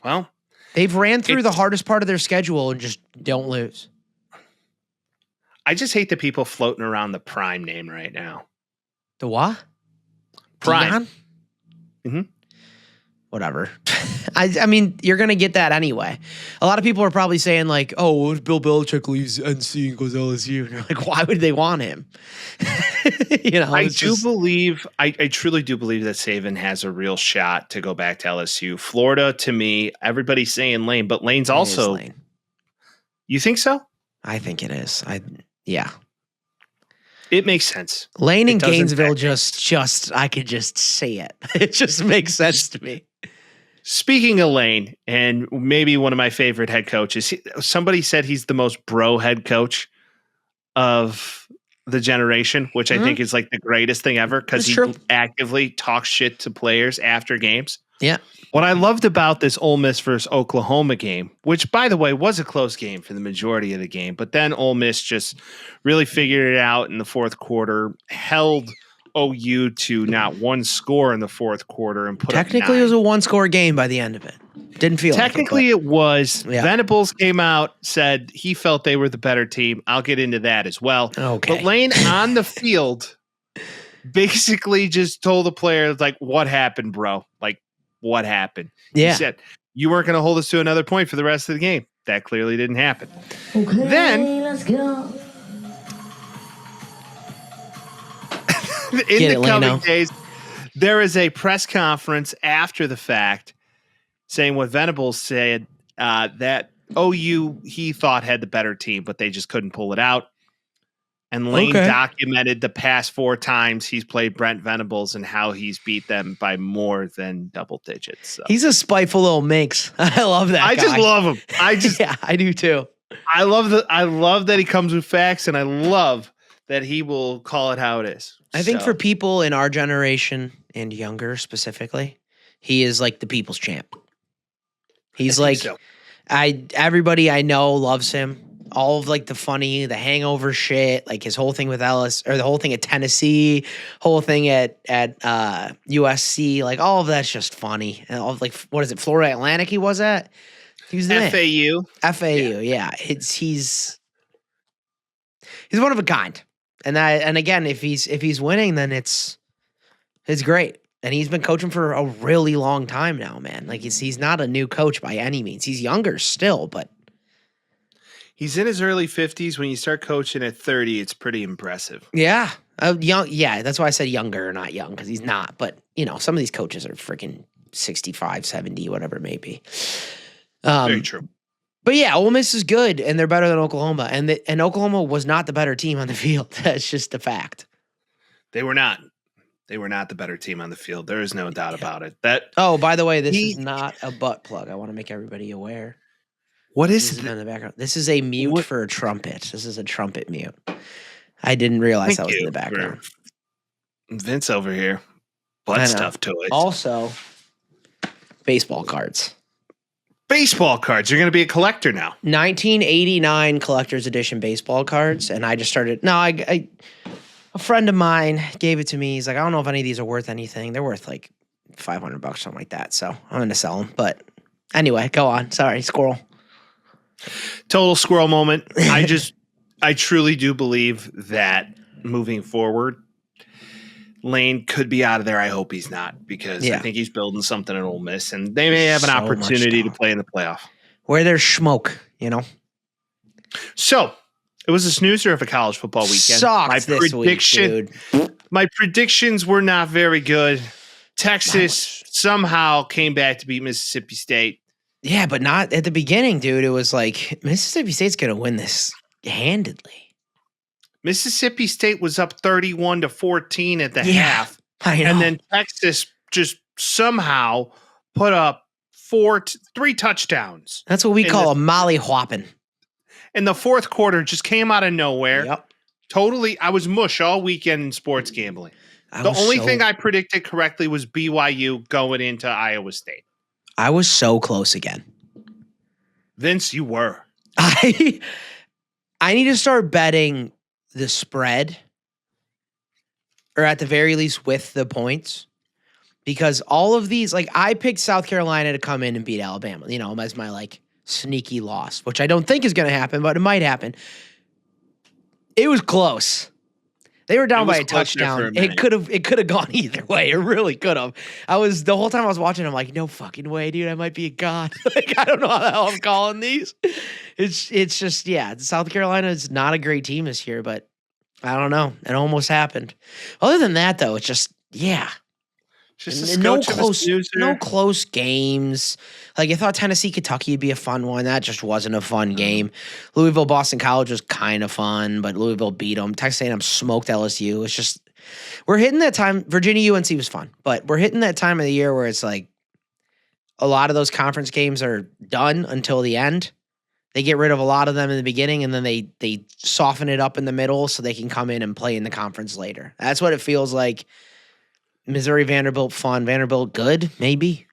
Well, they've ran through the hardest part of their schedule and just don't lose. I just hate the people floating around the Prime name right now. The what? Prime. Mm-hmm. Whatever. I mean, you're going to get that anyway. A lot of people are probably saying like, oh, what if Bill Belichick leaves NC and goes LSU? And you're like, why would they want him? I truly do believe that Saban has a real shot to go back to LSU. Florida, to me, everybody's saying Lane, but Lane's also. Lane. You think so? I think it is. Yeah. It makes sense. Lane in Gainesville I could just say it. It just makes sense to me. Speaking of Lane, and maybe one of my favorite head coaches, somebody said he's the most bro head coach of the generation, which I think is like the greatest thing ever because he actively talks shit to players after games. Yeah. What I loved about this Ole Miss versus Oklahoma game, which, by the way, was a close game for the majority of the game, but then Ole Miss just really figured it out in the fourth quarter, held OU to not one score in the fourth quarter and put technically up 9. It was a 1-score game by the end of it. Didn't feel technically like it was. Yeah. Venables came out, said he felt they were the better team. I'll get into that as well. Okay. But Lane on the field basically just told the players, like, what happened, bro? Like, what happened? Yeah. He said, you weren't going to hold us to another point for the rest of the game. That clearly didn't happen. Okay, then let's go. In the coming days, there is a press conference after the fact saying what Venables said, that OU, he thought had the better team, but they just couldn't pull it out. And Lane documented the past 4 times he's played Brent Venables and how he's beat them by more than double digits. So. He's a spiteful little minx. I love that guy. Just love him. Yeah, I do too. I love that he comes with facts, and I love that he will call it how it is. I think for people in our generation and younger specifically, he is like the people's champ. He's like, everybody I know loves him. all of like the hangover shit, like his whole thing with Ellis, or the whole thing at Tennessee, whole thing at USC, like all of that's just funny. And all of, like, what is it, Florida Atlantic he was at? He was the FAU, yeah. He's one of a kind. And again, if he's winning, then it's great. And he's been coaching for a really long time now, man. Like he's not a new coach by any means. He's younger still, but he's in his early 50s. When you start coaching at 30, it's pretty impressive. Yeah. Young. Yeah. That's why I said younger, not young, because he's not. But, some of these coaches are freaking 65, 70, whatever it may be. Very true. But yeah, Ole Miss is good, and they're better than Oklahoma. And Oklahoma was not the better team on the field. That's just a fact. They were not. They were not the better team on the field. There is no doubt about it. Oh, by the way, this is not a butt plug. I want to make everybody aware. What is it in the background? This is a mute for a trumpet. This is a trumpet mute. I didn't realize that was in the background. Vince over here. Butt stuff to it. Also, baseball cards. Baseball cards. You're going to be a collector now. 1989 collector's edition baseball cards, and I just started. No, I a friend of mine gave it to me. He's like, I don't know if any of these are worth anything. They're worth like $500, something like that. So I'm going to sell them. But anyway, go on. Sorry, squirrel. Total squirrel moment. I truly do believe that moving forward, Lane could be out of there. I hope he's not, because I think he's building something at Ole Miss, and they may have an opportunity to play in the playoff. Where there's smoke, So it was a snoozer of a college football weekend. Sucks this week, dude. My predictions were not very good. Texas somehow came back to beat Mississippi State. Yeah, but not at the beginning, dude. It was like Mississippi State's going to win this handedly. Mississippi State was up 31-14 at the half. I know. And then Texas just somehow put up 3 touchdowns. That's what we call a molly-whopping. And the fourth quarter just came out of nowhere. Yep. Totally. I was mush all weekend in sports gambling. The only thing I predicted correctly was BYU going into Iowa State. I was so close again. Vince, you were. I need to start betting the spread, or at the very least with the points, because all of these, like, I picked South Carolina to come in and beat Alabama, as my like sneaky loss, which I don't think is going to happen, but it might happen. It was close. They were down by a touchdown. It could have gone either way. It really could have. The whole time I was watching, I'm like, no fucking way, dude. I might be a god. Like, I don't know how the hell I'm calling these. It's just, South Carolina is not a great team this year, but I don't know. It almost happened. Other than that, though, it's just, Just no close games. Like, I thought Tennessee, Kentucky would be a fun one. That just wasn't a fun game. Louisville, Boston College was kind of fun, but Louisville beat them. Texas A&M smoked LSU. It's just, we're hitting that time. Virginia, UNC was fun, but we're hitting that time of the year where it's like a lot of those conference games are done until the end. They get rid of a lot of them in the beginning, and then they soften it up in the middle so they can come in and play in the conference later. That's what it feels like. Missouri, Vanderbilt, fun. Vanderbilt, good, maybe.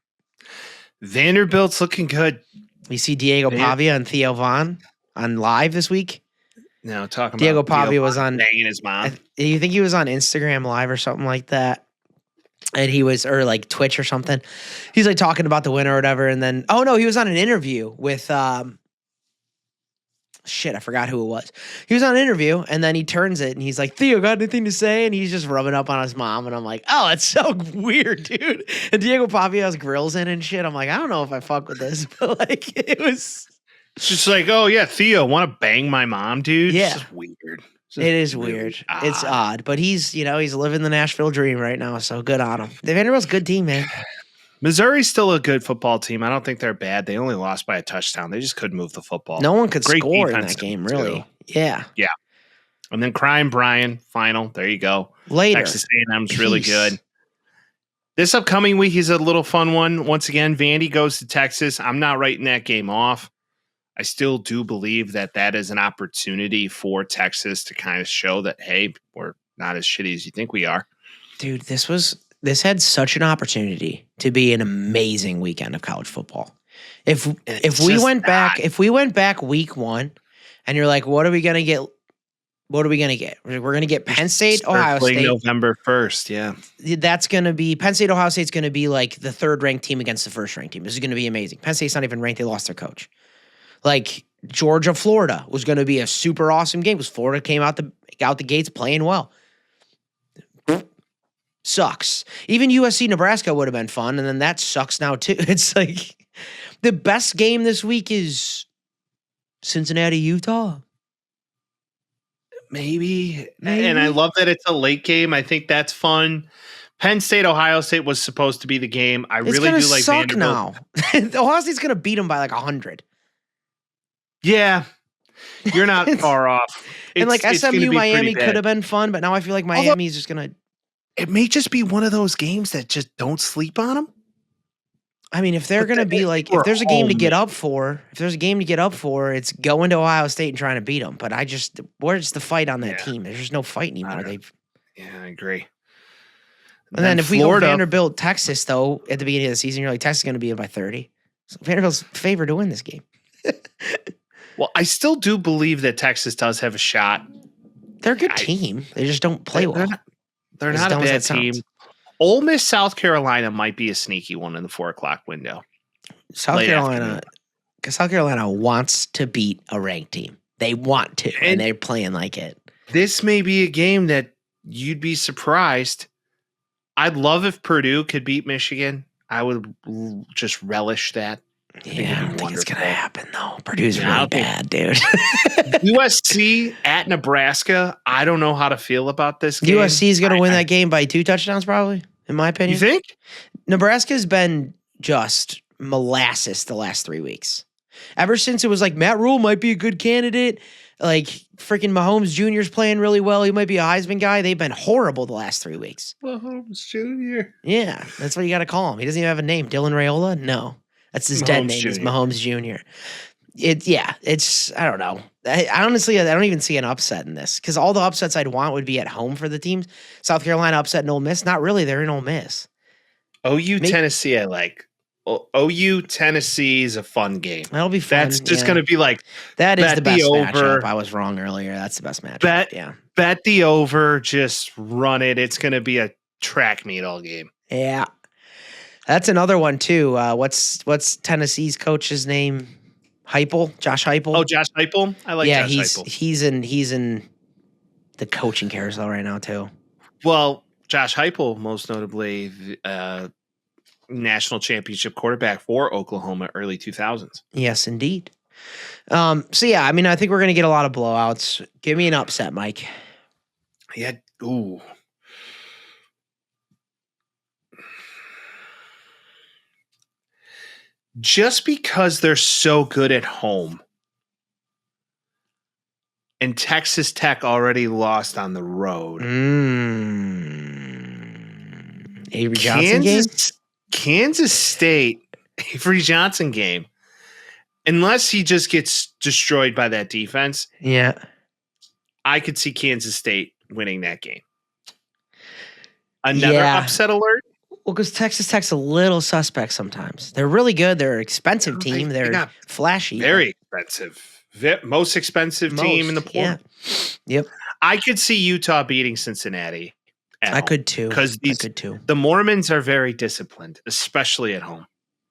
Vanderbilt's looking good. We see Diego Pavia and Theo Vaughn on live this week. No, talking Diego about Pavia was on banging his mom. You think he was on Instagram Live or something like that? And he was, or like Twitch or something. He's like talking about the win or whatever. And then, oh no, he was on an interview with, I forgot who it was. He was on an interview, and then he turns it, and he's like, Theo, got anything to say? And he's just rubbing up on his mom, and I'm like, oh, that's so weird, dude. And Diego Pavia has grills in and shit. I'm like, I don't know if I fuck with this, but like, it was just like, oh yeah, Theo, want to bang my mom, dude? Yeah. It's just weird. It is really weird. Odd. It's odd, but he's living the Nashville dream right now, so good on him. The Vanderbilt's a good team, man. Missouri's still a good football team. I don't think they're bad. They only lost by a touchdown. They just couldn't move the football. No one could score in that game, really. Yeah. Yeah. And then Crime Brian, final. There you go. Later. Texas A&M's really good. This upcoming week is a little fun one. Once again, Vandy goes to Texas. I'm not writing that game off. I still do believe that is an opportunity for Texas to kind of show that, hey, we're not as shitty as you think we are. Dude, this had such an opportunity to be an amazing weekend of college football. If we went back week 1 And you're like, what are we going to get? What are we going to get? We're going to get Penn State, Ohio State. November 1st, yeah. That's going to be Penn State, Ohio State's going to be like the third ranked team against the first ranked team. This is going to be amazing. Penn State's not even ranked. They lost their coach. Like Georgia, Florida was going to be a super awesome game because Florida came out the gates playing well. Sucks. Even USC, Nebraska would have been fun. And then that sucks now too. It's like the best game this week is Cincinnati, Utah. Maybe. And I love that it's a late game. I think that's fun. Penn State, Ohio State was supposed to be the game. I really do like suck Vanderbilt. Now. Ohio State's going to beat them by like 100. Yeah. You're not far off. And like SMU, Miami could have been fun, but now I feel like Miami is just going to. It may just be one of those games that just don't sleep on them. I mean, if they're going to be like, if there's a game to get up for, it's going to Ohio State and trying to beat them. But where's the fight on that team? There's just no fight anymore. Yeah, I agree. And then if we go Vanderbilt, Texas, though, at the beginning of the season, you're like, Texas is going to be in by 30. So Vanderbilt's favored to win this game. Well, I still do believe that Texas does have a shot. They're a good team. They just don't play well. They're not a bad team. Ole Miss, South Carolina might be a sneaky one in the 4:00 window. South Carolina wants to beat a ranked team. They want to, and they're playing like it. This may be a game that you'd be surprised. I'd love if Purdue could beat Michigan. I would just relish that. Yeah, I don't think it's going to happen, though. Purdue's really bad, dude. USC at Nebraska. I don't know how to feel about this game. USC is going to win that game by 2 touchdowns, probably, in my opinion. You think? Nebraska's been just molasses the last 3 weeks. Ever since it was like, Matt Rule might be a good candidate. Like, freaking Mahomes Jr.'s playing really well. He might be a Heisman guy. They've been horrible the last 3 weeks. Mahomes Jr. Yeah, that's what you got to call him. He doesn't even have a name. Dylan Raiola? No. That's his dead name. It's Mahomes Jr. I don't know. I honestly don't even see an upset in this because all the upsets I'd want would be at home for the teams. South Carolina upset in Ole Miss. Not really. They're in Ole Miss. Tennessee, I like. OU Tennessee is a fun game. That'll be fun. That's just going to be like that is the best matchup. I was wrong earlier. That's the best matchup. Bet the over. Just run it. It's going to be a track meet all game. Yeah. That's another one too. What's Tennessee's coach's name? Heupel, Josh Heupel. Oh, Josh Heupel. I like Josh Heupel. He's in the coaching carousel right now too. Well, Josh Heupel, most notably, national championship quarterback for Oklahoma, early 2000s. Yes, indeed. So yeah, I mean, I think we're gonna get a lot of blowouts. Give me an upset, Mike. Yeah. Ooh. Just because they're so good at home and Texas Tech already lost on the road. Avery Johnson game? Kansas State, Avery Johnson game. Unless he just gets destroyed by that defense. Yeah. I could see Kansas State winning that game. Another upset alert. Well, because Texas Tech's a little suspect sometimes. They're really good. They're an expensive team. They're flashy. Very expensive. Most expensive team in the portal. Yeah. Yep. I could see Utah beating Cincinnati. I could too. Because the Mormons are very disciplined, especially at home.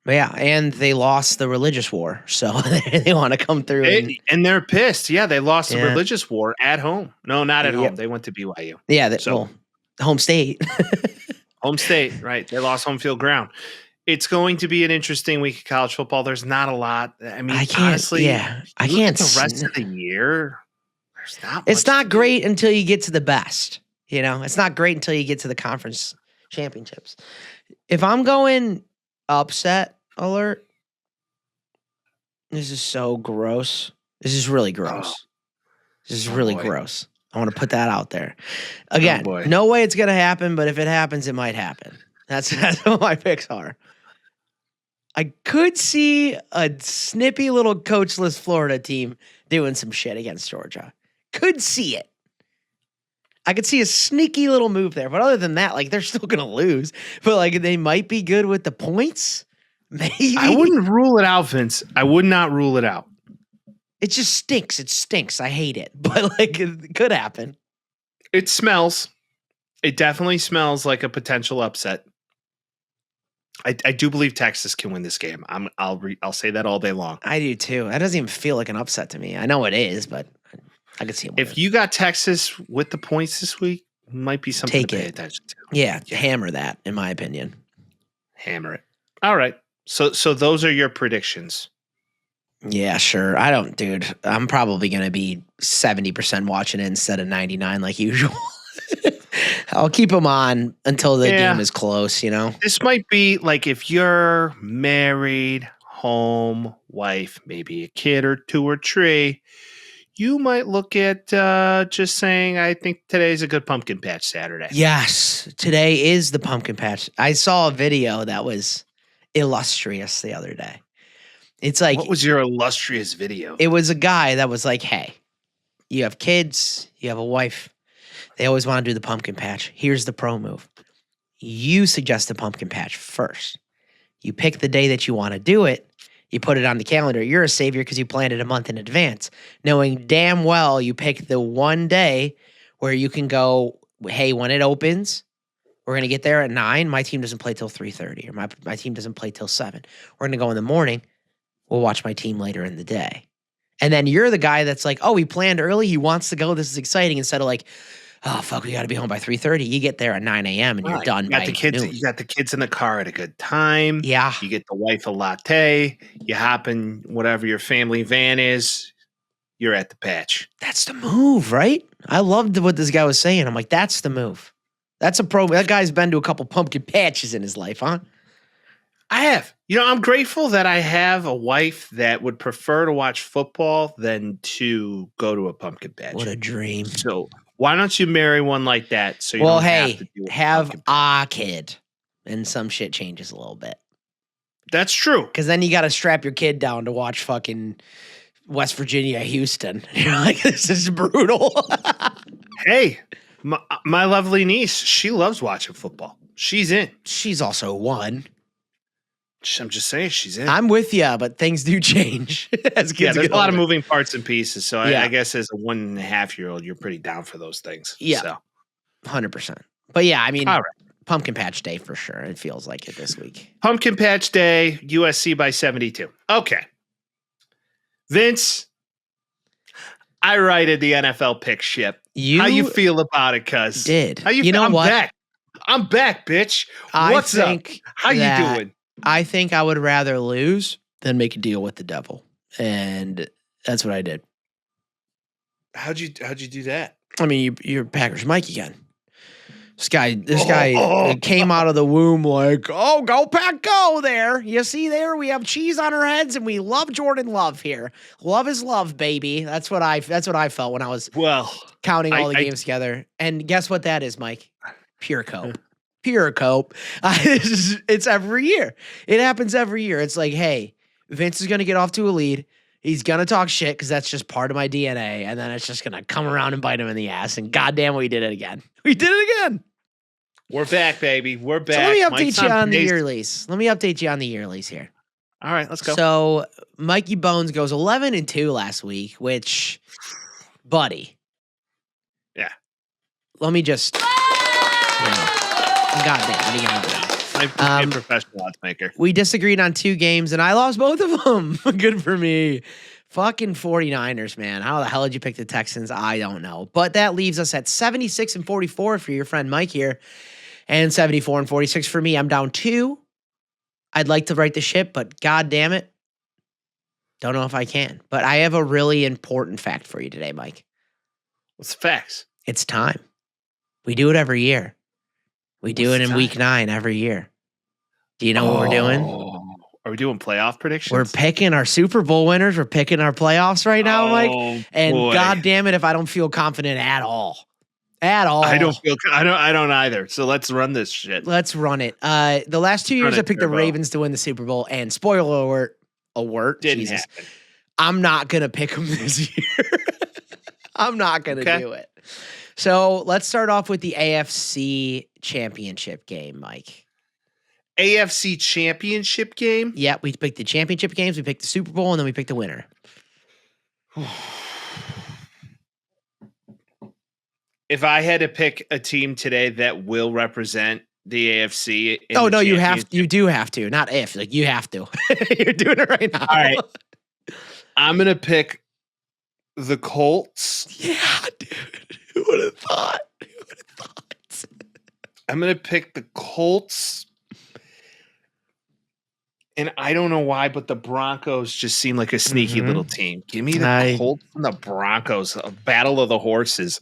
Yeah, and they lost the religious war, so they want to come through. And they're pissed. Yeah, they lost the religious war at home. No, not at home. They went to BYU. Yeah, home state. Home state, right. They lost home field ground. It's going to be an interesting week of college football. There's not a lot. I mean, honestly, I can't. The rest of the year, there's not much. It's not great until you get to the best. You know, it's not great until you get to the conference championships. If I'm going upset alert, this is so gross. This is really gross. This is really gross. I want to put that out there. Again, no way it's going to happen, but if it happens, it might happen. That's what my picks are. I could see a snippy little coachless Florida team doing some shit against Georgia. Could see it. I could see a sneaky little move there. But other than that, like, they're still going to lose. But, like, they might be good with the points. Maybe. I wouldn't rule it out, Vince. I would not rule it out. It just stinks. It stinks. I hate it. But like it could happen. It smells. It definitely smells like a potential upset. I do believe Texas can win this game. I'll say that all day long. I do too. That doesn't even feel like an upset to me. I know it is, but I could see it. If you got Texas with the points this week, might be something to pay attention to. Yeah, hammer that, in my opinion. Hammer it. All right. So those are your predictions. Yeah, sure. Dude, I'm probably going to be 70% watching it instead of 99 like usual. I'll keep them on until the game is close, you know? This might be like if you're married, home, wife, maybe a kid or two or three, you might look at just saying, I think today's a good pumpkin patch Saturday. Yes, today is the pumpkin patch. I saw a video that was illustrious the other day. It's like, what was your illustrious video? It was a guy that was like, hey, you have kids, you have a wife. They always want to do the pumpkin patch. Here's the pro move. You suggest the pumpkin patch first. You pick the day that you want to do it. You put it on the calendar. You're a savior because you planned it a month in advance, knowing damn well you pick the one day where you can go, hey, when it opens, we're going to get there at 9. My team doesn't play till 3:30, or my team doesn't play till 7. We're going to go in the morning. We'll watch my team later in the day. And then you're the guy that's like, oh, he planned early. He wants to go. This is exciting. Instead of like, oh, fuck, we got to be home by 3:30. You get there at 9 a.m. and you're done by noon. You got the kids in the car at a good time. Yeah. You get the wife a latte. You hop in whatever your family van is. You're at the patch. That's the move, right? I loved what this guy was saying. I'm like, that's the move. That's a pro. That guy's been to a couple pumpkin patches in his life, huh? I have. I'm grateful that I have a wife that would prefer to watch football than to go to a pumpkin patch. What a dream. So why don't you marry one like that? So you don't have to do have a kid, and some shit changes a little bit. That's true. Because then you got to strap your kid down to watch fucking West Virginia, Houston. You're like, this is brutal. Hey, my lovely niece, she loves watching football. She's in. She's also one. I'm just saying she's in. I'm with you, but things do change. As kids there's get a lot of older. moving parts and pieces. So I guess as a 1.5-year-old, you're pretty down for those things. Yeah, so. 100%. But yeah, I mean, all right. Pumpkin Patch Day for sure. It feels like it this week. Pumpkin Patch Day, USC by 72. Okay. Vince, I righted the NFL pick ship. How you feel about it, cuz? How you know I'm what? back. I'm back, bitch. What's up? How you doing? I think I would rather lose than make a deal with the devil. And that's what I did. How'd you do that? I mean, you're Packers Mike again. This guy came out of the womb like, oh, go Pack, go there. You see there, we have cheese on our heads and we love Jordan Love here. Love is love, baby. That's what I felt when I was counting all the games together. And guess what that is, Mike? Pure cope. Pure cope. It's every year. It happens every year. It's like, hey, Vince is going to get off to a lead. He's going to talk shit because that's just part of my DNA. And then it's just going to come around and bite him in the ass. And goddamn, we did it again. We did it again. We're back, baby. We're back. So let me update you on the yearlies. Let me update you on the yearlies here. All right, let's go. So Mikey Bones goes 11-2 last week, which, buddy. Yeah. Let me just... goddamn, what are you going to do? I'm a professional odds maker. We disagreed on 2 games, and I lost both of them. Good for me. Fucking 49ers, man. How the hell did you pick the Texans? I don't know. But that leaves us at 76-44 for your friend Mike here, and 74-46 for me. I'm down 2. I'd like to right the ship, but god damn it, don't know if I can. But I have a really important fact for you today, Mike. What's the facts? It's time. We do it every year. We do it in week 9 every year. Do you know what we're doing? Are we doing playoff predictions? We're picking our Super Bowl winners. We're picking our playoffs right now, Mike. And boy. god damn it if I don't feel confident at all. At all. I don't either. So let's run this shit. Let's run it. The last 2 years I picked the Ravens to win the Super Bowl, and spoiler alert, didn't happen. I'm not gonna pick them this year. I'm not gonna do it. So let's start off with the AFC Championship game, Mike. AFC Championship game? Yeah, we picked the championship games, we picked the Super Bowl, and then we picked the winner. If I had to pick a team today that will represent the AFC, Oh no, you do have to. Not if, like you have to. You're doing it right now. All right. I'm gonna pick the Colts. Yeah, dude. Who would have thought? I'm gonna pick the Colts. And I don't know why, but the Broncos just seem like a sneaky little team. Give me the Colts and the Broncos, a battle of the horses.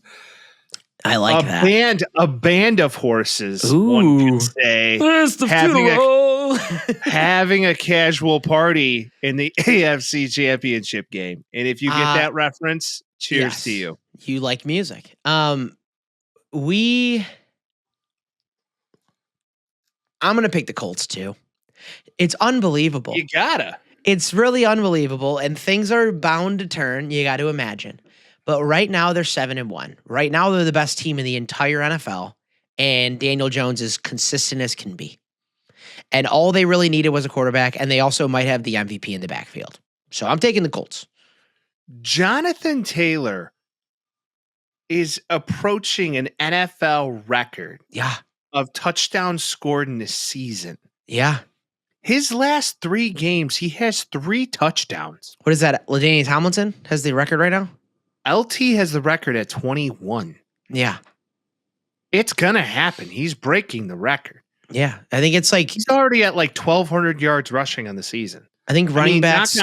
I like that. A band of horses, Ooh. one could say. Where's the funeral? Having a casual party in the AFC Championship game. And if you get that reference, cheers to you. You like music. I'm going to pick the Colts too. It's unbelievable. You gotta. It's really unbelievable, and things are bound to turn. You got to imagine. But right now they're 7-1. Right now they're the best team in the entire NFL, and Daniel Jones is consistent as can be. And all they really needed was a quarterback, and they also might have the MVP in the backfield. So I'm taking the Colts. Jonathan Taylor is approaching an NFL record. Yeah. Of touchdowns scored in this season. Yeah. His last 3 games, he has 3 touchdowns. What is that? LaDainian Tomlinson has the record right now? LT has the record at 21. Yeah. It's going to happen. He's breaking the record. Yeah. I think it's like... He's already at like 1,200 yards rushing on the season. I think running backs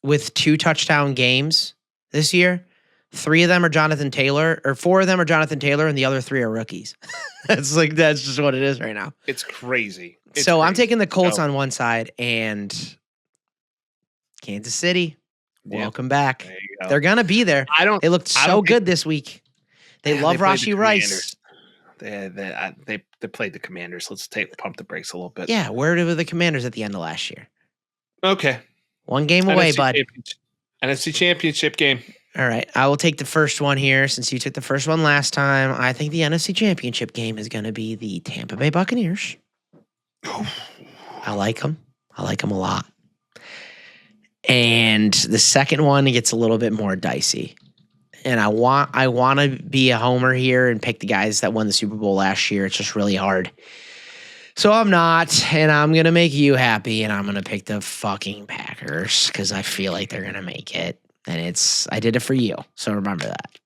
with 2 touchdown games this year, 3 of them are Jonathan Taylor, or 4 of them are Jonathan Taylor, and the other 3 are rookies. That's just what it is right now. It's crazy. I'm taking the Colts on one side and Kansas City. Welcome back. Go. They're gonna be there. They looked so good this week. They love Rashee Rice. They played the Commanders. Let's pump the brakes a little bit. Yeah, where were the Commanders at the end of last year? Okay. 1 game away, bud. NFC Championship game. All right. I will take the first one here since you took the first one last time. I think the NFC Championship game is going to be the Tampa Bay Buccaneers. I like them. I like them a lot. And the second one gets a little bit more dicey. And I want to be a homer here and pick the guys that won the Super Bowl last year. It's just really hard. So I'm not, and I'm going to make you happy, and I'm going to pick the fucking Packers because I feel like they're going to make it. And I did it for you. So remember that.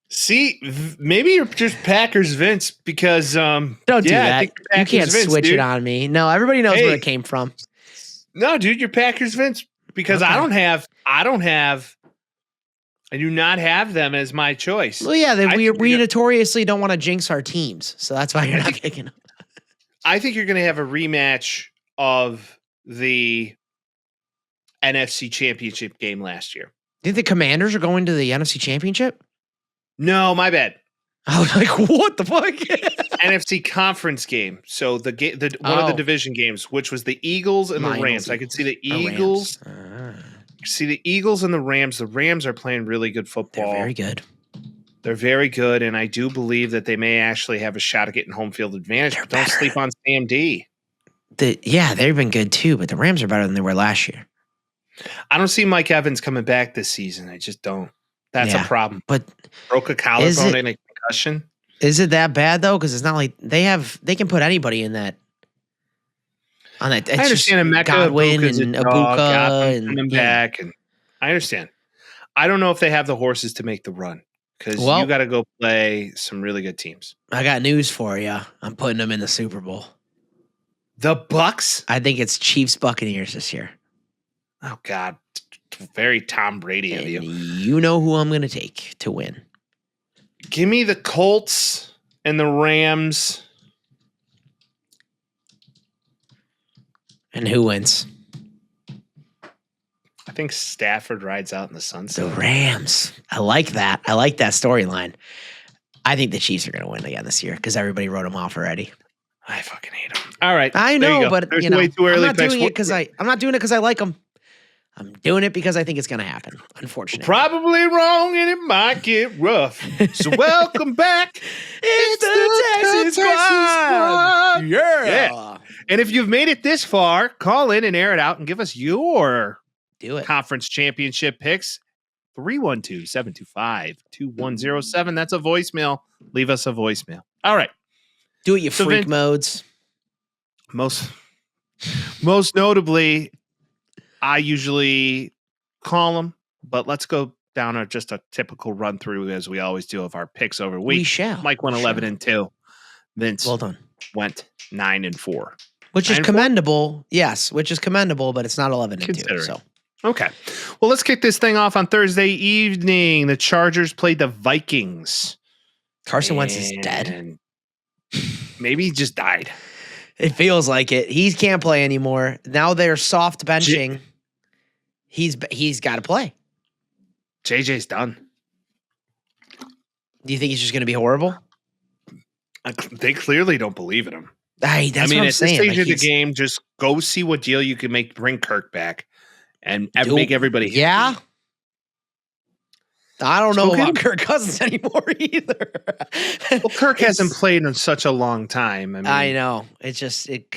See, maybe you're just Packers Vince because don't do that. You can't switch it on me. No, everybody knows where it came from. No, dude, you're Packers Vince because I do not have them as my choice. Well, yeah, we notoriously don't want to jinx our teams, so that's why you're not picking them. I think you're going to have a rematch of the NFC Championship game last year. Do you think the Commanders are going to the NFC Championship? No, my bad. I was like, what the fuck? NFC Conference game. So one of the division games, which was the Eagles and the Rams. I could see the Eagles. See the Eagles and the Rams. The Rams are playing really good football. They're very good. They're very good, and I do believe that they may actually have a shot at getting home field advantage. But don't sleep on Sam D. They've been good too, but the Rams are better than they were last year. I don't see Mike Evans coming back this season. I just don't. That's a problem. But broke a collarbone and a concussion. Is it that bad though? Because it's not like they can put anybody in that. On that, I understand. Godwin and Ibuka and coming back, and I understand. I don't know if they have the horses to make the run because you got to go play some really good teams. I got news for you. I'm putting them in the Super Bowl. The Bucks? I think it's Chiefs Buccaneers this year. Oh God, very Tom Brady of you. You know who I'm going to take to win. Give me the Colts and the Rams. And who wins? I think Stafford rides out in the sunset. The Rams. I like that. I like that storyline. I think the Chiefs are going to win again this year because everybody wrote them off already. I fucking hate them. All right. I know, but There's way too early I'm not doing it because I like them. I'm doing it because I think it's going to happen, unfortunately. Probably wrong, and it might get rough. So welcome back. It's the Texas Squad. Yeah. And if you've made it this far, call in and air it out and give us your Do it. Conference championship picks. 312-725-2107. That's a voicemail. Leave us a voicemail. All right. Do it, you So freak Vince, modes. Most notably, I usually call them, but let's go down just a typical run through as we always do of our picks over week. We shall. Mike went 11-2. Vince Well done. went 9-4. Which is 9-4? Commendable. Yes, which is commendable, but it's not 11-2. So okay. Well, let's kick this thing off on Thursday evening. The Chargers played the Vikings. Carson Wentz is dead. Maybe he just died. It feels like it. He can't play anymore. Now they're soft benching. He's got to play. JJ's done. Do you think he's just going to be horrible? They clearly don't believe in him. That's I mean, what I'm at saying. this stage of the game, just go see what deal you can make. Bring Kirk back and make everybody happy. Yeah. I don't know Okay. about Kirk Cousins anymore either. Well, Kirk hasn't played in such a long time. I know. It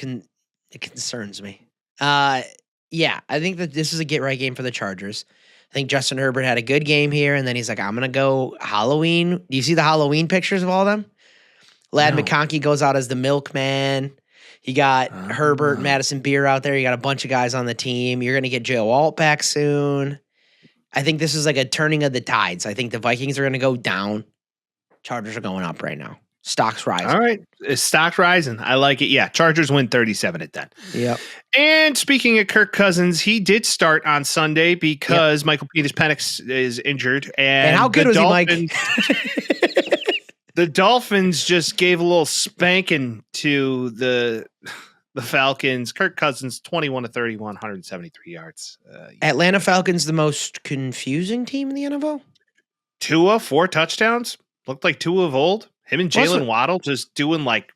concerns me. Yeah, I think that this is a get right game for the Chargers. I think Justin Herbert had a good game here, and then he's like, I'm gonna go Halloween. Do you see the Halloween pictures of all of them? Lad No. McConkey goes out as the milkman. You got Herbert, Madison Beer out there. You got a bunch of guys on the team. You're gonna get Joe Alt back soon. I think this is like a turning of the tides. I think the Vikings are gonna go down. Chargers are going up right now. Stock's rising. All right. Stock rising. I like it. Yeah. Chargers win 37-10. Yep. And speaking of Kirk Cousins, he did start on Sunday because Michael Peters Penix is injured. And how good was he, Mike? The Dolphins just gave a little spanking to the Falcons. Kirk Cousins, 21-31, 173 yards. Atlanta Falcons, the most confusing team in the NFL? Tua, 4 touchdowns. Looked like Tua of old. Him and Jalen Waddle just doing like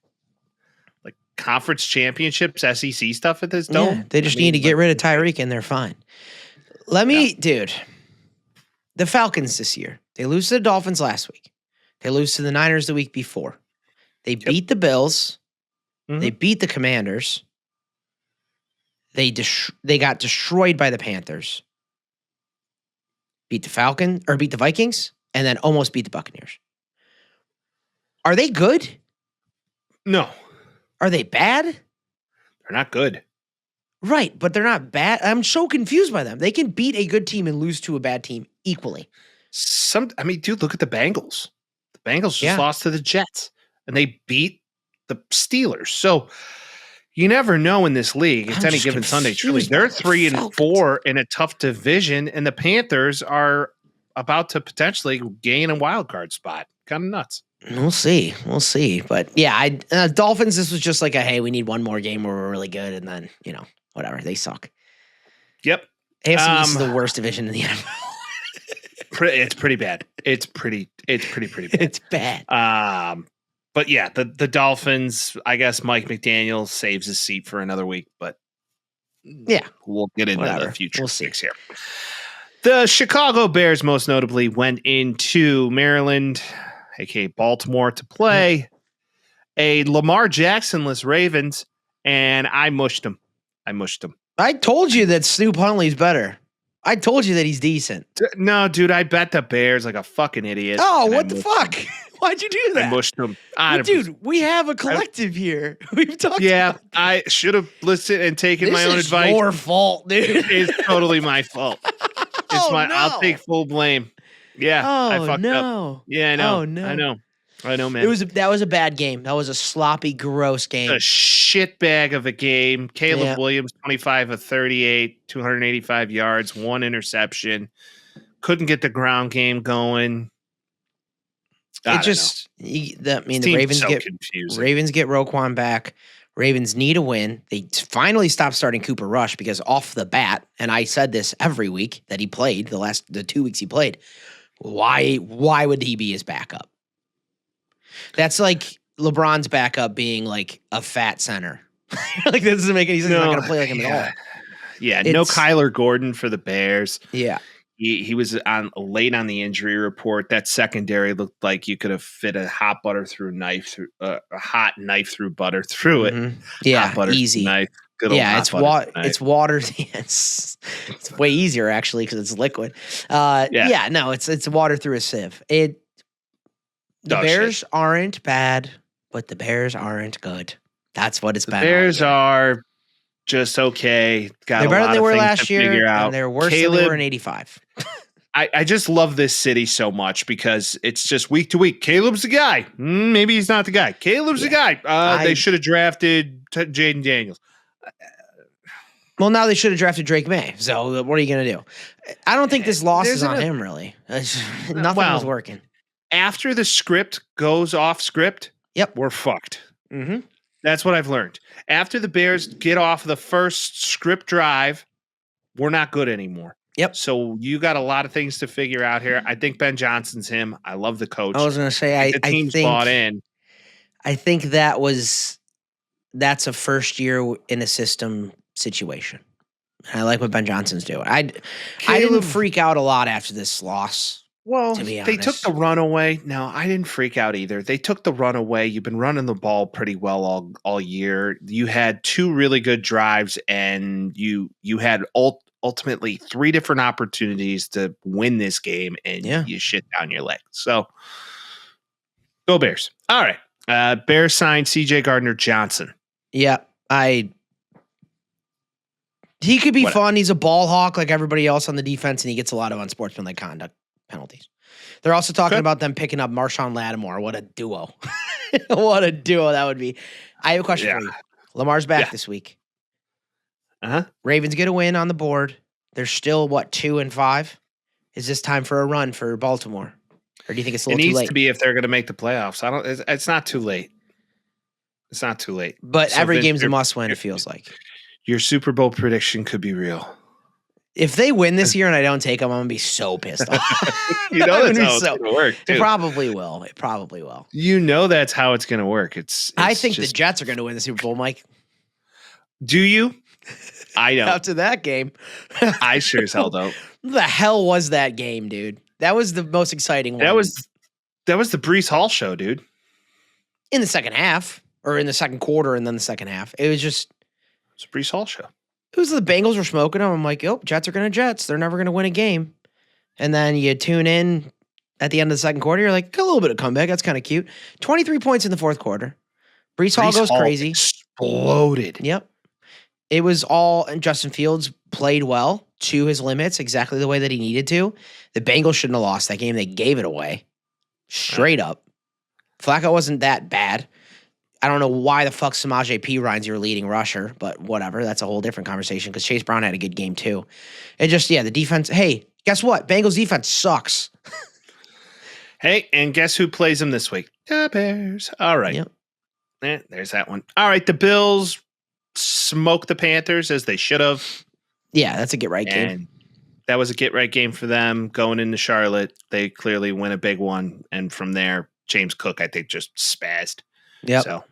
conference championships, SEC stuff at this dome. Yeah, they just need to get rid of Tyreek and they're fine. Dude, the Falcons this year, they lose to the Dolphins last week. They lose to the Niners the week before. They beat the Bills. Mhm. They beat the Commanders. They got destroyed by the Panthers. Beat the Vikings, and then almost beat the Buccaneers. Are they good? No, Are they bad? they're not good. Right, but they're not bad. I'm so confused by them. They can beat a good team and lose to a bad team equally. Dude, look at the Bengals. The Bengals just Yeah. lost to the Jets, and they beat the Steelers. So you never know in this league. It's I'm any just given Sunday. Truly, confused by they're the 3-4 in a tough division, and the Panthers are about to potentially gain a wild card spot. Kind of nuts. We'll see. But yeah, Dolphins, this was just like hey, we need one more game where we're really good, and then, whatever. They suck. Yep. AFC East is the worst division in the NFL. It's pretty bad. It's pretty bad. It's bad. But yeah, the Dolphins, I guess Mike McDaniel saves his seat for another week, but Yeah. we'll get into Whatever. the future We'll see. picks here. The Chicago Bears most notably went into Maryland, aka Baltimore, to play a Lamar Jackson-less Ravens, and I mushed them. I told you that Snoop Huntley's better. I told you that he's decent. No, dude, I bet the Bears like a fucking idiot. Oh, and what the fuck? Why'd you do that? I mushed them. Dude, we have a collective here. We've talked Yeah, about I should have listened and taken my own This is advice. your fault, dude. It's totally my fault. It's I'll no. take full blame. Yeah, I fucked up. no. Yeah, I know. Oh, no. I know, man. That was a bad game. That was a sloppy, gross game. A shit bag of a game. Caleb Yeah. Williams, 25 of 38, 285 yards, 1 interception. Couldn't get the ground game going. The Team's Ravens so get confusing. Ravens get Roquan back. Ravens need a win. They finally stopped starting Cooper Rush because off the bat, and I said this every week that he played, the 2 weeks he played, why would he be his backup? That's like LeBron's backup being like a fat center. Like, that doesn't make any sense. He's not going to play like him at all. Yeah, no It's- Kyler Gordon for the Bears. Yeah. He was late on the injury report. That secondary looked like you could have fit a hot knife through butter through it. Mhm. Yeah, Hot butter easy. knife. Good old hot it's butter tonight. it's water. It's way easier actually because it's liquid. No, it's water through a sieve. The Bears aren't bad, but the Bears aren't good. That's what it's been. The Bears are just okay. They're better than they were last year, and they're worse than they were in '85. I just love this city so much because it's just week to week. Caleb's the guy. Maybe he's not the guy. Caleb's the guy. They should have drafted Jaden Daniels. Well, now they should have drafted Drake May. So what are you going to do? I don't think this loss is on him, really. Nothing was working. After the script goes off script, we're fucked. Mm-hmm. That's what I've learned. After the Bears get off the first script drive, we're not good anymore. Yep. So you got a lot of things to figure out here. I think Ben Johnson's him. I love the coach. I was going to say, the team's bought in. I think that's a first year in a system situation. I like what Ben Johnson's doing. I didn't freak out a lot after this loss. Well, they took the run away. No, I didn't freak out either. They took the run away. You've been running the ball pretty well all year. You had 2 really good drives, and you had ultimately 3 different opportunities to win this game, and you shit down your leg. So, go Bears. All right. Bears signed C.J. Gardner-Johnson. Yeah, he could be fun. He's a ball hawk like everybody else on the defense, and he gets a lot of unsportsmanlike conduct penalties. They're also talking about them picking up Marshawn Lattimore. What a duo. What a duo that would be. I have a question for you. Lamar's back this week. Ravens get a win on the board. They're still, 2-5? Is this time for a run for Baltimore? Or do you think it's a little too late? It needs to be if they're going to make the playoffs. It's not too late. It's not too late. But so every game's a must-win, it feels like. Your Super Bowl prediction could be real. If they win this year and I don't take them, I'm going to be so pissed off. You know that's how it's going to work, too. It probably will. You know that's how it's going to work. I think the Jets are going to win the Super Bowl, Mike. Do you? I don't. After that game. I sure as hell don't. What the hell was that game, dude? That was the most exciting one. That was the Breece Hall show, dude. In the second half, or in the second quarter and then the second half. It was just... It's a Breece Hall show. It was the Bengals were smoking them. I'm like, Jets are going to Jets. They're never going to win a game. And then you tune in at the end of the second quarter. You're like, a little bit of comeback. That's kind of cute. 23 points in the fourth quarter. Breece Hall goes crazy. Exploded. Yep. It was all, and Justin Fields played well to his limits, exactly the way that he needed to. The Bengals shouldn't have lost that game. They gave it away. Straight up. Flacco wasn't that bad. I don't know why the fuck Samaje Perine's your leading rusher, but whatever. That's a whole different conversation because Chase Brown had a good game too. It just, the defense. Hey, guess what? Bengals defense sucks. Hey, and guess who plays them this week? The Bears. All right. Yep. There's that one. All right. The Bills smoke the Panthers as they should have. Yeah, that's a get-right game. That was a get-right game for them going into Charlotte. They clearly win a big one. And from there, James Cook, I think, just spazzed. Yeah. So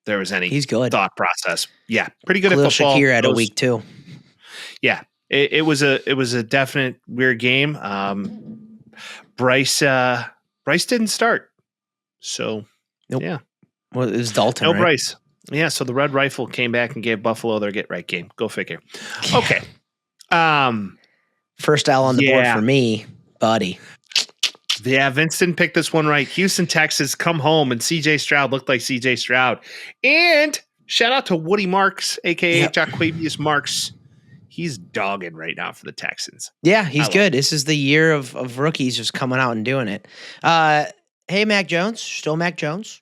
there was any He's good. thought process. Yeah. Pretty good Khalil at football. Shakir had a week too. Yeah. It was a definite weird game. Bryce didn't start. So yeah. Well, it was Dalton. No right? Bryce. Yeah. So the Red Rifle came back and gave Buffalo their get right game. Go figure. Okay. First L on the board for me, buddy. Yeah, Vince didn't pick this one right. Houston, Texas, come home, and C.J. Stroud looked like C.J. Stroud. And shout out to Woody Marks, a.k.a. Jaquavius Marks. He's dogging right now for the Texans. Yeah, he's good. This is the year of rookies just coming out and doing it. Hey, Mac Jones. Still Mac Jones.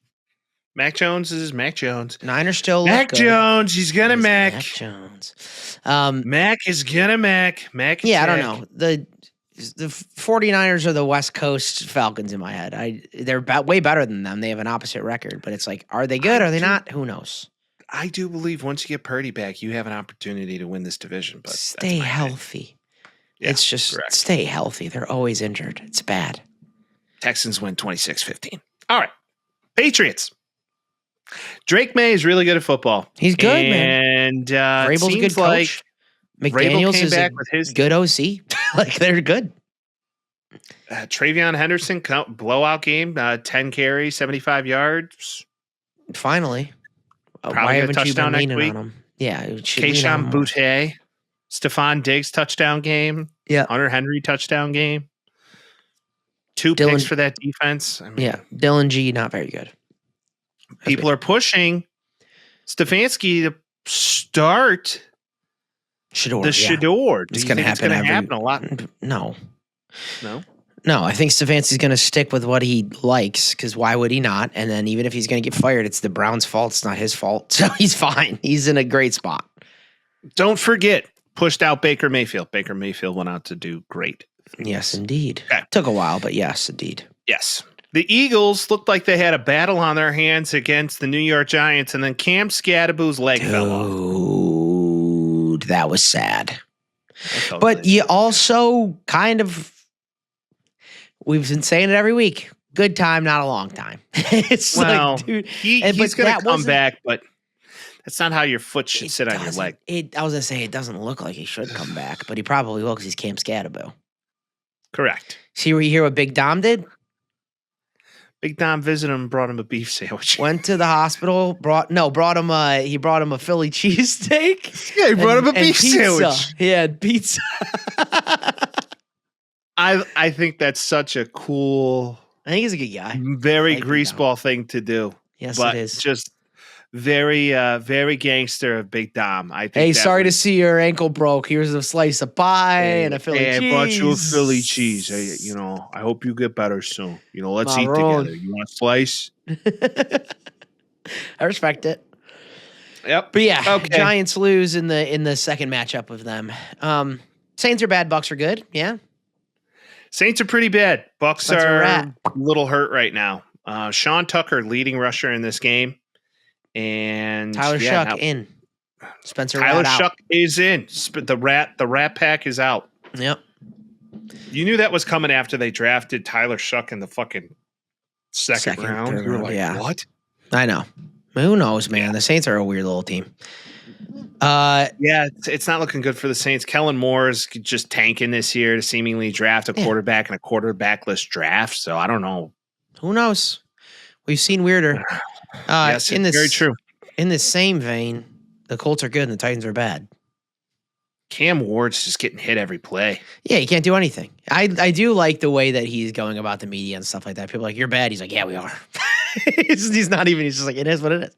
Mac Jones is Mac Jones. Niners still Mac look Jones. He's going to Mac. Mac Jones. Mac is going to Mac. Mac is I don't know. The 49ers are the West Coast Falcons in my head. They're way better than them. They have an opposite record, but it's like, are they good? Are they not? Who knows? I do believe once you get Purdy back, you have an opportunity to win this division. But stay healthy. Yeah, it's just stay healthy. They're always injured. It's bad. Texans win 26-15. All right. Patriots. Drake May is really good at football. He's good, man. And Vrabel's a good coach. McDaniels is a good OC. Like, they're good. Travion Henderson, blowout game, 10 carries, 75 yards. Finally. Probably Why a haven't you been touchdown next leaning week. on him? Yeah. Keishon Boutte, Stephon Diggs touchdown game. Yeah. Hunter Henry touchdown game. 2 picks for that defense. I mean, Dylan G, not very good. People are pushing Stefanski to start Shador. Shador. It's going to happen. A lot. No. No, I think Stefanski's going to stick with what he likes because why would he not? And then even if he's going to get fired, it's the Browns' fault. It's not his fault. So he's fine. He's in a great spot. Don't forget, pushed out Baker Mayfield. Baker Mayfield went out to do great. Yes, indeed. Okay. Took a while, but yes, indeed. Yes. The Eagles looked like they had a battle on their hands against the New York Giants, and then Cam Scadaboo's leg fell off. Dude, that was sad. But you also kind of, we've been saying it every week. Good time, not a long time. It's like, dude. He's going to come back, but that's not how your foot should sit on your leg. I was going to say, it doesn't look like he should come back, but he probably will because he's Cam Scadaboo. Correct. See where you hear what Big Dom did? Big Dom visited him and brought him a beef sandwich. Went to the hospital, brought him a Philly cheesesteak. Yeah, he brought him a beef sandwich. He had pizza. I think that's such a cool, I think he's a good guy. Very greaseball thing to do. Yes, but it is. Just very, very gangster of Big Dom. I think. Hey, sorry to see your ankle broke. Here's a slice of pie and a Philly cheese. I brought you a Philly cheese. I hope you get better soon. Let's eat together. You want a slice? I respect it. Yep. But yeah, okay. Giants lose in the second matchup of them. Saints are bad. Bucks are good. Yeah. Saints are pretty bad. Bucks are a little hurt right now. Sean Tucker, leading rusher in this game. And Tyler Shuck in. Spencer Tyler Rat Shuck out. is in. The Rat Pack is out. Yep. You knew that was coming after they drafted Tyler Shuck in the fucking second round. You were like, what? I know. Who knows, man? The Saints are a weird little team. Yeah, it's not looking good for the Saints. Kellen Moore is just tanking this year to seemingly draft a quarterback in a quarterbackless draft. So I don't know. Who knows? We've seen weirder. Yes, it's very true. In the same vein, the Colts are good and the Titans are bad. Cam Ward's just getting hit every play. Yeah, he can't do anything. I do like the way that he's going about the media and stuff like that. People are like, you're bad. He's like, yeah, we are. He's not even. He's just like, it is what it is.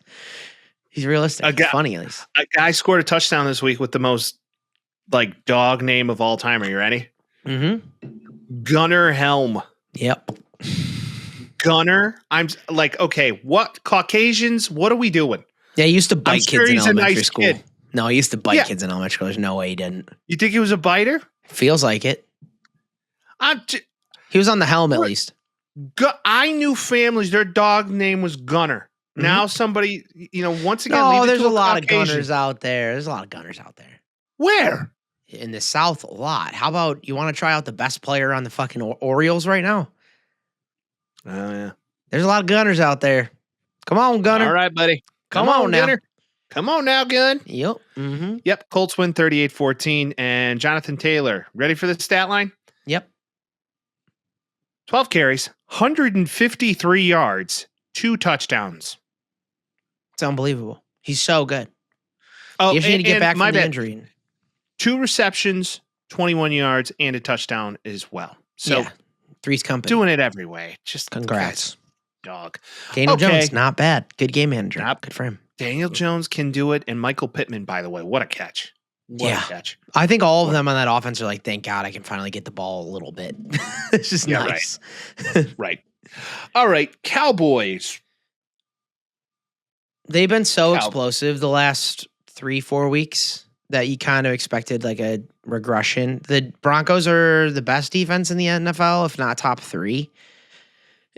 He's realistic. He's funny at least. A guy scored a touchdown this week with the most dog name of all time. Are you ready? Mm-hmm. Gunnar Helm. Yep. Gunnar. I'm like, okay, what Caucasians? What are we doing? Yeah, he used to bite kids in elementary school. Kid. No, he used to bite kids in elementary school. There's no way he didn't. You think he was a biter? Feels like it. He was on the helm at least. I knew families, their dog name was Gunner. Mm-hmm. Now somebody, once again, no, there's a lot of Gunners out there. There's a lot of Gunners out there. Where? In the South, a lot. How about you want to try out the best player on the fucking Orioles right now? Oh, yeah. There's a lot of Gunners out there. Come on, Gunner. All right, buddy. Come on now. Gunner. Come on now, Gun. Yep. Mm-hmm. Yep. Colts win 38-14. And Jonathan Taylor, ready for the stat line? Yep. 12 carries, 153 yards, 2 touchdowns. It's unbelievable. He's so good. Oh, you just need to get back from the injury. 2 receptions, 21 yards, and a touchdown as well. So Three's company. Doing it every way. Just congrats. Dog. Daniel Jones, not bad. Good game manager. Good for him. Daniel Jones can do it. And Michael Pittman, by the way, what a catch. What a catch. I think all of them on that offense are like, thank God I can finally get the ball a little bit. It's just nice. Right. All right. Cowboys. They've been so explosive the last 3-4 weeks that you kind of expected like a regression. The Broncos are the best defense in the NFL, if not top 3.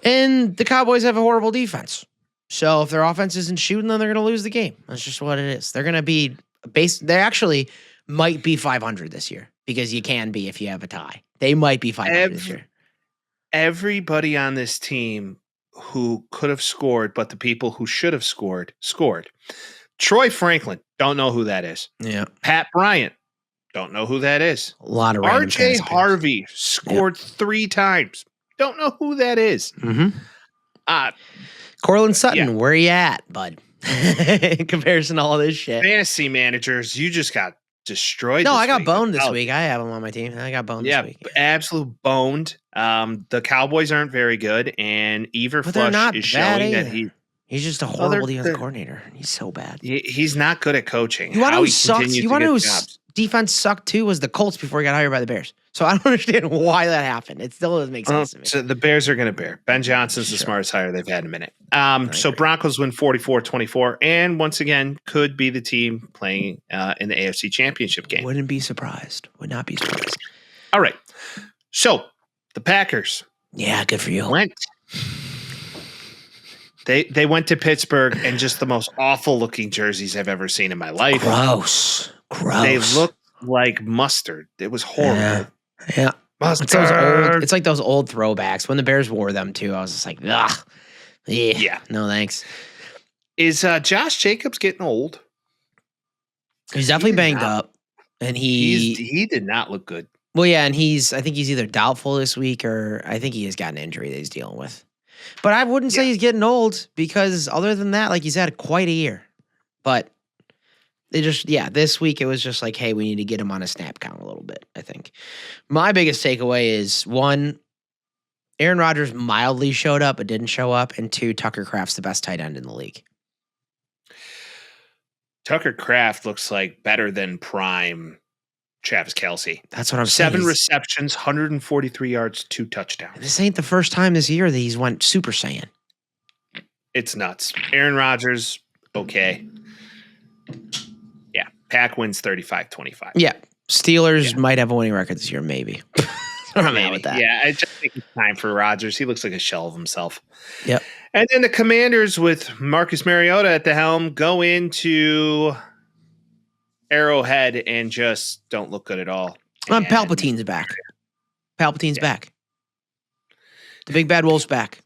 And the Cowboys have a horrible defense. So if their offense isn't shooting, then they're going to lose the game. That's just what it is. They're going to be they actually might be 500 this year because you can be if you have a tie. They might be 500 this year. Everybody on this team who could have scored, but the people who should have scored. Troy Franklin, don't know who that is. Yeah. Pat Bryant, don't know who that is. A lot of RJ Harvey scored 3 times. Don't know who that is. Mm-hmm. Cortland Sutton, where you at, bud? in comparison to all this shit. Fantasy managers, you just got destroyed. No, this I got week. boned this week. I have him on my team. I got boned this week. Absolute boned. The Cowboys aren't very good, and Everflush is showing that he's just a horrible defensive coordinator. He's so bad. He's not good at coaching. You want to know who sucks? You want to know whose defense sucked too? Was the Colts before he got hired by the Bears. So I don't understand why that happened. It still doesn't make sense to me. So the Bears are going to bear. Ben Johnson's the smartest hire they've had in a minute. So Broncos win 44-24, and once again could be the team playing in the AFC Championship game. Wouldn't be surprised. Would not be surprised. All right. So the Packers. Yeah, good for you. They went to Pittsburgh and just the most awful looking jerseys I've ever seen in my life. Gross. They looked like mustard. It was horrible. Yeah. Mustard. It's like those old throwbacks. When the Bears wore them too, I was just like, ugh. Yeah. No thanks. Is Josh Jacobs getting old? He's definitely banged up. And he did not look good. Well, yeah, and I think he's either doubtful this week or I think he has got an injury that he's dealing with. But I wouldn't say he's getting old because other than that, like he's had quite a year. But this week it was just like, hey, we need to get him on a snap count a little bit, I think. My biggest takeaway is, one, Aaron Rodgers mildly showed up but didn't show up, and two, Tucker Kraft's the best tight end in the league. Tucker Kraft looks like better than prime Travis Kelce. That's what I'm saying. 7 receptions, 143 yards, 2 touchdowns. This ain't the first time this year that he's went Super Saiyan. It's nuts. Aaron Rodgers, okay. Yeah, Pack wins 35-25. Yeah, Steelers might have a winning record this year, maybe. I'm mad with that. Yeah, I just think it's time for Rodgers. He looks like a shell of himself. Yep. And then the Commanders with Marcus Mariota at the helm go into Arrowhead and just don't look good at all. Palpatine's back. Palpatine's back. The big bad wolf's back.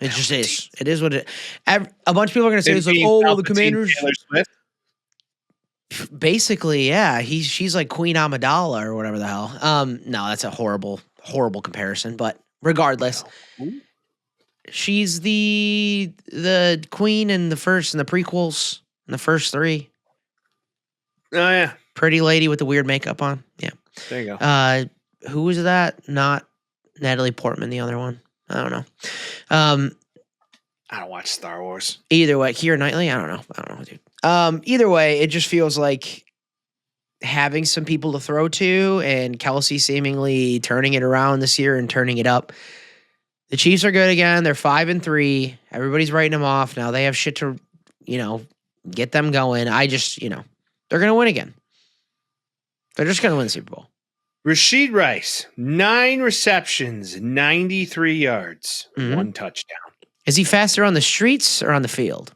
It just is. It is what it is. A bunch of people are going to say, it's like, oh, well, the Commanders. Basically, yeah. She's like Queen Amidala or whatever the hell. No, that's a horrible, horrible comparison. But regardless, she's the queen in the prequels, in the first 3. Oh, yeah. Pretty lady with the weird makeup on. Yeah. There you go. Who was that? Not Natalie Portman, the other one. I don't know. I don't watch Star Wars. Either way, Keira Knightley? I don't know, dude. Either way, it just feels like having some people to throw to and Kelce seemingly turning it around this year and turning it up. The Chiefs are good again. They're 5-3. Everybody's writing them off. Now they have shit to, get them going. I just, they're going to win again. They're just going to win the Super Bowl. Rashid Rice, 9 receptions, 93 yards, 1 touchdown. Is he faster on the streets or on the field?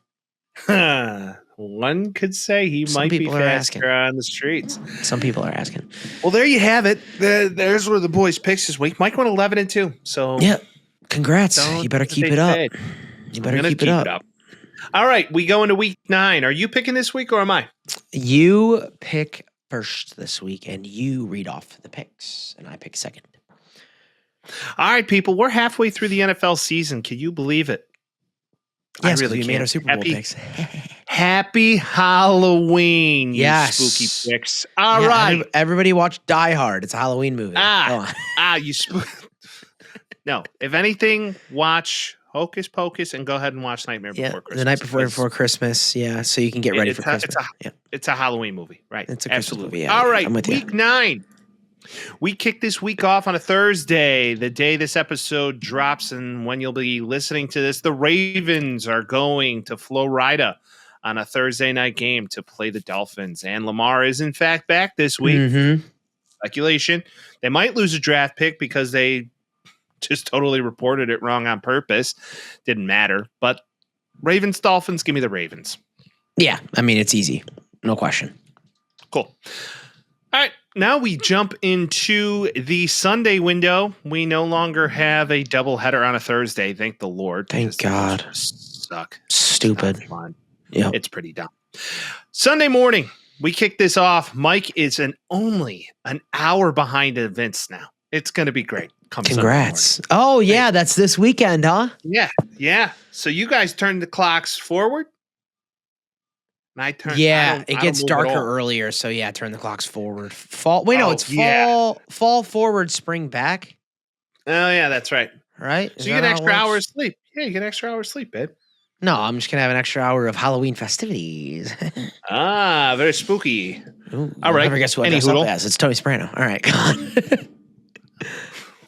One could say he might be faster on the streets. Some people are asking. Well, there you have it. There's where the boys picks this week. Mike went 11-2. So yeah, congrats. You better keep it up. You better keep it up. All right, we go into week 9. Are you picking this week or am I? You pick first this week, and you read off the picks, and I pick second. All right, people, we're halfway through the NFL season. Can you believe it? Yes, we made our Super Bowl picks. Happy Halloween, you spooky picks. All right. Everybody watch Die Hard. It's a Halloween movie. No, if anything, watch Hocus Pocus and go ahead and watch Nightmare Before Christmas. The Night Before Christmas, so you can get ready for Christmas. It's a Halloween movie, right? It's a Christmas movie, yeah. All right, week 9. We kick this week off on a Thursday, the day this episode drops, and when you'll be listening to this, the Ravens are going to Florida on a Thursday night game to play the Dolphins. And Lamar is, in fact, back this week. Speculation. They might lose a draft pick because they just totally reported it wrong on purpose. Didn't matter. But Ravens, Dolphins, give me the Ravens. Yeah, I mean, it's easy. No question. Cool. All right, now we jump into the Sunday window. We no longer have a doubleheader on a Thursday. Thank the Lord. Thank God. Suck. Stupid. Yeah, it's pretty dumb. Sunday morning, we kick this off. Mike is only an hour behind events now. It's going to be great. Congrats. Oh, yeah, that's this weekend, huh? Yeah. So you guys turn the clocks forward. I turn. Yeah, I it don't gets move at darker all. earlier, so yeah, turn the clocks forward. Fall. Wait, no, Oh, it's fall forward, spring back. Oh yeah, that's right. Right? So you get an extra hour of sleep. Yeah, you get an extra hour of sleep, babe. No, I'm just gonna have an extra hour of Halloween festivities. Ah, very spooky. Ooh, All right. never guess who I Any dress up hoodle. as. It's Tony Soprano. All right, come on.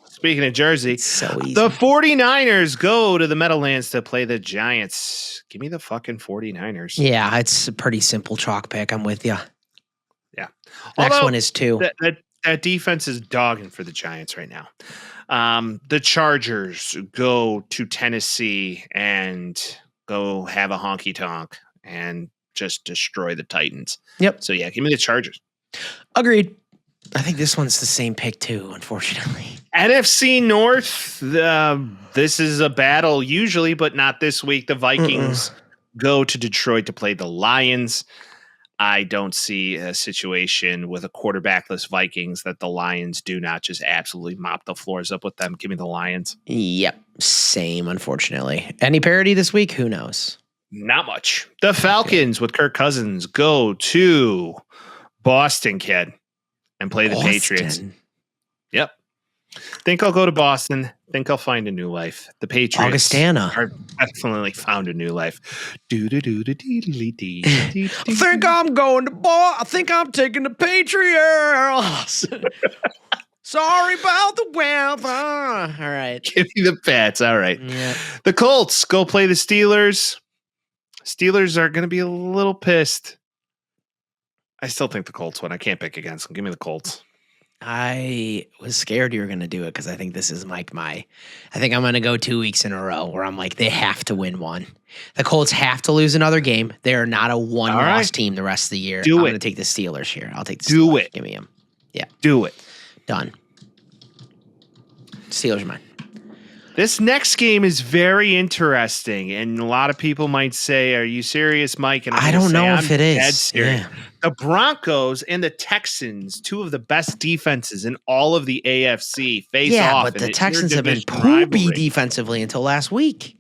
Speaking of Jersey, So easy. the 49ers go to the Meadowlands to play the Giants. Give me the fucking 49ers. Yeah, it's a pretty simple chalk pick. I'm with you. Yeah. Next Although, one is 2. That defense is dogging for the Giants right now. The Chargers go to Tennessee and go have a honky tonk and just destroy the Titans. Yep. So yeah, give me the Chargers. Agreed. I think this one's the same pick too, unfortunately. NFC North, this is a battle usually, but not this week. The Vikings go to Detroit to play the Lions. I don't see a situation with a quarterbackless Vikings that the Lions do not just absolutely mop the floors up with them. Give me the Lions. Yep. Same, unfortunately. Any parity this week? Who knows? Not much. The Falcons with Kirk Cousins go to Boston, kid, and play the Patriots. Yep. Think I'll go to Boston. Think I'll find a new life. The Patriots Augustana are definitely found a new life. Think I'm going to I think I'm taking the Patriots. Sorry about the weather. All right. Give me the Pats. All right. Yeah. The Colts go play the Steelers. Steelers are going to be a little pissed. I still think the Colts win. I can't pick against them. Give me the Colts. I was scared you were going to do it because I think this is I think I'm going to go 2 weeks in a row where I'm like, they have to win one. The Colts have to lose another game. They are not a one-loss team the rest of the year. I'm going to take the Steelers here. I'll take the Steelers. Do it. Give me them. Yeah. Do it. Done. Steelers are mine. This next game is very interesting, and a lot of people might say, "Are you serious, Mike?" And I don't know if it is. Dead serious. Yeah. The Broncos and the Texans, two of the best defenses in all of the AFC, face off. But the Texans have been interdivision poopy rivalry. defensively until last week.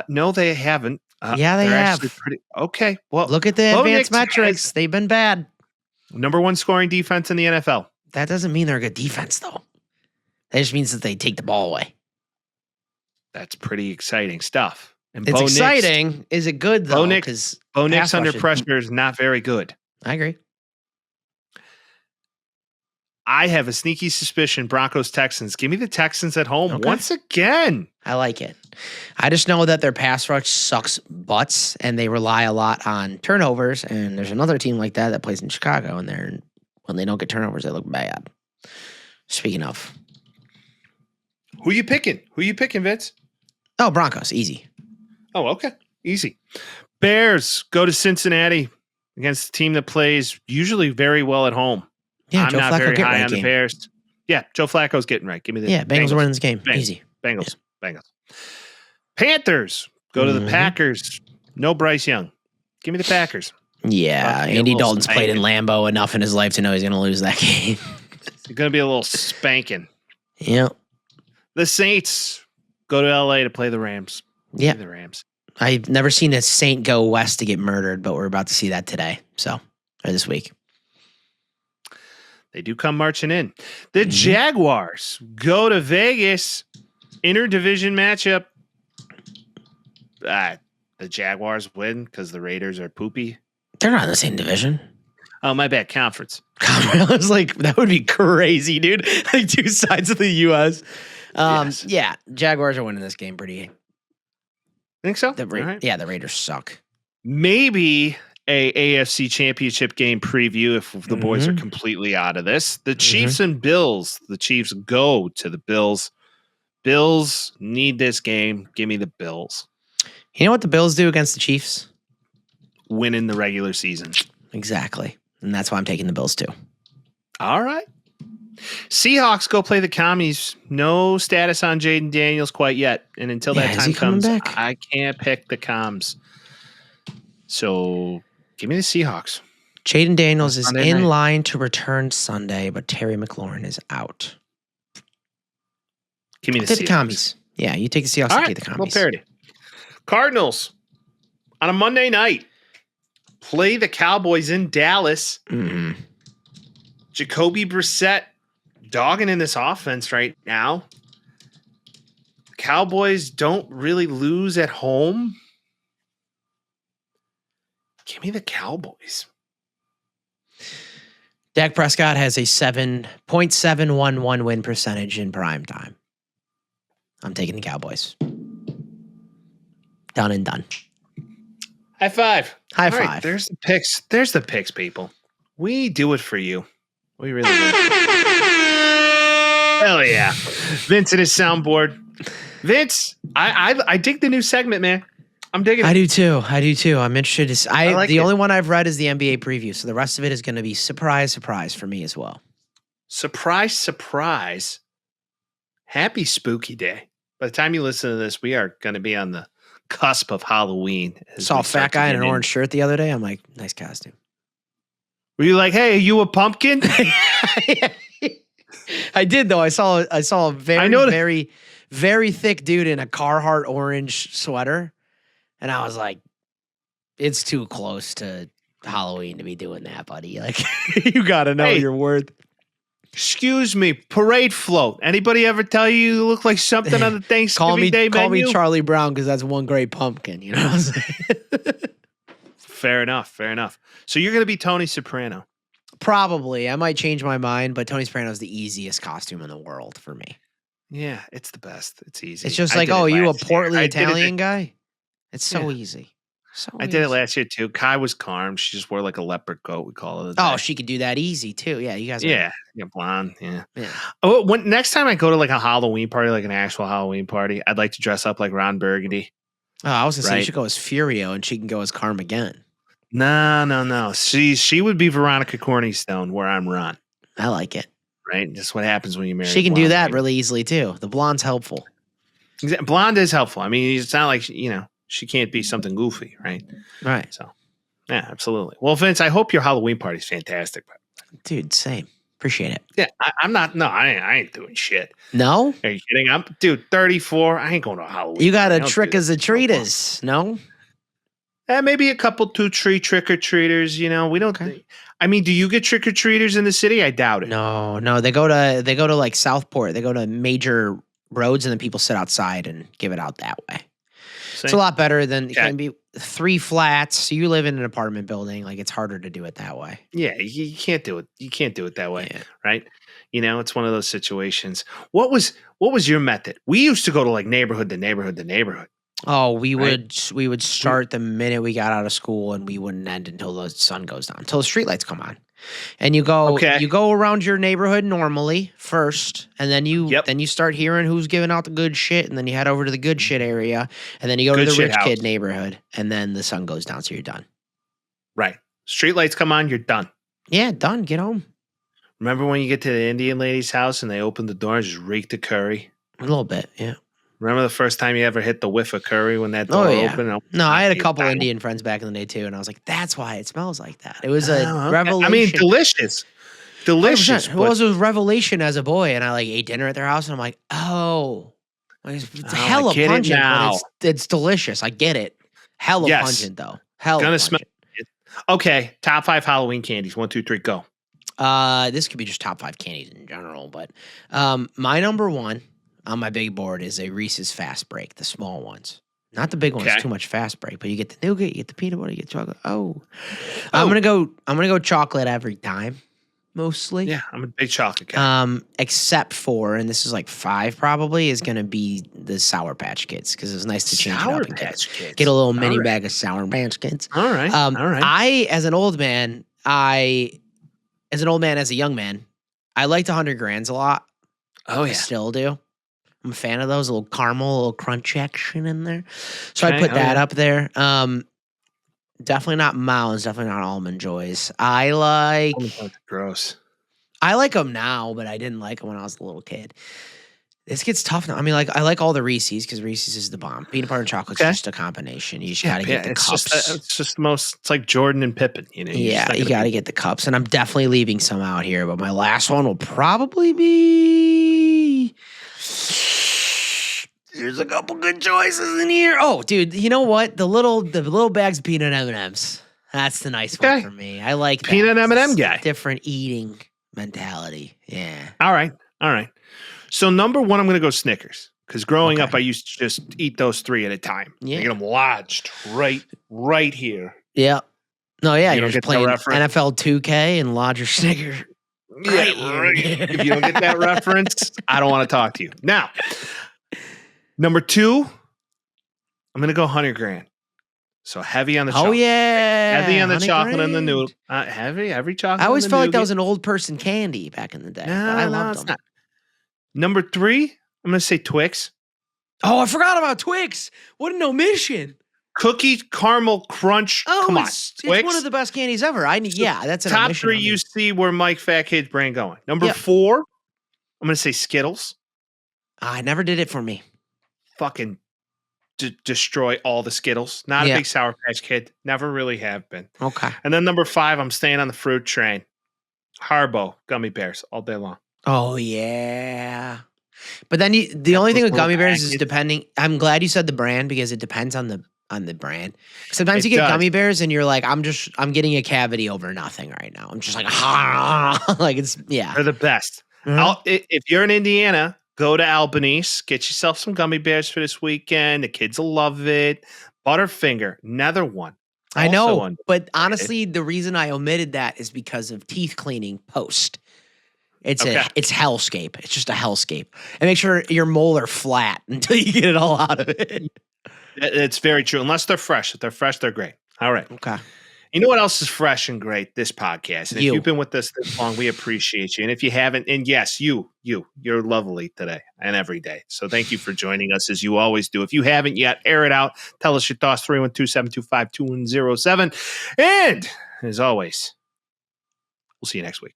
No, they haven't. Yeah, they they're have. actually okay. Well, Look at the Bo advanced Nix metrics. has They've been bad. number one scoring defense in the NFL. That doesn't mean they're a good defense, though. That just means that they take the ball away. That's pretty exciting stuff. And It's Bo Nix, exciting. Is it good, though? Bo Nix pass under rush is- pressure is not very good. I agree. I have a sneaky suspicion Broncos Texans. Give me the Texans at home Okay. once again. I like it. I just know that their pass rush sucks butts, and they rely a lot on turnovers. And there's another team like that plays in Chicago, and when they don't get turnovers, they look bad. Speaking of, Who you picking? Who you picking, Vince? oh, Broncos, easy. Oh, okay. Easy. Bears go to Cincinnati against a team that plays usually very well at home. Yeah, I'm Joe not Flacco very get high right on the game. Bears. Yeah, Joe Flacco's getting right. Give me the Bengals winning this game. Bengals. Easy. Bengals. Panthers go to the Packers. No Bryce Young. Give me the Packers. Yeah, Be a Andy little Dalton's played in spanking. Lambeau enough in his life to know he's going to lose that game. It's going to be a little spanking. Yeah. The Saints go to LA to play the Rams. Give Yeah. me the Rams. I've never seen a Saint go west to get murdered, but we're about to see that today. Or this week. They do come marching in. The Jaguars go to Vegas. Interdivision matchup. The Jaguars win because the Raiders are poopy. They're not in the same division. Oh, my bad. Conference. I was like, that would be crazy, dude. Like two sides of the U.S. Yes. Yeah, Jaguars are winning this game pretty. Think so? The All right. Yeah, the Raiders suck. Maybe a AFC championship game preview if the boys are completely out of this. The Chiefs and Bills. The Chiefs go to the Bills. Bills need this game. Give me the Bills. You know what the Bills do against the Chiefs? Win in the regular season. Exactly. And that's why I'm taking the Bills too. All right. Seahawks go play the Commies. No status on Jaden Daniels quite yet. And until Yeah, that is time he coming comes, back? I can't pick the Coms. So give me the Seahawks. Jaden Daniels is Sunday in night. line to return Sunday, but Terry McLaurin is out. Give me the Take Seahawks. the Commies. Yeah, you take the Seahawks. All I right. take the Little Commies. parody. Cardinals on a Monday night play the Cowboys in Dallas. Mm. Jacoby Brissett dogging in this offense right now. Cowboys don't really lose at home. Give me the Cowboys. Dak Prescott has a 7.711 win percentage in prime time. I'm taking the Cowboys. Done and done. High five. High All five. right, there's the picks. There's the picks, people. We do it for you. We really do. Hell yeah. Vince and his soundboard. Vince, I dig the new segment, man. I'm digging it. I do too. I'm interested. The it. only one I've read is the NBA preview, so the rest of it is going to be surprise for me as well. Surprise. Happy spooky day. By the time you listen to this, we are going to be on the cusp of Halloween. Saw a fat guy in an orange shirt the other day. I'm like, nice costume. Were you like, hey, are you a pumpkin? I did though. I saw a very, very thick dude in a Carhartt orange sweater. And I was like, it's too close to Halloween to be doing that, buddy. Like, you got to know your worth. Excuse me, parade float. Anybody ever tell you look like something on the Thanksgiving Day menu? Call me Charlie Brown because that's one great pumpkin. You know what I'm saying? Fair enough. So you're going to be Tony Soprano. Probably. I might change my mind, but Tony Soprano is the easiest costume in the world for me. Yeah, it's the best. It's easy. It's just like, you a portly Italian guy? It's so easy. I did it last year too. Kai was Carm. She just wore like a leopard coat. We call it. Oh, she could do that easy too. Yeah, you guys. Yeah, blonde. Yeah. Oh, next time I go to like a Halloween party, like an actual Halloween party, I'd like to dress up like Ron Burgundy. Oh, I was gonna say you should go as Furio and she can go as Carm again. No. She would be Veronica Cornystone, where I'm Ron. I like it. Right, just what happens when you marry. She can do that really easily too. The blonde's helpful. Blonde is helpful. I mean, it's not like she can't be something goofy, right? Right. So, yeah, absolutely. Well, Vince, I hope your Halloween party's fantastic. Dude, same. Appreciate it. Yeah, I'm not. No, I ain't doing shit. No? Are you kidding? I'm 34. I ain't going to a Halloween. You got a trick as a treatise, no? Maybe a couple 2 trick or treaters. We don't. Okay. I mean, do you get trick or treaters in the city? I doubt it. No. They go to like Southport. They go to major roads, and then people sit outside and give it out that way. It's a lot better than it can be 3 flats. So you live in an apartment building. Like, it's harder to do it that way. Yeah, you can't do it. You can't do it that way, right? It's one of those situations. What was your method? We used to go to like neighborhood to neighborhood. Oh, we would start the minute we got out of school, and we wouldn't end until the sun goes down, until the streetlights come on. And you go around your neighborhood normally first, and then you start hearing who's giving out the good shit, and then you head over to the good shit area, and then you go to the rich kid neighborhood, and then the sun goes down, so you're done. Right. Streetlights come on, you're done. Yeah, done. Get home. Remember when you get to the Indian lady's house and they open the door and just reek the curry? A little bit, yeah. Remember the first time you ever hit the whiff of curry when that door opened? No, I had a couple Indian friends back in the day too, and I was like, "That's why it smells like that." It was a revelation. I mean, delicious. It was a revelation as a boy, and I like ate dinner at their house, and I'm like, "Oh, it's hella pungent, but it's delicious." I get it. Hella pungent though. Hella pungent. Smell. Okay, top 5 Halloween candies. 1, 2, 3, go. This could be just top 5 candies in general, but my number 1. On my big board is a Reese's Fast Break, the small ones. Not the big ones, too much Fast Break, but you get the nougat, you get the peanut butter, you get chocolate. I'm gonna go chocolate every time, mostly. Yeah, I'm a big chocolate guy. Except for, and this is like 5 probably, is gonna be the Sour Patch Kids, because it's nice to change it up and get a little mini bag of Sour Patch Kids. All right. As a young man, I liked 100 Grands a lot. Oh yeah, I still do. I'm a fan of those, a little caramel, a little crunch action in there. So I put that up there. Definitely not Mounds, definitely not Almond Joys. Gross. I like them now, but I didn't like them when I was a little kid. This gets tough now. I mean, like, I like all the Reese's because Reese's is the bomb. Peanut butter and chocolate's just a combination. You just got to get the cups. It's just the most, it's like Jordan and Pippen. You got to get the cups. And I'm definitely leaving some out here, but my last one will probably be... There's a couple good choices in here. Oh, dude, you know what? The little bags of peanut M&Ms. That's the nice Okay. one for me. I like that. Peanut M&M It's a guy. Different eating mentality. Yeah. All right. So number one, I'm going to go Snickers because growing up, I used to just eat those 3 at a time. Yeah. I get them lodged right here. Yeah. No, yeah. You You're don't just get the playing reference? NFL 2K and Lodger Snickers. Right. If you don't get that reference, I don't want to talk to you. Now, number 2, I'm going to go 100 grand. So heavy on the chocolate. Oh, yeah. Heavy on the 100 chocolate and the grand. noodle. Heavy, every chocolate. I always and the felt like that nougat. was an old person candy back in the day. but I loved it's them. not. Number 3, I'm going to say Twix. Oh, I forgot about Twix. What an omission. Cookie caramel crunch. Oh, Come on. it's Twix. one of the best candies ever. That's an Top omission 3 on me. you see where Mike Fat Kid's brain going. Number Yep. 4, I'm going to say Skittles. I never did it for me. Fucking destroy all the Skittles. Not a Yeah. big Sour Patch Kid. Never really have been. Okay. And then number 5, I'm staying on the fruit train. Haribo gummy bears all day long. Oh, yeah. But then the only thing with little gummy bears is package. depending. I'm glad you said the brand because it depends on the brand. Sometimes It you get does. gummy bears and you're like, I'm getting a cavity over nothing right now. I'm just like, like it's yeah. They're the best. Mhm. If you're in Indiana, go to Albanese. Get yourself some gummy bears for this weekend. The kids will love it. Butterfinger, another one. I Also know, undefeated. but honestly, the reason I omitted that is because of teeth cleaning post. It's it's hellscape. It's just a hellscape. And make sure your molar flat until you get it all out of it. It's very true. Unless they're fresh. If they're fresh, they're great. All right. Okay. You know what else is fresh and great? This podcast. And if You. you've been with us this long, we appreciate you. And if you haven't, and yes, you're lovely today and every day. So thank you for joining us as you always do. If you haven't yet, air it out. Tell us your thoughts, 312-725-2107. And as always, we'll see you next week.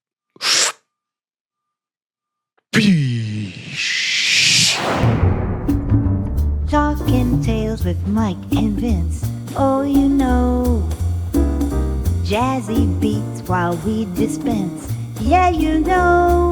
Talking tales with Mike and Vince. Oh, you know. Jazzy beats while we dispense. Yeah, you know.